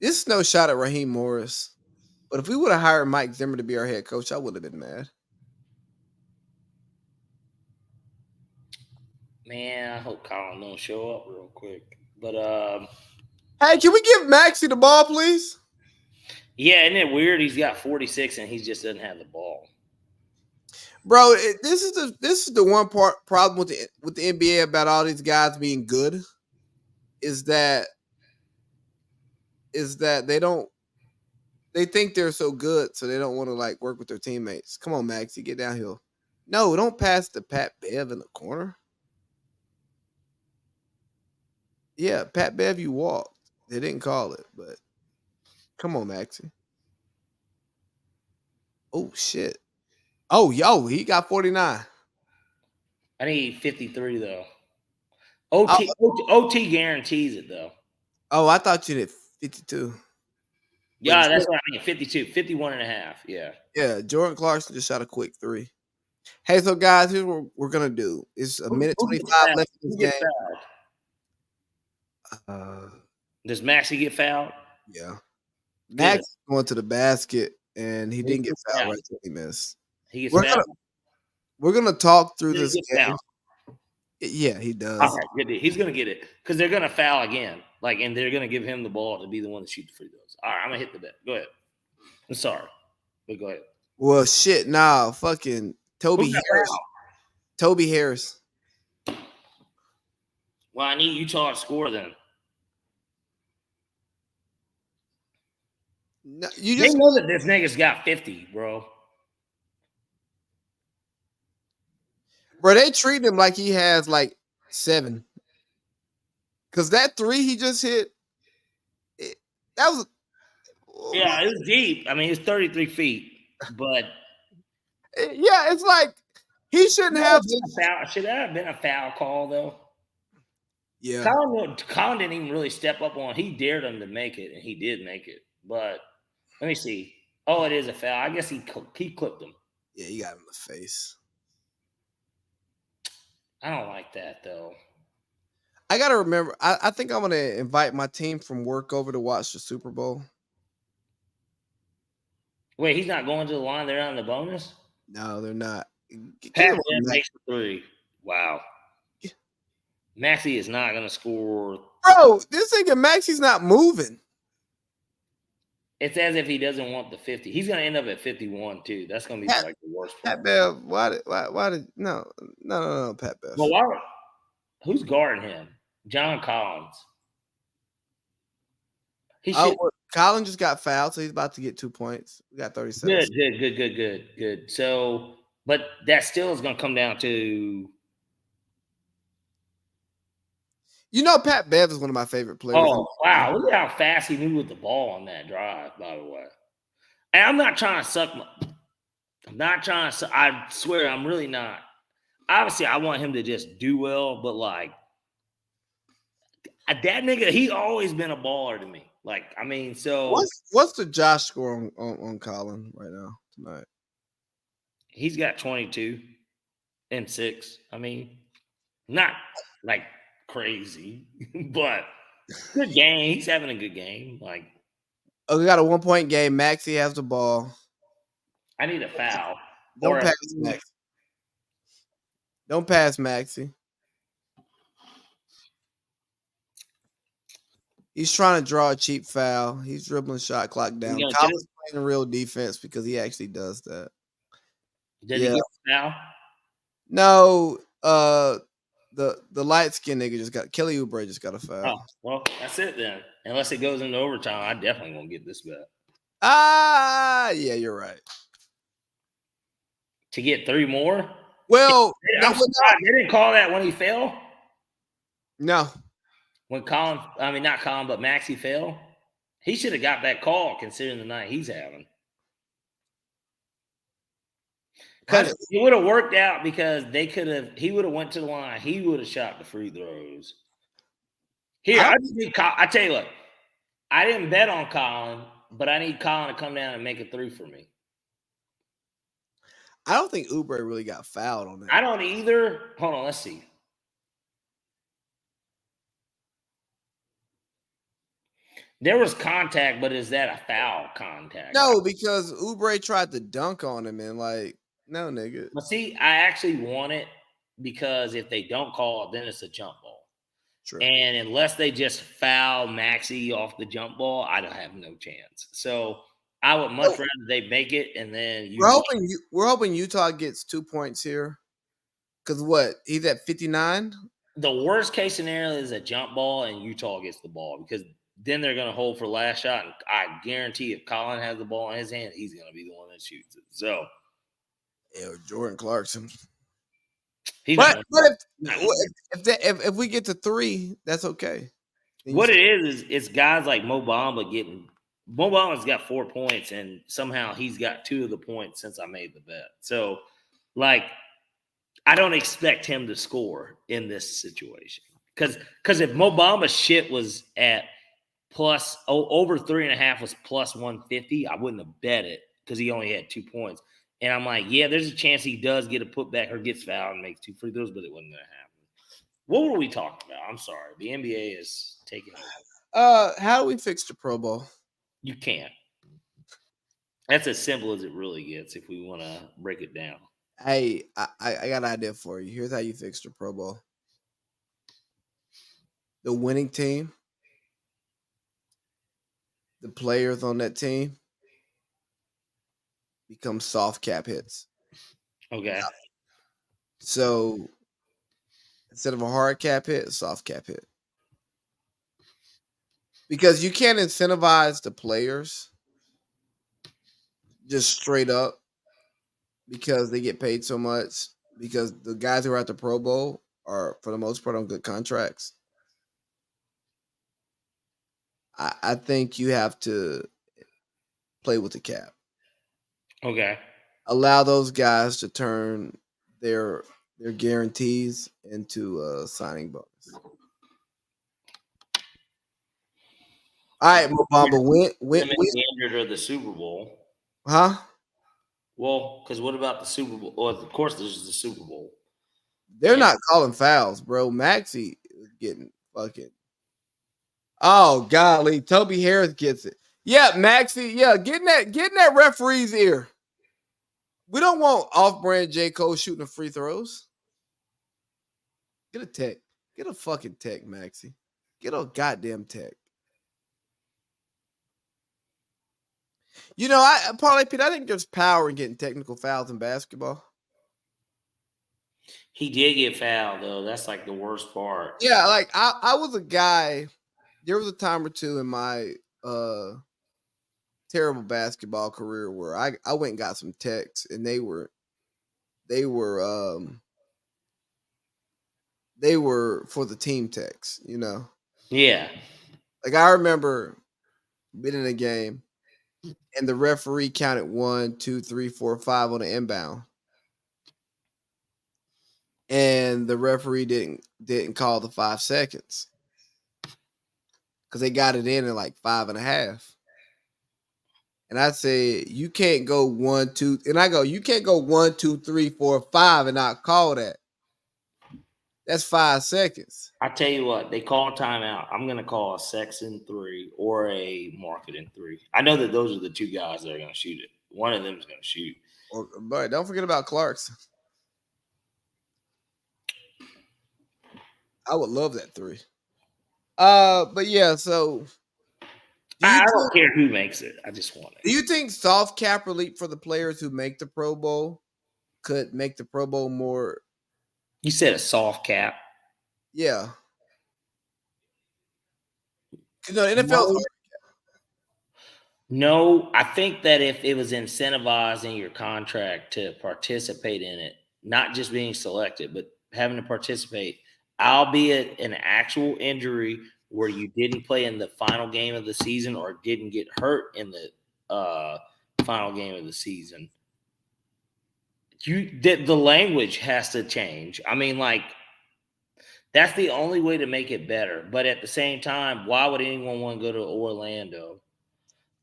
This is no shot at Raheem Morris, but if we would have hired Mike Zimmer to be our head coach, I would have been mad. Man, I hope Colin don't show up real quick. But Hey, can we give Maxie the ball, please? yeah, isn't it weird? He's got 46 and he just doesn't have the ball. Bro, this is the one problem with the NBA about all these guys being good is that they think they're so good, so they don't want to like work with their teammates. Come on, Maxie, get downhill. No, don't pass to Pat Bev in the corner. Yeah, Pat Bev, you walked. They didn't call it, but come on, Maxie. Oh shit. Oh, yo, he got 49. I need 53 though. OT guarantees it though. Oh, I thought you did 52. Yeah, that's what I mean. 52, 51 and a half. Yeah. Yeah, Jordan Clarkson just shot a quick 3. Hey, so guys, here's what we're gonna do. It's a minute 25 left in this game. Does Maxie get fouled? Yeah. Max going to the basket, and he didn't get fouled right till he missed. He gets fouled. We're gonna talk through Does this he get game. fouled? Yeah, he does. All right, good. He's gonna get it because they're gonna foul again. And they're gonna give him the ball to be the one to shoot the free throws. All right, I'm gonna hit the bet. Go ahead. I'm sorry, but go ahead. Well, shit, nah, fucking Toby Harris. Toby Harris. Well, I need Utah to score then. No, They know that this nigga's got 50, bro. Bro, they treat him like he has like 7. Cause that 3 he just hit, that was it was deep. I mean, it's 33 feet, but yeah, it's like he shouldn't have. Should that have been a foul call though? Yeah, Colin didn't even really step up on. He dared him to make it, and he did make it. But let me see. Oh, it is a foul. I guess he clipped him. Yeah, he got him in the face. I don't like that though. I gotta remember. I think I'm gonna invite my team from work over to watch the Super Bowl. Wait, he's not going to the line. They're on the bonus. No, they're not. Pat makes the 3. Wow. Maxie is not gonna score. Bro, this nigga Maxie's not moving. It's as if he doesn't want the 50. He's gonna end up at 51 too. That's gonna be like the worst. Pat Bev, why did no, Pat Bev. Well, who's guarding him? John Collins. Colin just got fouled, so he's about to get 2 points. We got 30 seconds. Good. So, but that still is going to come down to. You know, Pat Bev is one of my favorite players. Oh, wow. Look at how fast he moved with the ball on that drive, by the way. And I'm not trying to suck. I swear, I'm really not. Obviously, I want him to just do well, but like, that nigga, he always been a baller to me. Like, I mean, so what's the Josh score on Colin right now tonight? He's got 22 and 6. I mean, not like crazy, but good game. He's having a good game. Like, we got a 1-point game. Maxie has the ball. I need a foul. Don't pass Maxie. Don't pass Maxie. He's trying to draw a cheap foul. He's dribbling shot clock down. Colin's playing real defense because he actually does that. Did he get a foul? No, the light skinned nigga just got Kelly Oubre just got a foul. Oh, well, that's it then. Unless it goes into overtime, I definitely won't get this bet. Yeah, you're right. To get 3 more? Well, they didn't call that when he fell? No. When not Colin, but Maxie fell, he should have got that call considering the night he's having. Because it would have worked out because he would have went to the line. He would have shot the free throws. Here, I tell you what, I didn't bet on Colin, but I need Colin to come down and make a 3 for me. I don't think Oubre really got fouled on that. I don't either. Hold on, let's see. There was contact, but is that a foul contact? No, because Oubre tried to dunk on him and like, no, nigga. But see, I actually want it because if they don't call it, then it's a jump ball. True. And unless they just foul Maxey off the jump ball, I don't have no chance. So I would much rather they make it and then we're hoping Utah gets 2 points here. Cause what? He's at 59. The worst case scenario is a jump ball and Utah gets the ball because then they're going to hold for last shot. And I guarantee if Colin has the ball in his hand, he's going to be the one that shoots it. So, yeah, Jordan Clarkson. But if we get to 3, that's okay. What it is it's guys like Mo Bamba getting. Mo Bamba's got 4 points, and somehow he's got 2 of the points since I made the bet. So, like, I don't expect him to score in this situation because if Mo Bamba's shit was at plus over 3.5 was plus 150, I wouldn't have bet it because he only had 2 points. And I'm like, yeah, there's a chance he does get a putback or gets fouled and makes 2 free throws, but it wasn't going to happen. What were we talking about? I'm sorry. The NBA is taking over. How do we fix the Pro Bowl? You can't. That's as simple as it really gets if we want to break it down. Hey, I got an idea for you. Here's how you fix the Pro Bowl. The winning team, the players on that team become soft cap hits. Okay. So instead of a hard cap hit, a soft cap hit. Because you can't incentivize the players just straight up because they get paid so much. Because the guys who are at the Pro Bowl are, for the most part, on good contracts. I think you have to play with the cap. Okay. Allow those guys to turn their guarantees into a signing bonus. All right, Mobamba, win. Injured or the Super Bowl. Huh? Well, because what about the Super Bowl? Well, of course, there's the Super Bowl. They're not calling fouls, bro. Maxey is getting fucking. Oh golly, Toby Harris gets it. Yeah, Maxey. Yeah, getting that referee's ear. We don't want off-brand J. Cole shooting the free throws. Get a tech. Get a fucking tech, Maxey. Get a goddamn tech. You know, Parlay Pete, I think there's power in getting technical fouls in basketball. He did get fouled, though. That's like the worst part. Yeah, like I was a guy. There was a time or two in my terrible basketball career where I went and got some techs, and they were for the team techs, you know. Yeah. Like I remember being in a game, and the referee counted 1, 2, 3, 4, 5 on the inbound. And the referee didn't call the 5 seconds because they got it in like 5.5. And I said, you can't go 1, 2, and I go, you can't go 1, 2, 3, 4, 5 and not call that. That's 5 seconds. I tell you what, they call timeout. I'm gonna call a Sexton 3 or a Marketing 3. I know that those are the 2 guys that are gonna shoot it. One of them is gonna shoot. But don't forget about Clarkson. I would love that 3. But yeah, so I don't care who makes it. I just want it. Do you think soft cap relief for the players who make the Pro Bowl could make the Pro Bowl more? You said a soft cap. Yeah. No, NFL. No, I think that if it was incentivized in your contract to participate in it, not just being selected, but having to participate, albeit an actual injury where you didn't play in the final game of the season or didn't get hurt in the final game of the season, the language has to change. I mean, like, That's the only way to make it better. But at the same time, why would anyone want to go to Orlando?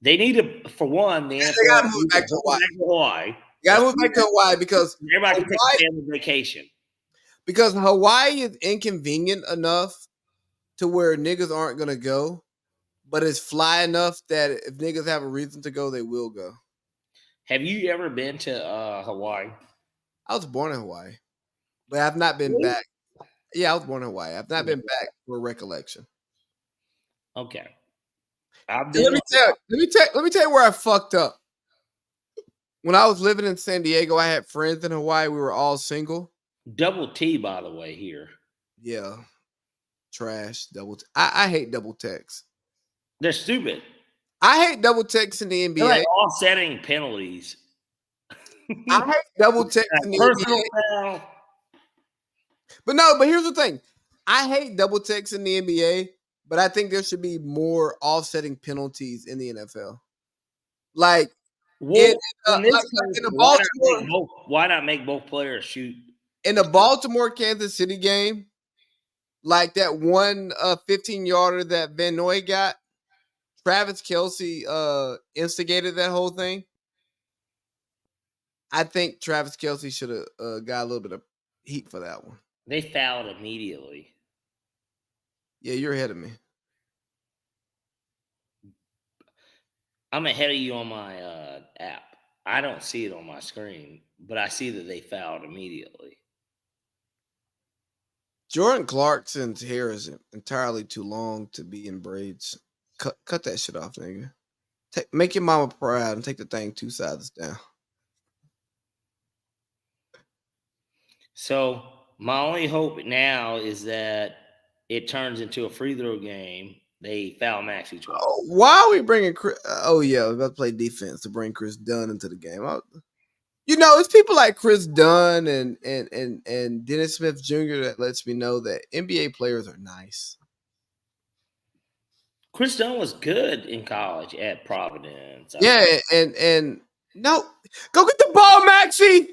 They need to, for one, the They NFL gotta move needs back to to bring Hawaii. back to Hawaii. You gotta move back to Hawaii because Everybody can take Hawaii, a family vacation. because Hawaii is inconvenient enough to where niggas aren't gonna go, but it's fly enough that if niggas have a reason to go, they will go. Have you ever been to Hawaii? I was born in Hawaii, but I've not been Really? back. Yeah, I was born in Hawaii. I've not been back for recollection. Okay. I've And been let me tell you where I fucked up. When I was living in San Diego, I had friends in Hawaii. We were all single. double T, by the way, here. Yeah, trash double. I hate double text. They're stupid. I hate double text in the They're NBA. like offsetting penalties. I hate double text in the Personal NBA. foul. But here's the thing. I hate double text in the NBA, but I think there should be more offsetting penalties in the NFL. Like Well, in this like case, in the why not make both players shoot? in the Baltimore Kansas City game, like that one 15-yarder that Van Noy got, Travis Kelsey instigated that whole thing. I think Travis Kelsey should have got a little bit of heat for that one. They fouled immediately. Yeah, you're ahead of me. I'm ahead of you on my app. I don't see it on my screen, but I see that they fouled immediately. Jordan Clarkson's hair is entirely too long to be in braids. Cut that shit off, nigga. Make your mama proud and take the thing 2 sides down. So my only hope now is that it turns into a free throw game. They foul Maxey twice. Oh, why are we bringing Chris? Oh yeah, we're about to play defense to bring Chris Dunn into the game. It's people like Chris Dunn and Dennis Smith Jr. that lets me know that NBA players are nice. Chris Dunn was good in college at Providence. Yeah, and no, go get the ball, Maxie.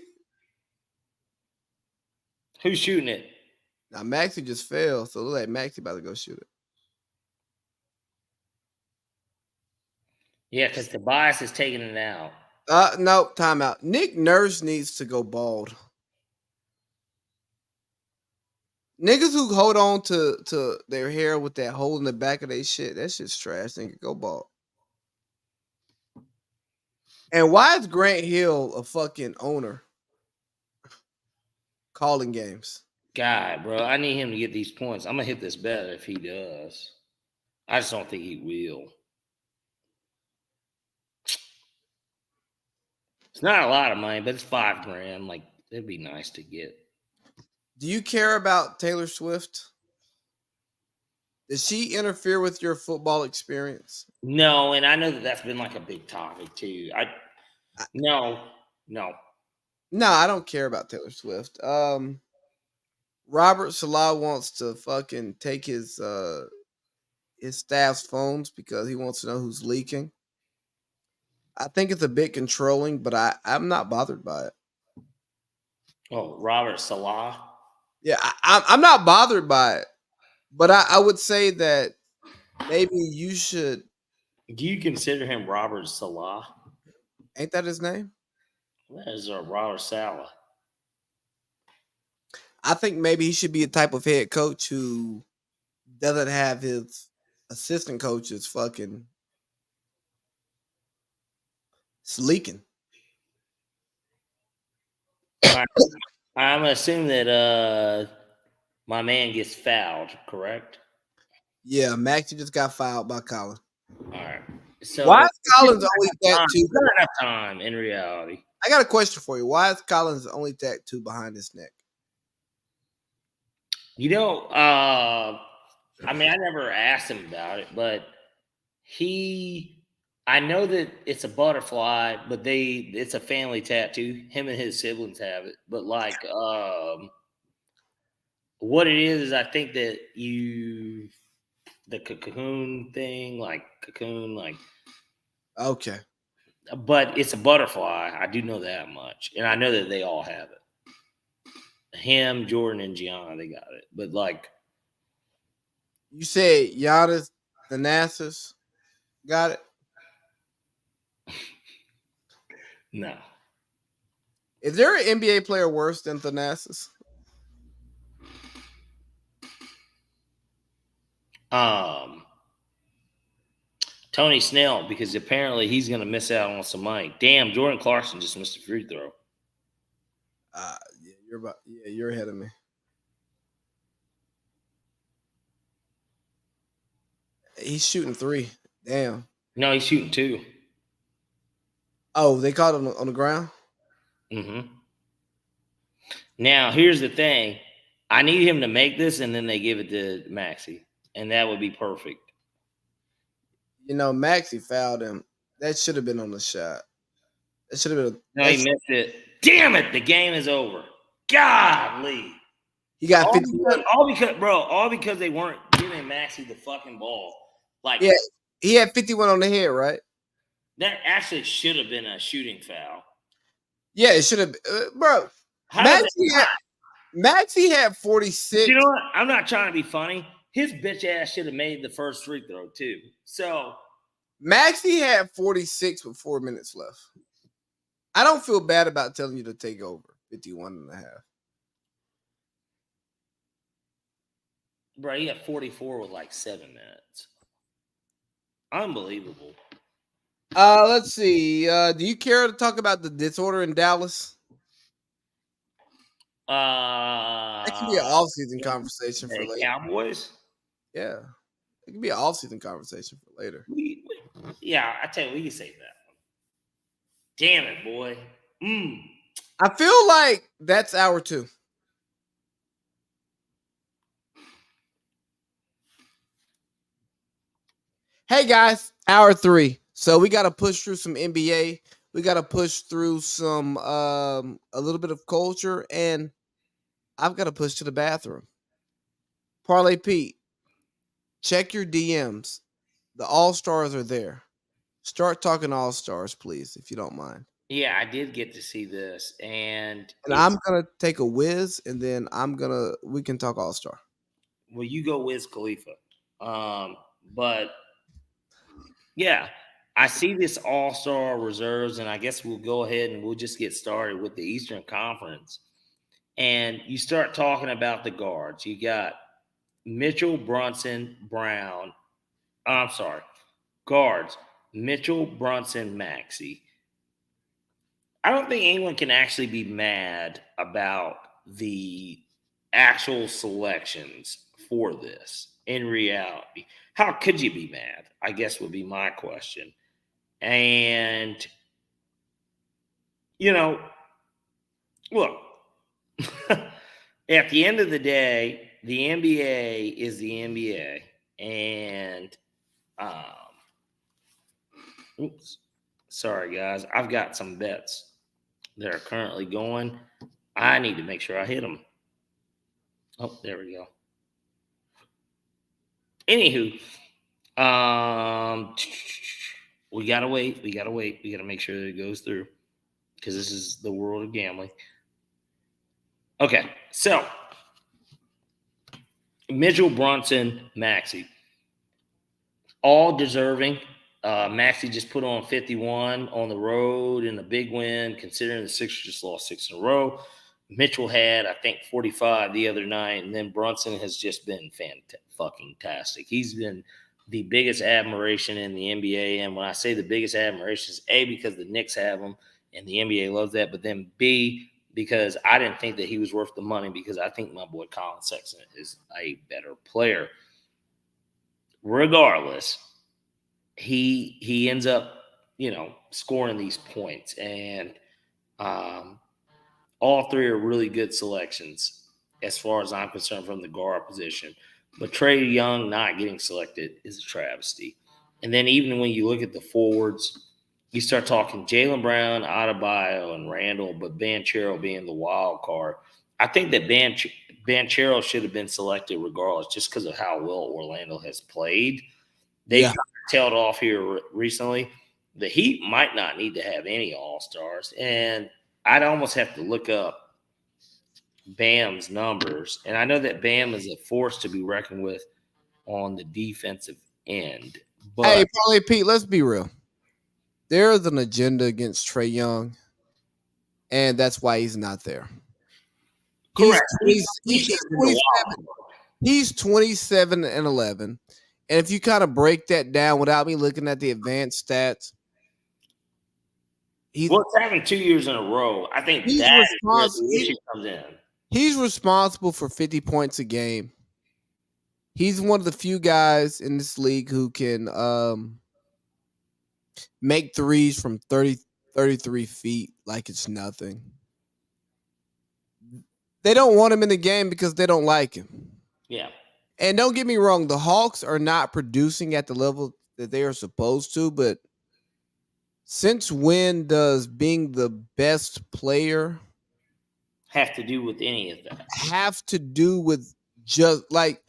Who's shooting it? Now Maxie just fell, so it look like Maxie about to go shoot it. Yeah, because Tobias is taking it out. No, timeout. Nick Nurse needs to go bald. Niggas who hold on to their hair with that hole in the back of their shit, that shit's trash. Nigga, go bald. And why is Grant Hill a fucking owner calling games? God, bro, I need him to get these points. I'm gonna hit this bet if he does. I just don't think he will. It's not a lot of money, but it's $5,000. Like, it'd be nice to get. Do you care about Taylor Swift? Does she interfere with your football experience? No, and I know that that's been like a big topic too. No. No, I don't care about Taylor Swift. Robert Salah wants to fucking take his staff's phones because he wants to know who's leaking. I think it's a bit controlling, but I'm not bothered by it. Oh, Robert Salah. Yeah, I'm not bothered by it, but I would say that maybe you should. Do you consider him Robert Salah? Ain't that his name? That is Robert Salah. I think maybe he should be a type of head coach who doesn't have his assistant coaches fucking leaking. I'm gonna assume that my man gets fouled, correct? Yeah, Maxie just got fouled by Colin. All right. So Why is Collins only not tattooed? enough time in reality. I got a question for you. Why is Collins only tattooed behind his neck? I mean, I never asked him about it, but I know that it's a butterfly, but it's a family tattoo. Him and his siblings have it. But like, what it is I think that the cocoon thing, like cocoon, like. Okay. But it's a butterfly. I do know that much. And I know that they all have it. Him, Jordan, and Gianna, they got it. But like, You said Giannis Thanasis. Got it. No. Is there an NBA player worse than Thanasis? Tony Snell, because apparently he's going to miss out on some money. Damn, Jordan Clarkson just missed a free throw. You're ahead of me. He's shooting 3. Damn. No, he's shooting 2. Oh, they caught him on the ground? Mm-hmm. Now, here's the thing. I need him to make this, and then they give it to Maxey, and that would be perfect. Maxey fouled him. That should have been on the shot. That should have been. No, he missed it. Damn it! The game is over. Golly. He got 51. All because they weren't giving Maxey the fucking ball. Like, yeah, he had 51 on the head, right? That actually should have been a shooting foul. Yeah, it should have, bro. Maxey had 46. You know what? I'm not trying to be funny. His bitch ass should have made the first free throw too. So Maxey had 46 with 4 minutes left. I don't feel bad about telling you to take over 51 and a half. Bro, he had 44 with like 7 minutes. Unbelievable. Let's see. Do you care to talk about the disorder in Dallas? That can be an off-season conversation for later. Cowboys? Yeah. It can be an off-season conversation for later. Yeah, I tell you, we can save that one. Damn it, boy. I feel like that's hour 2. Hey, guys, hour 3. So we got to push through some NBA. We got to push through some a little bit of culture, and I've got to push to the bathroom. Parlay Pete, check your DMs. The All-Stars are there. Start talking All-Stars, please, if you don't mind. Yeah, I did get to see this, and I'm gonna take a whiz, and then we can talk All-Star. Well, you go Wiz Khalifa, but yeah, I see this All-Star reserves, and I guess we'll go ahead and we'll just get started with the Eastern Conference. And you start talking about the guards. You got Mitchell, Brunson, Brown. I'm sorry, guards. Mitchell, Brunson, Maxey. I don't think anyone can actually be mad about the actual selections for this in reality. How could you be mad? I guess would be my question. And, look, at the end of the day, the NBA is the NBA. And, sorry, guys. I've got some bets that are currently going. I need to make sure I hit them. Oh, there we go. Anywho, we gotta wait. We gotta make sure that it goes through because this is the world of gambling. Okay, so Mitchell, Brunson, Maxey, all deserving. Maxey just put on 51 on the road in a big win, considering the Sixers just lost 6 in a row. Mitchell had, I think, 45 the other night, and then Brunson has just been fucking-tastic. He's been the biggest admiration in the NBA, and when I say the biggest admiration, is A, because the Knicks have him, and the NBA loves that, but then B, because I didn't think that he was worth the money because I think my boy Colin Sexton is a better player. Regardless, he ends up, scoring these points. And all three are really good selections as far as I'm concerned from the guard position. But Trae Young not getting selected is a travesty. And then even when you look at the forwards, you start talking Jaylen Brown, Adebayo, and Randall, but Banchero being the wild card. I think that Banchero should have been selected regardless just because of how well Orlando has played. They tailed off here recently. The Heat might not need to have any All-Stars. And I'd almost have to look up Bam's numbers. And I know that Bam is a force to be reckoned with on the defensive end. Hey, But Parlay Pete, let's be real. There is an agenda against Trae Young, and that's why he's not there. correct, He's he should have been the 27. wild card. He's 27-11. And if you kind of break that down without me looking at the advanced stats, Well, it's having 2 years in a row. I think he's that is where responsible. the issue comes in. He's responsible for 50 points a game. He's one of the few guys in this league who can make threes from 33 feet like it's nothing. They don't want him in the game because they don't like him. Yeah. And don't get me wrong, the Hawks are not producing at the level that they are supposed to, but since when does being the best player Have to do with any of that. have to do with just like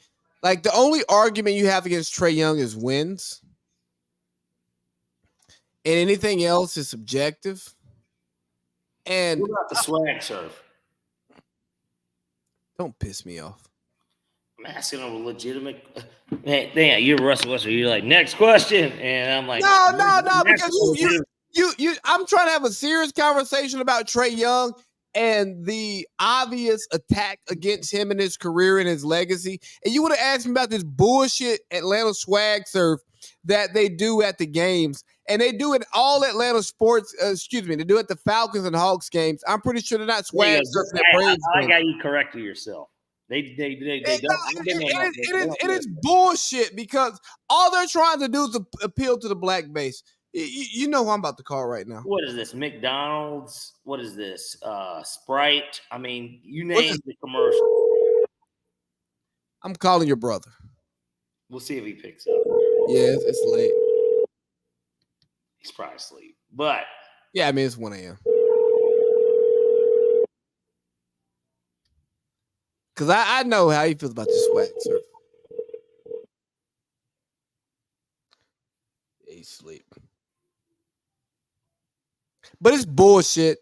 the only argument you have against Trae Young is wins, and anything else is subjective. And What about the swag surf? don't piss me off. I'm asking a legitimate. Man, damn, you're Russell Westbrook. You're like, next question, and I'm like, No, next because you question. I'm trying to have a serious conversation about Trae Young and the obvious attack against him and his career and his legacy. And you would have asked me about this bullshit Atlanta swag surf that they do at the games. And they do it all Atlanta sports, they do it at the Falcons and Hawks games. I'm pretty sure they're not swag surfing at Braves I games. got you corrected yourself. They don't. It is bullshit because all they're trying to do is appeal to the black base. You know who I'm about to call right now. What is this? McDonald's? What is this? Sprite? I mean, you What's name this? the commercial. I'm calling your brother. We'll see if he picks up. Yeah, it's late. He's probably asleep. But yeah, I mean it's 1 a.m. Because I know how he feels about the swag surf. Yeah, he's asleep. But it's bullshit.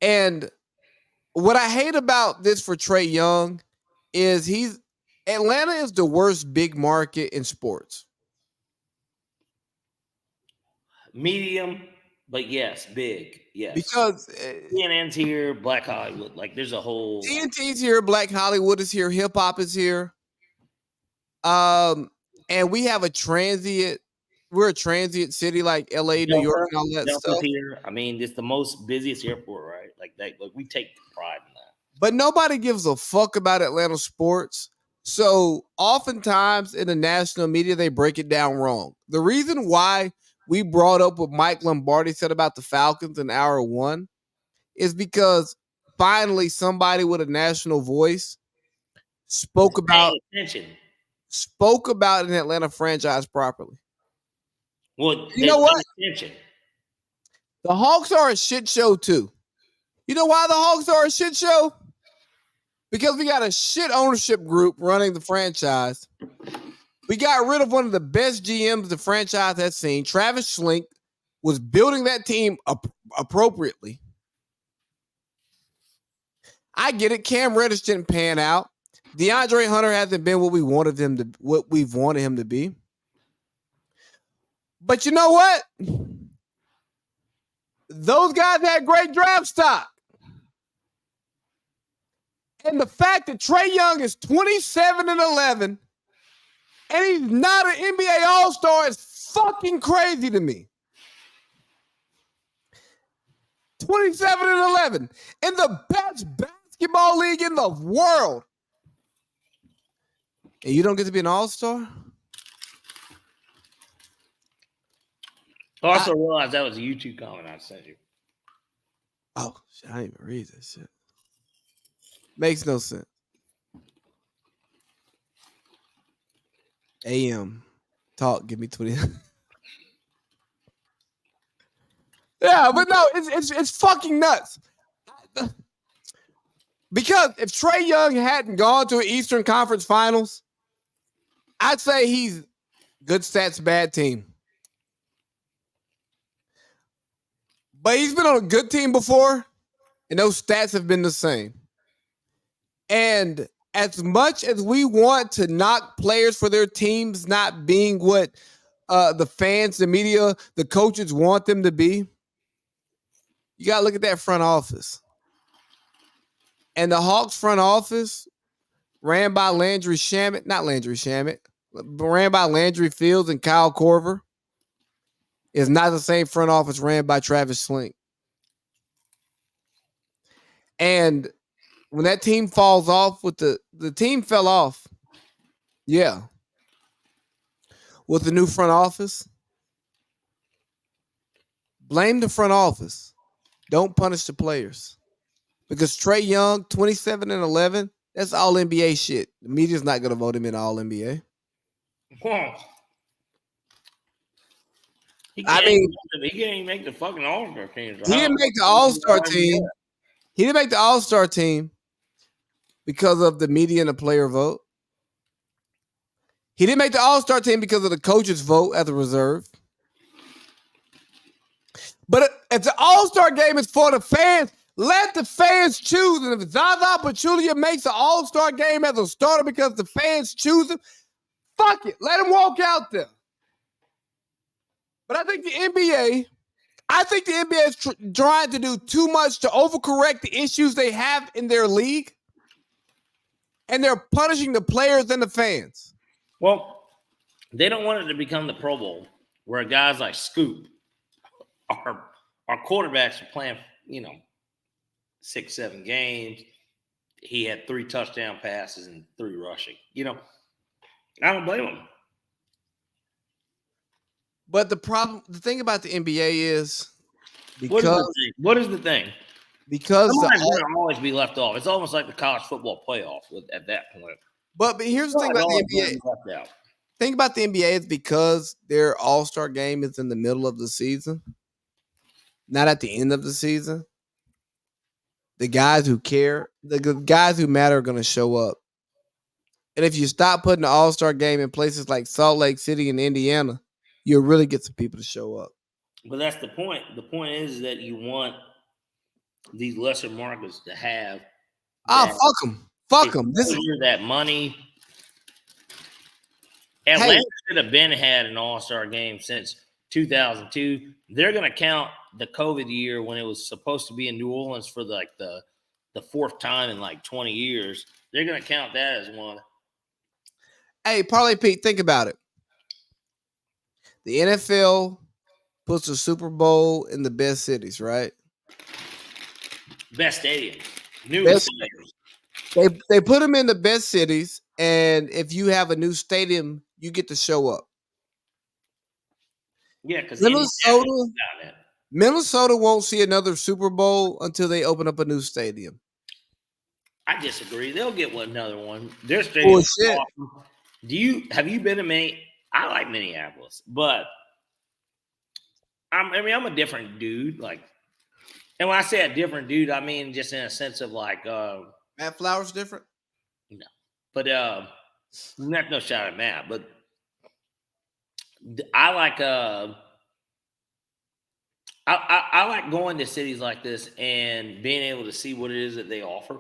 And what I hate about this for Trae Young is Atlanta is the worst big market in sports. medium, but yes, big. Yes. Because CNN's here, Black Hollywood. Like there's a whole TNT's here, Black Hollywood is here, hip hop is here. And we have we're a transient city like LA, New York, and all that Delta's stuff. here. I mean, it's the most busiest airport, right? Like we take pride in that. But nobody gives a fuck about Atlanta sports. So oftentimes in the national media, they break it down wrong. The reason why we brought up what Mike Lombardi said about the Falcons in hour one is because finally somebody with a national voice spoke about an Atlanta franchise properly. Well, you know what? The Hawks are a shit show too. You know why the Hawks are a shit show? Because we got a shit ownership group running the franchise. We got rid of one of the best GMs the franchise has seen. Travis Schlink was building that team appropriately. I get it. Cam Reddish didn't pan out. DeAndre Hunter hasn't been what we've wanted him to be. But you know what? Those guys had great draft stock. And the fact that Trae Young is 27-11 and he's not an NBA All-Star is fucking crazy to me. 27-11 in the best basketball league in the world. And you don't get to be an All-Star? I also realized that was a YouTube comment I sent you. Oh, shit, I didn't even read that shit. Makes no sense. AM talk, give me 20. Yeah, but no, it's fucking nuts. Because if Trae Young hadn't gone to an Eastern Conference Finals, I'd say he's good stats, bad team. But he's been on a good team before, and those stats have been the same. And as much as we want to knock players for their teams not being what the fans, the media, the coaches want them to be, you got to look at that front office. And the Hawks front office ran by Landry Shamet, not Landry Shamet, but ran by Landry Fields and Kyle Korver, is not the same front office ran by Travis Slink. And when that team falls off with the team fell off, yeah, with the new front office, blame the front office. Don't punish the players. Because Trae Young, 27-11, that's all NBA shit. The media's not going to vote him in all NBA. He I mean, can't even make the fucking All-Star team. he didn't make the All-Star team. He didn't make the All-Star team because of the media and the player vote. He didn't make the All-Star team because of the coach's vote as a reserve. But if the All-Star game is for the fans, let the fans choose. And if Zaza Pachulia makes the All-Star game as a starter because the fans choose him, fuck it. Let him walk out there. But I think the NBA is trying to do too much to overcorrect the issues they have in their league. And they're punishing the players and the fans. Well, they don't want it to become the Pro Bowl where guys like Scoop, our quarterbacks are playing, 6-7 games. He had 3 touchdown passes and 3 rushing. I don't blame him. But the thing about the NBA is What is the thing? Because somebody's going to always be left off. It's almost like the college football playoff at that point. But here's the thing about the NBA. Think about the NBA is because their All-Star game is in the middle of the season, not at the end of the season. The guys who care, the guys who matter are going to show up. And if you stop putting the All-Star game in places like Salt Lake City and Indiana, you'll really get some people to show up. But that's the point. The point is that you want these lesser markets to have. Fuck them. Fuck them. This is that money. Atlanta should have had an All-Star game since 2002. They're going to count the COVID year when it was supposed to be in New Orleans for the 4th time in 20 years. They're going to count that as one. Hey, Parlay Pete, think about it. The NFL puts the Super Bowl in the best cities, right? Best stadiums. Newest stadiums. They put them in the best cities, and if you have a new stadium, you get to show up. Yeah, because Minnesota won't see another Super Bowl until they open up a new stadium. I disagree. They'll get another one. Their stadium. Awesome. Have you been to Minneapolis? I like Minneapolis, but I'm a different dude. And when I say a different dude, I mean just in a sense of Matt Flowers different? No. But not no shot at Matt, but I like I like going to cities like this and being able to see what it is that they offer.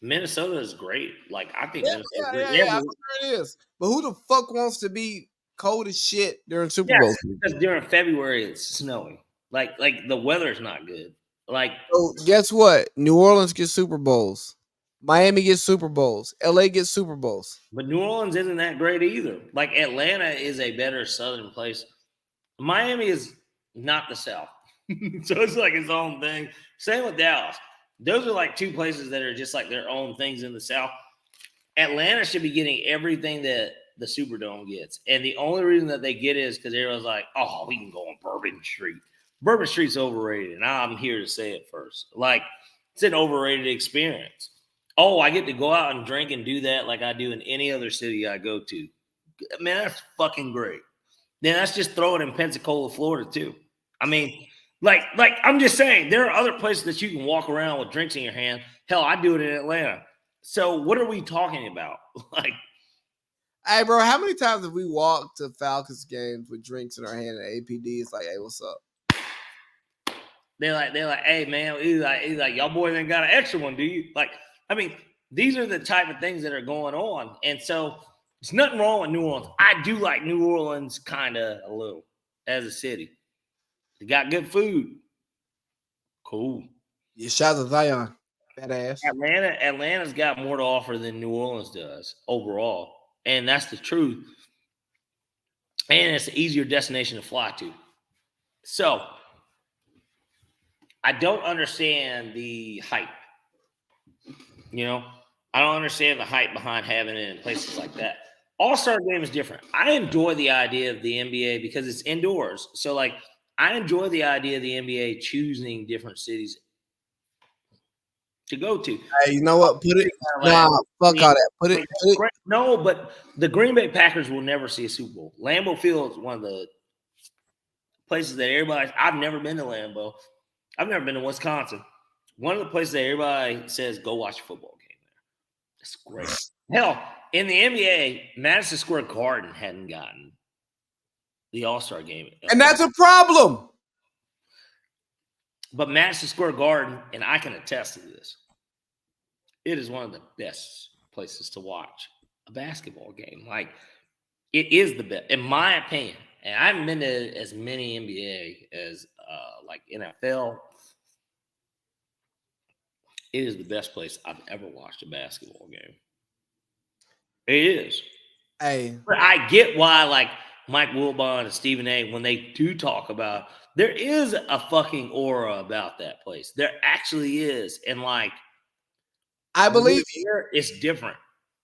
Minnesota is great. I think Minnesota is great. Yeah, I'm sure it is. But who the fuck wants to be cold as shit during Super Bowl? Because during February it's snowing. Like the weather's not good. So guess what? New Orleans gets Super Bowls. Miami gets Super Bowls. LA gets Super Bowls. But New Orleans isn't that great either. Atlanta is a better southern place. Miami is not the South. So it's its own thing. Same with Dallas. Those are 2 places that are just their own things in the South. Atlanta should be getting everything that the Superdome gets. And the only reason that they get it is because everyone's we can go on Bourbon Street. Bourbon Street's overrated. And I'm here to say it first. It's an overrated experience. Oh, I get to go out and drink and do that like I do in any other city I go to. Man, that's fucking great. Then let's just throw it in Pensacola, Florida, too. I mean, I'm just saying, there are other places that you can walk around with drinks in your hand. Hell, I do it in Atlanta. So what are we talking about? Hey, bro, how many times have we walked to Falcons games with drinks in our hand and APD? It's hey, what's up? They're like, hey, man, he's like, y'all boys ain't got an extra one, do you? these are the type of things that are going on. And so there's nothing wrong with New Orleans. I do like New Orleans kind of a little as a city. They got good food. Cool. Yeah, shout out to Zion. Fat ass. Atlanta's got more to offer than New Orleans does overall. And that's the truth. And it's an easier destination to fly to. So I don't understand the hype. You know, I don't understand the hype behind having it in places like that. All-Star game is different. I enjoy the idea of the NBA because it's indoors. So, like, I enjoy the idea of the NBA choosing different cities to go to. Hey, you know what? Put it. Nah, fuck all that. Put it. No, but the Green Bay Packers will never see a Super Bowl. Lambeau Field is one of the places that everybody. I've never been to Lambeau. I've never been to Wisconsin. One of the places that everybody says go watch a football game there. It's great. Hell, in the NBA, Madison Square Garden hadn't gotten the All-Star game. And that's a problem. But Madison Square Garden, and I can attest to this, it is one of the best places to watch a basketball game. Like, it is the best, in my opinion. And I haven't been to as many NBA as like NFL. It is the best place I've ever watched a basketball game. It is. Hey, but I get why, like Mike Wilbon and Stephen A., when they do talk about, there is a fucking aura about that place. There actually is, and like, I believe here it's different.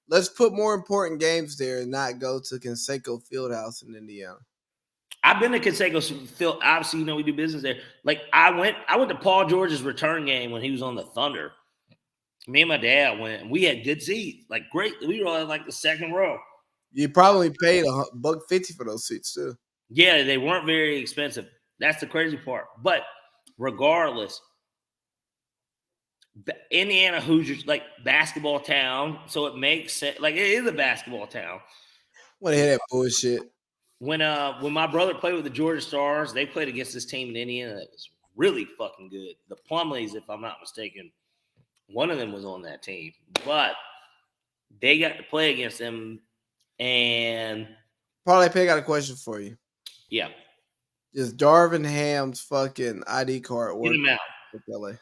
Let's put more important games there and not go to Conseco Fieldhouse in Indiana. I've been to Conseco Field. Obviously, you know we do business there. Like I went to Paul George's return game when he was on the Thunder. Me and my dad went. And we had good seats, like great. We were on like the second row. You probably paid $1.50 for those seats too. Yeah, they weren't very expensive. That's the crazy part. But regardless, Indiana Hoosiers, like basketball town, so it makes sense. Like it is a basketball town. Want to hear that bullshit? When my brother played with the Georgia Stars, they played against this team in Indiana that was really fucking good. The Plumleys, if I'm not mistaken, one of them was on that team. But they got to play against them, and Parlay Pay got a question for you. Yeah. Is Darvin Ham's fucking ID card work? Get him out. With LA?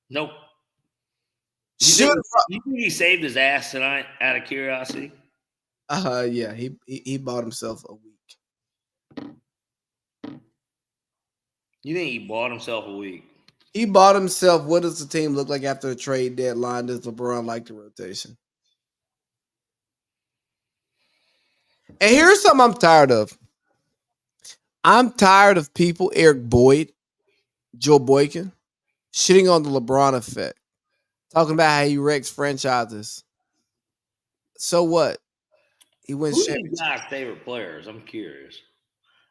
Nope. You think he saved his ass tonight out of curiosity? Yeah, he bought himself a week. You think he bought himself a week? He bought himself. What does the team look like after a trade deadline? Does LeBron like the rotation? And here's something I'm tired of. I'm tired of people, Eric Boyd, Joe Boykin, shitting on the LeBron effect. Talking about how he wrecks franchises. So what? He wins championships. Who's your guys' favorite players? I'm curious.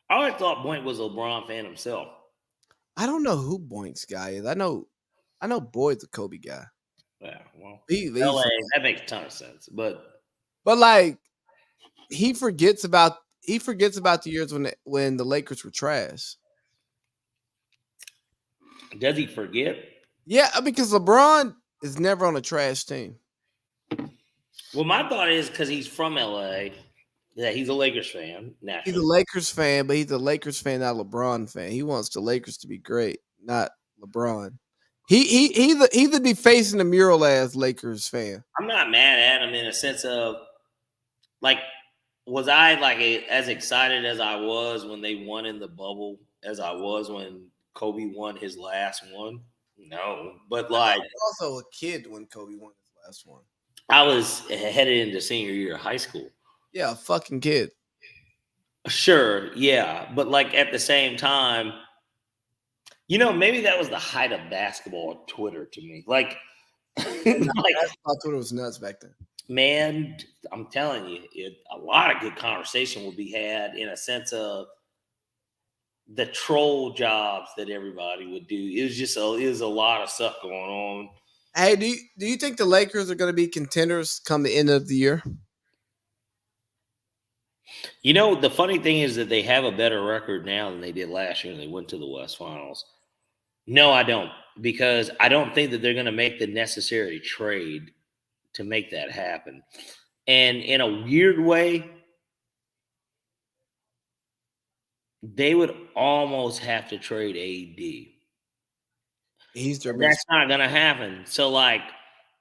I always thought Boyd was a LeBron fan himself. I don't know who Boyd's guy is. I know Boyd's a Kobe guy. Yeah, well, LA, that makes a ton of sense. But like he forgets about the years when the Lakers were trash. Does he forget? Yeah, because LeBron is never on a trash team. Well, my thought is because he's from LA, that he's a Lakers fan. Naturally. He's a Lakers fan, but he's a Lakers fan, not a LeBron fan. He wants the Lakers to be great, not LeBron. He's the defacing the mural as Lakers fan. I'm not mad at him in a sense of like, was I like as excited as I was when they won in the bubble as I was when Kobe won his last one? No, but like I was also a kid when Kobe won his last one. I was headed into senior year of high school. Yeah, a fucking kid. Sure, yeah. But like at the same time, you know, maybe that was the height of basketball Twitter to me. Like, Twitter was nuts back then. Man, I'm telling you, a lot of good conversation will be had in a sense of the troll jobs that everybody would do. It was a lot of stuff going on. Hey, do you think the Lakers are going to be contenders come the end of the year? You know, the funny thing is that they have a better record now than they did last year when they went to the West Finals. No, I don't, because I don't think that they're going to make the necessary trade to make that happen. And in a weird way, they would almost have to trade AD. He's their But best. that's not going to happen. So, like,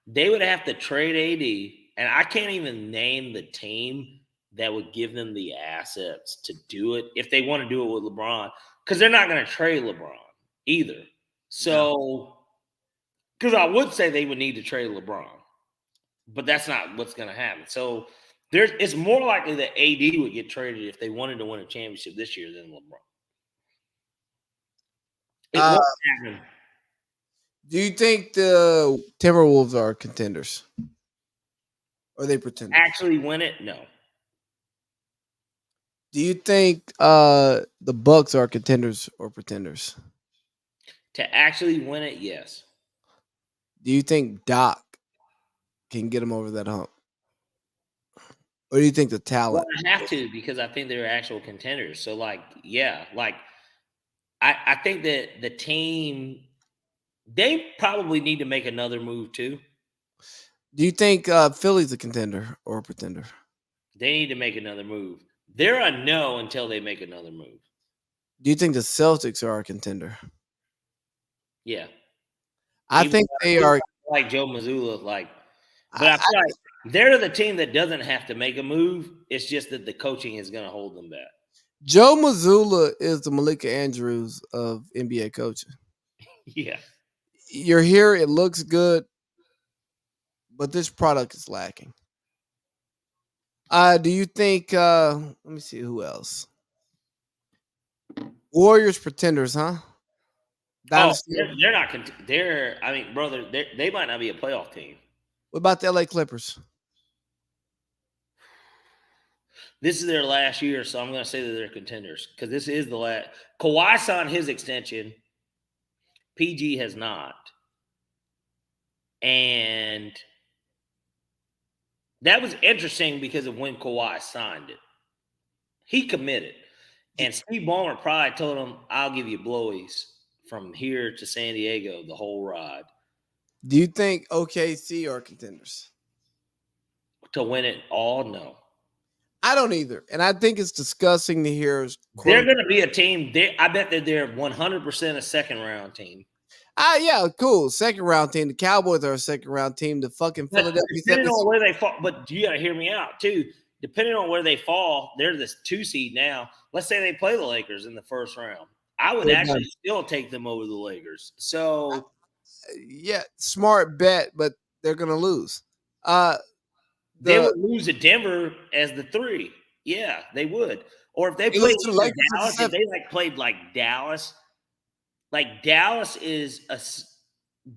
they would have to trade AD, and I can't even name the team that would give them the assets to do it if they want to do it with LeBron, because they're not going to trade LeBron either. So, because I would say they would need to trade LeBron, but that's not what's going to happen. So, it's more likely that AD would get traded if they wanted to win a championship this year than LeBron. It won't happen. Do you think the Timberwolves are contenders? Or are they pretenders? Actually win it? No. Do you think the Bucks are contenders or pretenders? To actually win it, yes. Do you think Doc can get them over that hump? Or do you think the talent? Well, I have to, because I think they're actual contenders. So, like, yeah, like I think that the team, they probably need to make another move too. Do you think Philly's a contender or a pretender? They need to make another move. They're a no until they make another move. Do you think the Celtics are a contender? Yeah. I Even think though I they feel are. like Joe Mazzulla, like, but I feel like they're the team that doesn't have to make a move. It's just that the coaching is going to hold them back. Joe Mazzulla is the Malika Andrews of NBA coaching. Yeah. You're here, it looks good, but this product is lacking. Do you think let me see who else? Warriors pretenders, huh? Dynasty. They're not. They're. I mean, brother, they might not be a playoff team. What about the LA Clippers? This is their last year, so I'm going to say that they're contenders because this is the last. Kawhi signed his extension. PG has not, and that was interesting because of when Kawhi signed it. He committed, and Steve Ballmer probably told him, "I'll give you blowies from here to San Diego the whole ride." Do you think OKC are contenders? To win it all, no. I don't either. And I think it's disgusting to hear. They're going to be a team. I bet that they're 100% a second round team. Yeah, cool. Second round team. The Cowboys are a second round team. The fucking Philadelphia. Depending on where they fall, but you got to hear me out too. Depending on where they fall, they're the 2 seed now. Let's say they play the Lakers in the first round. I would actually still take them over the Lakers. So, yeah, smart bet, but they're going to lose. They would lose to Denver as the 3. Yeah, they would. Or if they They played lose to the Lakers as Dallas, the if they played like Dallas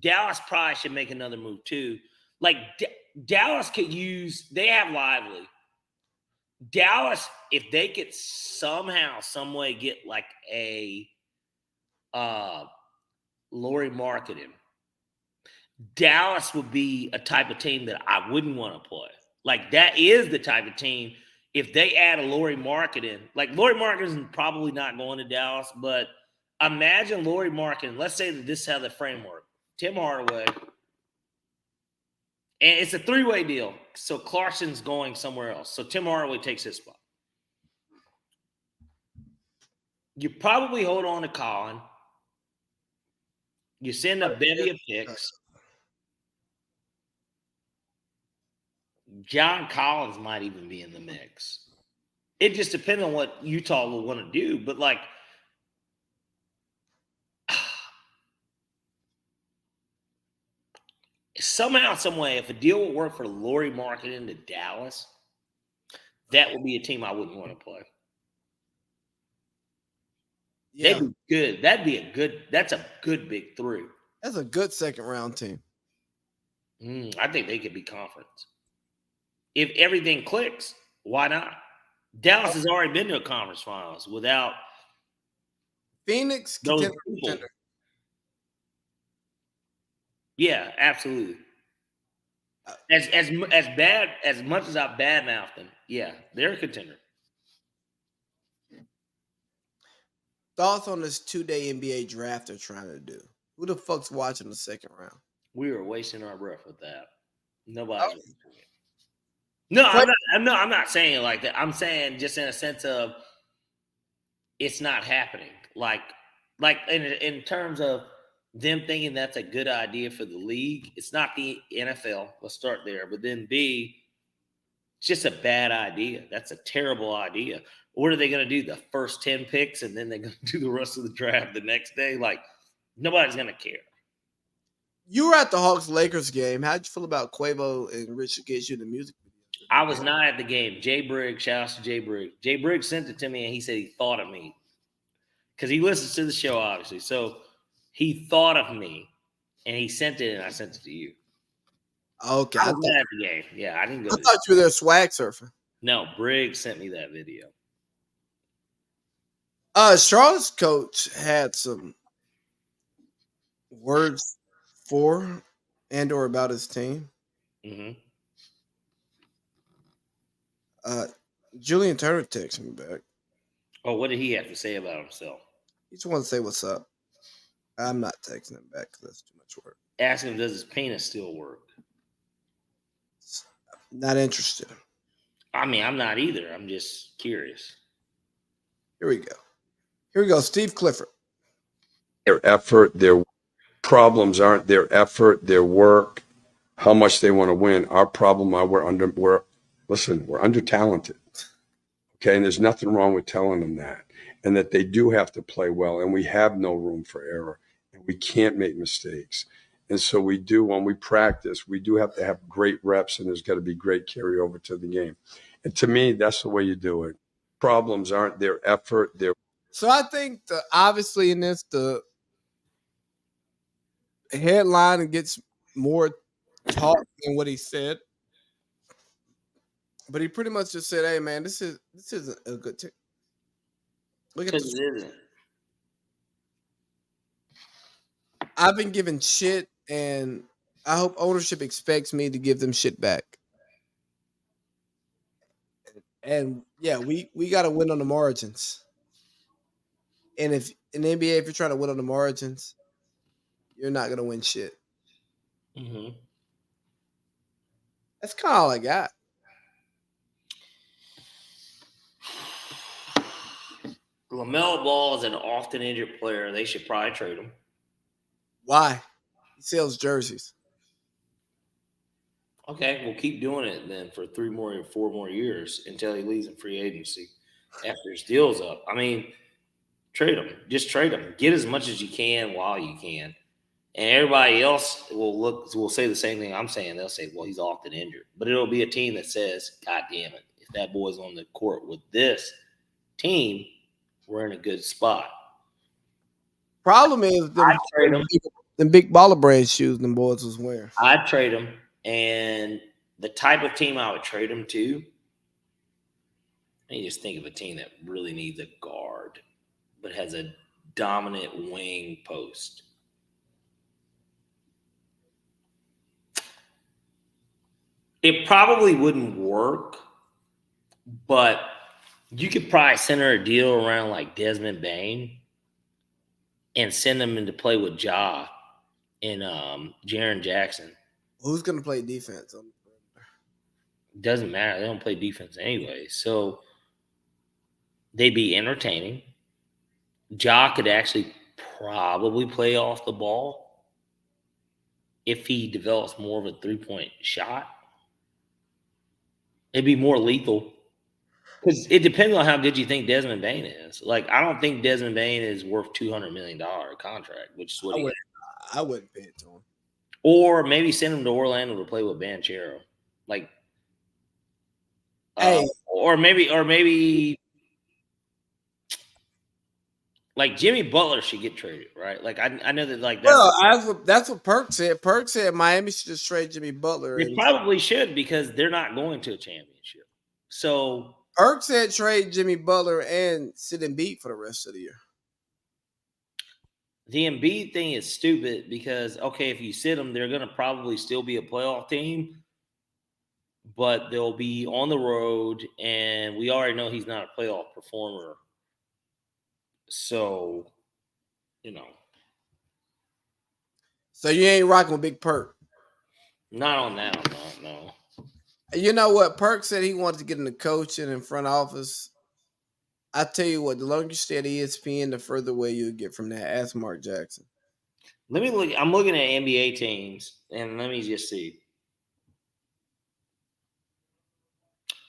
Dallas probably should make another move too. Like Dallas could use. They have Lively. Dallas, if they could somehow, some way get like a Lauri Markkanen, Dallas would be a type of team that I wouldn't want to play. Like that is the type of team. If they add a Lauri Markkanen, like Lauri Markkanen's probably not going to Dallas, but imagine Lauri Markkanen. Let's say that this is how the framework. Tim Hardaway, and it's a 3-way deal. So Clarkson's going somewhere else. So Tim Hardaway takes his spot. You probably hold on to Colin. You send a bevy of picks. John Collins might even be in the mix. It just depends on what Utah will want to do. But like, somehow, some way, if a deal would work for Lauri Markkanen to Dallas, that would be a team I wouldn't want to play. Yeah. They'd be good. That's a good big 3. That's a good second round team. I think they could be conference. If everything clicks, why not? Dallas has already been to a conference finals without Phoenix contender. Yeah, absolutely. As much as I badmouthed them, yeah, they're a contender. Thoughts on this 2-day NBA draft they're trying to do? Who the fuck's watching the second round? We are wasting our breath with that. Nobody's. No, I'm not saying it like that. I'm saying just in a sense of it's not happening. Like in terms of them thinking that's a good idea for the league. It's not the NFL. Let's start there. But then B, it's just a bad idea. That's a terrible idea. What are they going to do? The first 10 picks, and then they're going to do the rest of the draft the next day? Like, nobody's going to care. You were at the Hawks-Lakers game. How'd you feel about Quavo and Richard Gage in the music video? I was not at the game. Jay Briggs, shout out to Jay Briggs. Jay Briggs sent it to me, and he said he thought of me. Because he listens to the show, obviously. So he thought of me, and he sent it, and I sent it to you. Okay. I was not at the game. Yeah, I didn't go. I thought you were there swag surfing. No, Briggs sent me that video. Charlotte's coach had some words for and or about his team. Mm-hmm. Julian Turner texted me back. Oh, what did he have to say about himself? He just wanted to say what's up. I'm not texting him back because that's too much work. Ask him, does his penis still work? Not interested. I mean, I'm not either. I'm just curious. Here we go. Steve Clifford. Their effort, their problems aren't their effort, their work, how much they want to win. Our problem are we're under talented. Okay, and there's nothing wrong with telling them that. And that they do have to play well, and we have no room for error, and we can't make mistakes. And so we do, when we practice, we do have to have great reps, and there's got to be great carryover to the game. And to me, that's the way you do it. Problems aren't their effort, their. So I think obviously in this, the headline gets more talk than what he said. But he pretty much just said, "Hey man, this isn't a good team. Look at this. It isn't. I've been given shit, and I hope ownership expects me to give them shit back. And yeah, we got to win on the margins. And if in the NBA, if you're trying to win on the margins, you're not gonna win shit. Mm-hmm. That's kind of all I got. LaMelo Ball is an often injured player. They should probably trade him. Why? He sells jerseys. Okay, we'll keep doing it then for 4 more years until he leaves in free agency after his deal's up. I mean, trade him. Just trade him. Get as much as you can while you can. And everybody else will say the same thing I'm saying. They'll say, well, he's often injured. But it'll be a team that says, God damn it, if that boy's on the court with this team, we're in a good spot. Problem is them big baller brand shoes them boys was wearing. I'd trade him. And the type of team I would trade him to, I mean, just think of a team that really needs a guard, but has a dominant wing post. It probably wouldn't work, but you could probably send her a deal around like Desmond Bane and send them in to play with Ja and Jaren Jackson. Who's gonna play defense on the perimeter? Doesn't matter. They don't play defense anyway. So they'd be entertaining. Ja could actually probably play off the ball if he develops more of a three-point shot. It'd be more lethal. Because it depends on how good you think Desmond Bane is. Like, I don't think Desmond Bane is worth $200 million contract, which is what I wouldn't pay it to him. Or maybe send him to Orlando to play with Banchero. Like, hey, or maybe like Jimmy Butler should get traded, right? Like, I know that like that's what Perk said. Perk said Miami should just trade Jimmy Butler. They probably should because they're not going to a championship. So Perk said trade Jimmy Butler and sit and beat for the rest of the year. The Embiid thing is stupid because, okay, if you sit them, they're going to probably still be a playoff team, but they'll be on the road, and we already know he's not a playoff performer. So, you know. So you ain't rocking with Big Perk? Not on that. know. You know what? Perk said he wanted to get into coaching in front office. I tell you what, the longer you stay at ESPN, the further away you'll get from that. Ask Mark Jackson. Let me look. I'm looking at NBA teams, and let me just see.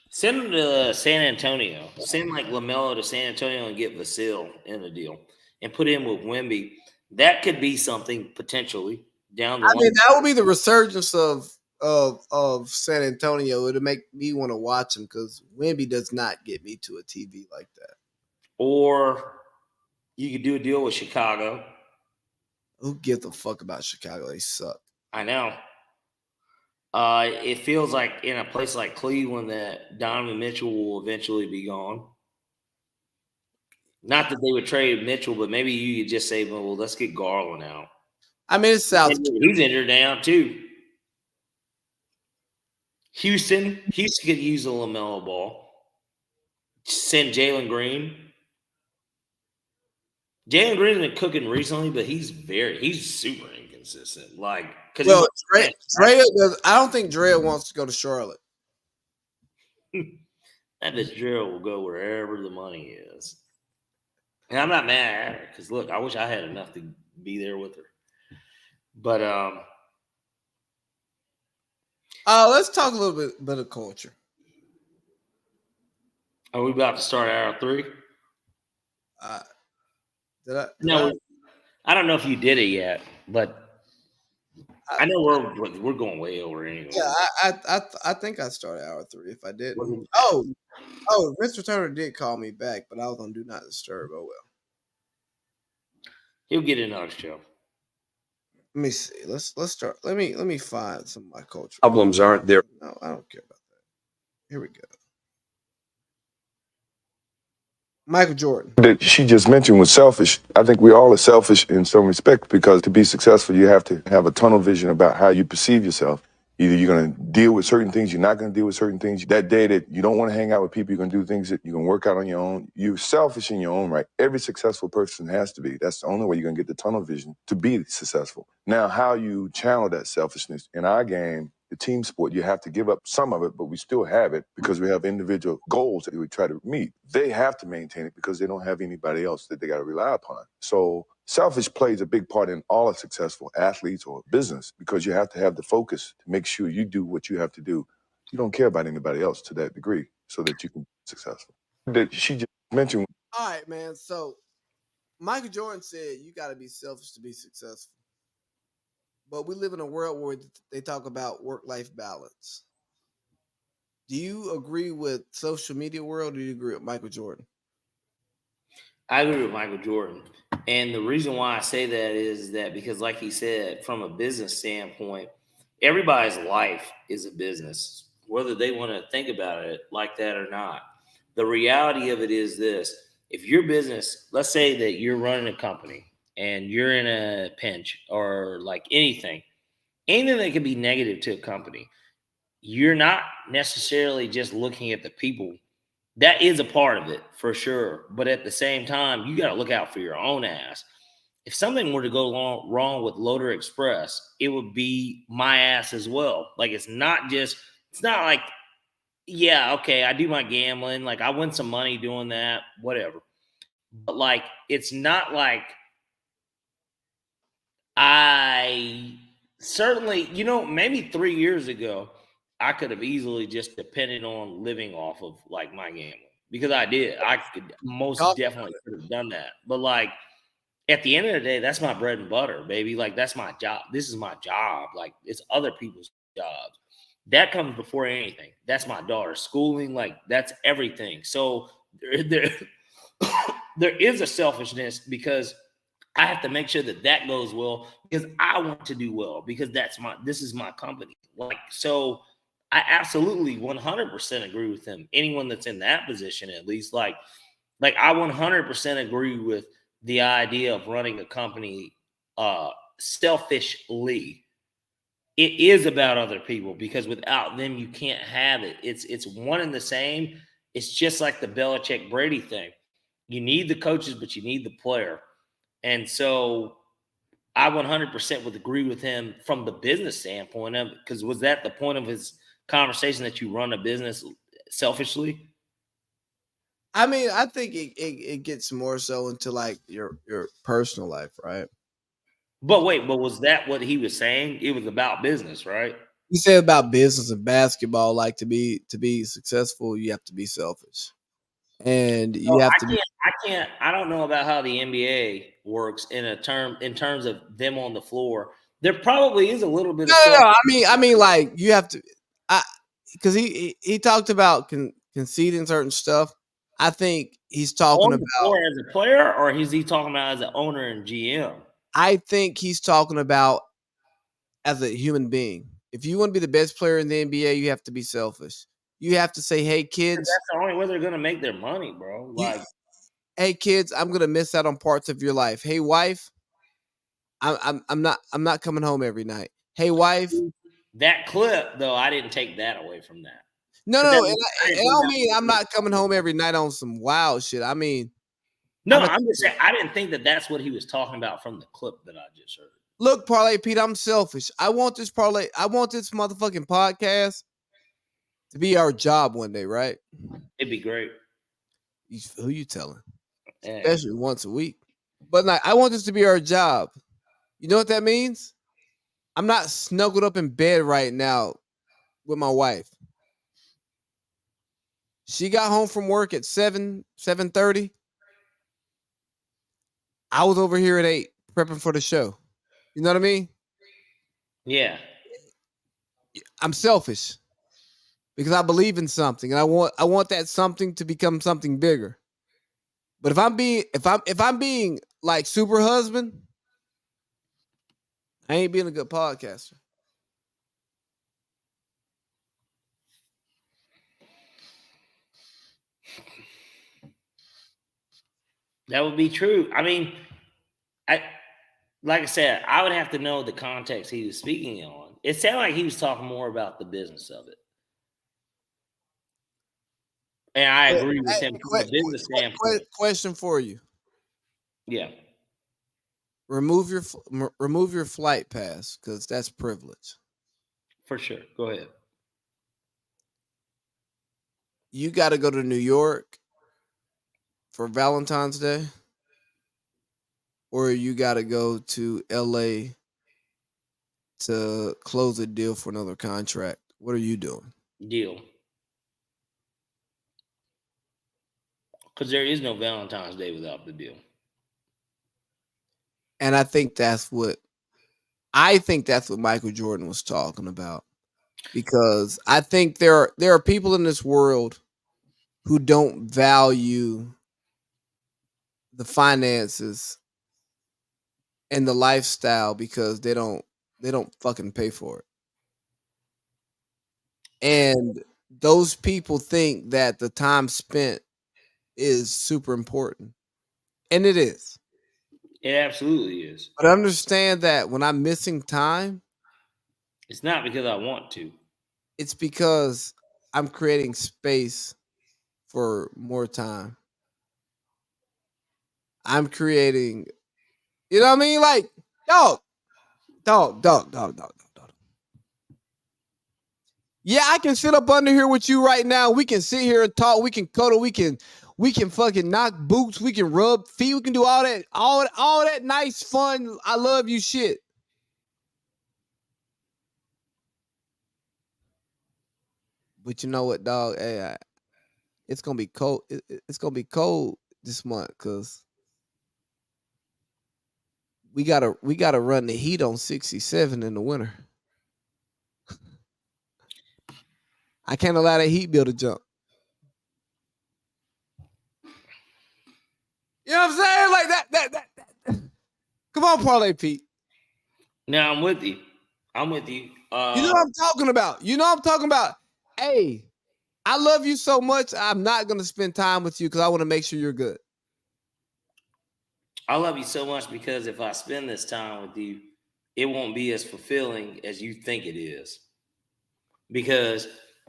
Send him to San Antonio. Send like LaMelo to San Antonio and get Vasil in the deal, and put him with Wemby. That could be something potentially down the I line. mean, that would be the resurgence of San Antonio. It'll make me want to watch him because Wemby does not get me to a TV like that. Or you could do a deal with Chicago. Who gives a fuck about Chicago? They suck. I know. It feels like in a place like Cleveland that Donovan Mitchell will eventually be gone. Not that they would trade Mitchell, but maybe you could just say, well, let's get Garland out. I mean, it's South. He's injured now, too. Houston could use a LaMelo ball. Send Jalen Green. Jalen Green's been cooking recently, but he's super inconsistent. Like, well, Drea does. I don't think Drea wants to go to Charlotte. That bitch Drea will go wherever the money is. And I'm not mad at her because look, I wish I had enough to be there with her. But let's talk a little bit of culture. Are we about to start hour 3? No, I don't know if you did it yet, but I know we're going way over anyway. Yeah, I think I started hour 3 if I didn't. Oh, Mr. Turner did call me back, but I was on Do Not Disturb. Oh well. He'll get another show. Let me see. Let's start. Let me find some of my culture. Problems aren't there. No, I don't care about that. Here we go. Michael Jordan. That she just mentioned was selfish. I think we all are selfish in some respect because to be successful, you have to have a tunnel vision about how you perceive yourself. Either you're going to deal with certain things, you're not going to deal with certain things. That day that you don't want to hang out with people, you're going to do things that you're going to work out on your own. You're selfish in your own right. Every successful person has to be. That's the only way you're going to get the tunnel vision to be successful. Now, how you channel that selfishness in our game, the team sport, you have to give up some of it, but we still have it because we have individual goals that we try to meet. They have to maintain it because they don't have anybody else that they got to rely upon. So selfish plays a big part in all successful athletes or business because you have to have the focus to make sure you do what you have to do. You don't care about anybody else to that degree so that you can be successful. That she just mentioned. All right, man. So Michael Jordan said you got to be selfish to be successful. But we live in a world where they talk about work-life balance. Do you agree with social media world or do you agree with Michael Jordan? I agree with Michael Jordan. And the reason why I say that is that because, like he said, from a business standpoint, everybody's life is a business, whether they want to think about it like that or not. The reality of it is this. If your business, let's say that you're running a company and you're in a pinch or like anything that can be negative to a company, you're not necessarily just looking at the people. That is a part of it for sure. But at the same time, you got to look out for your own ass. If something were to go wrong with Loader Express, it would be my ass as well. Like, it's not like, yeah, okay, I do my gambling. Like, I win some money doing that, whatever. But like, it's not like I certainly, maybe 3 years ago, I could have easily just depended on living off of like my gambling because I did. I could most definitely could have done that. But like at the end of the day, that's my bread and butter, baby. Like that's my job. This is my job. Like it's other people's jobs. That comes before anything. That's my daughter's schooling. Like that's everything. So there is a selfishness because I have to make sure that goes well because I want to do well because this is my company. Like, so I absolutely 100% agree with him. Anyone that's in that position, at least, like I 100% agree with the idea of running a company selfishly. It is about other people because without them, you can't have it. It's one and the same. It's just like the Belichick Brady thing. You need the coaches, but you need the player. And so I 100% would agree with him from the business standpoint of because was that the point of his conversation that you run a business selfishly? I mean, I think it gets more so into like your personal life, right? But wait, but was that what he was saying? It was about business, right? You say about business and basketball, like to be successful, you have to be selfish, and So you have to be. I don't know about how the NBA works in terms of them on the floor. There probably is a little bit of No. I mean, like you have to, because he talked about conceding certain stuff. I think he's talking on the about. floor as a player, or is he talking about as an owner and GM? I think he's talking about as a human being. If you want to be the best player in the NBA, you have to be selfish. You have to say, "Hey kids, That's the only way they're gonna make their money, bro." Like, hey kids, I'm gonna miss out on parts of your life. Hey wife, I'm not coming home every night. Hey wife, that clip though, I didn't take that away from that. no, and I I didn't think don't that mean I'm was- not coming home every night on some wild shit. I mean, No, I'm a, I'm just saying I didn't think that that's what he was talking about from the clip that I just heard. look, Parlay Pete, I'm selfish. I want this motherfucking podcast to be our job one day, right? It'd be great. Who you telling? Yeah. Especially once a week. But like, I want this to be our job. You know what that means? I'm not snuggled up in bed right now with my wife. She got home from work at 7:30. I was over here at 8 prepping for the show. You know what I mean? Yeah. I'm selfish because I believe in something and I want that something to become something bigger. But if I'm being like super husband, I ain't being a good podcaster. That would be true. I mean, like I said, I would have to know the context he was speaking on. It sounded like he was talking more about the business of it. And I agree with him from a business standpoint. Question for you. Yeah. Remove your flight pass because that's privilege. For sure. Go ahead. You got to go to New York for Valentine's Day, or you got to go to LA to close a deal for another contract. What are you doing? Deal. Because there is no Valentine's Day without the deal. And I think that's what Michael Jordan was talking about. Because I think there are people in this world who don't value the finances and the lifestyle because they don't fucking pay for it. And those people think that the time spent is super important. And it is. It absolutely is. But understand that when I'm missing time, It's not because I want to. it's because I'm creating space for more time. I'm creating, you know what I mean? Like, dog. Yeah, I can sit up under here with you right now. We can sit here and talk. We can cuddle. We can fucking knock boots. We can rub feet. We can do all that nice, fun, I love you shit. But you know what, dog? Hey, it's gonna be cold. It's gonna be cold this month because we gotta run the heat on 67 in the winter. I can't allow that heat bill to jump. You know what I'm saying? Like that. Come on, Parlay Pete. Now I'm with you. You know what I'm talking about. Hey, I love you so much. I'm not gonna spend time with you because I want to make sure you're good. I love you so much because if I spend this time with you, it won't be as fulfilling as you think it is. Because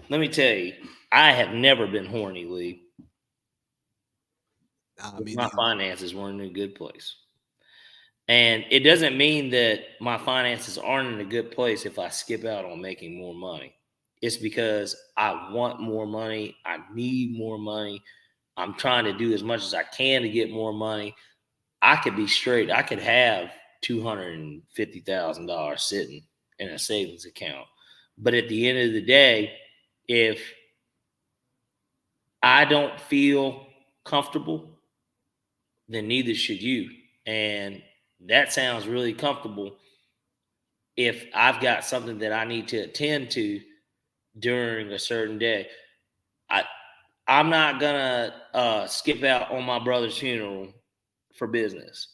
let me tell you, I have never been horny, Lee. My finances weren't in a good place. And it doesn't mean that my finances aren't in a good place if I skip out on making more money. It's because I want more money. I need more money. I'm trying to do as much as I can to get more money. I could be straight. I could have $250,000 sitting in a savings account. But at the end of the day, if I don't feel comfortable, then neither should you. And that sounds really comfortable if I've got something that I need to attend to during a certain day. I'm not gonna skip out on my brother's funeral for business.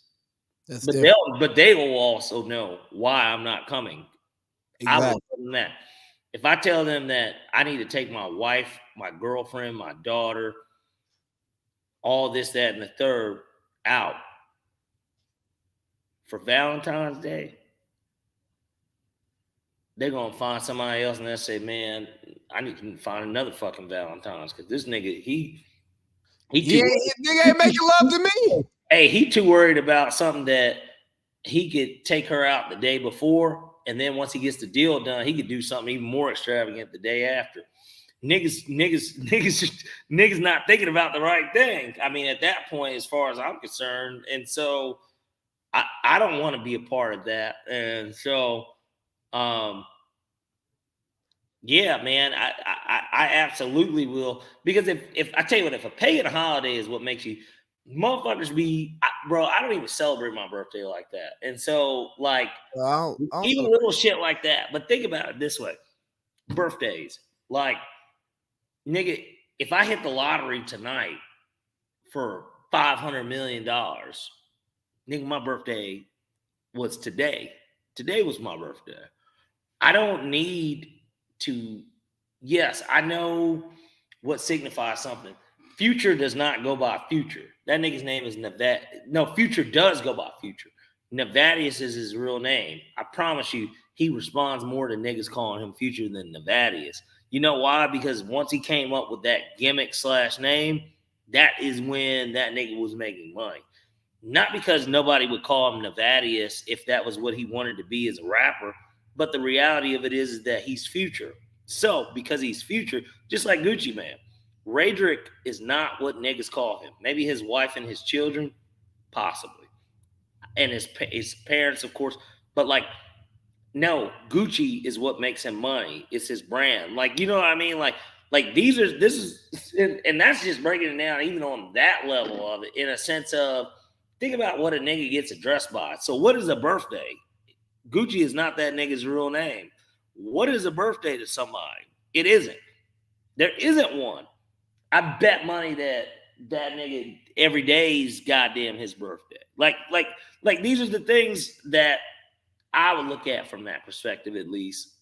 That's But different. they will also know why I'm not coming. I will Exactly. tell them that. If I tell them that I need to take my wife, my girlfriend, my daughter, all this, that, and the third out for Valentine's Day, they're gonna find somebody else and they'll say, "Man, I need to find another fucking Valentine's because this nigga, he too Nigga ain't making love to me. hey, he too worried about something that he could take her out the day before, and then once he gets the deal done, he could do something even more extravagant the day after." Niggas not thinking about the right thing. I mean, at that point, as far as I'm concerned, and so I don't want to be a part of that. And so, yeah, man, I absolutely will, because if I tell you what, if a pay and a holiday is what makes you motherfuckers bro, I don't even celebrate my birthday like that. And so, like, Well, I don't even celebrate. little shit like that. But think about it this way: birthdays, like, nigga, if I hit the lottery tonight for $500 million, nigga, my birthday was today. Today was my birthday. I don't need to. Yes, I know what signifies something. Future does not go by Future. That nigga's name is Nevada. No, Future does go by Future. Nevadius is his real name. I promise you, he responds more to niggas calling him Future than Nevadius. You know why? Because once he came up with that gimmick / name, that is when that nigga was making money. Not because nobody would call him Nevadius if that was what he wanted to be as a rapper, but the reality of it is that he's Future. So, because he's Future, just like Gucci Mane, Raydrick is not what niggas call him. Maybe his wife and his children, possibly, and his parents, of course. But like, no, Gucci is what makes him money. It's his brand. Like, you know what I mean? Like this is, and that's just breaking it down, even on that level of it, in a sense of, think about what a nigga gets addressed by. So, what is a birthday? Gucci is not that nigga's real name. What is a birthday to somebody? It isn't. There isn't one. I bet money that nigga every day is goddamn his birthday. Like these are the things that I would look at from that perspective, at least.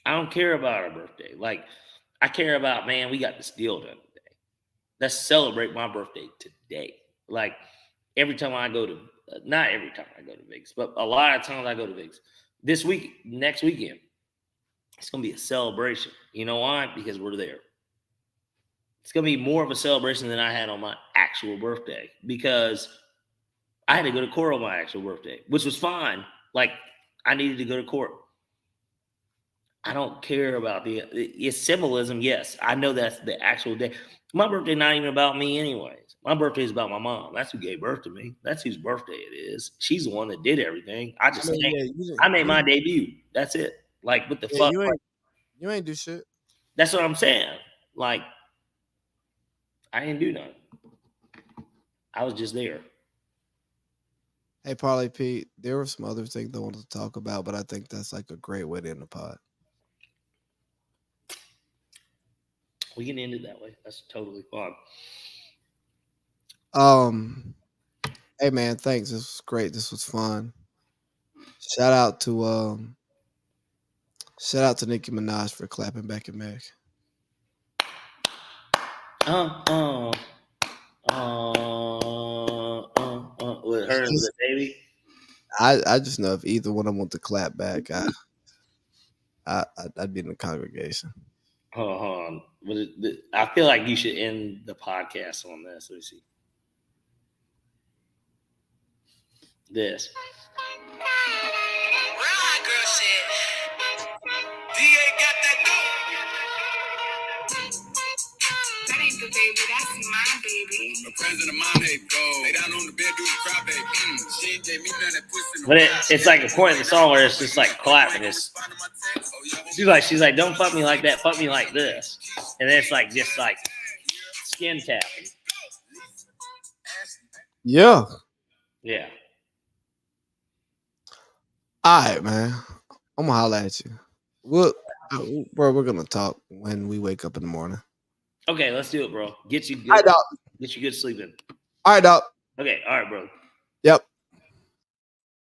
I don't care about our birthday. Like, I care about, man, we got this deal done today. Let's celebrate my birthday today. Like, every time I go to, not every time I go to Vegas, but a lot of times I go to Vegas. This week, next weekend, it's going to be a celebration. You know why? Because we're there. It's going to be more of a celebration than I had on my actual birthday, because I had to go to court on my actual birthday, which was fine. Like, I needed to go to court. I don't care about it's symbolism. Yes, I know that's the actual day. My birthday not even about me anyways. My birthday is about my mom. That's who gave birth to me. That's whose birthday it is. She's the one that did everything. I just I made my debut. That's it. Like, what the fuck? You ain't do shit. That's what I'm saying. Like, I didn't do nothing. I was just there. Hey, Parlay Pete, there were some other things I wanted to talk about, but I think that's like a great way to end the pod. We can end it that way. That's totally fine. Hey man, thanks. This was great. This was fun. Shout out to Nicki Minaj for clapping back at Meg. With her and the baby. I just know if either one of them want to clap back, I'd be in the congregation. Hold on. I feel like you should end the podcast on this. Let me see. This. Real hot girl shit. But it's like a point in the song where it's just like clapping. She's like, don't fuck me like that, fuck me like this. And then it's like just like skin tapping. Yeah. Yeah. All right, man. I'm gonna holler at you. Bro, we're gonna talk when we wake up in the morning. Okay, let's do it, bro. Get you good. All right, dog. Get you good sleeping. All right, dog. Okay, all right, bro. Yep.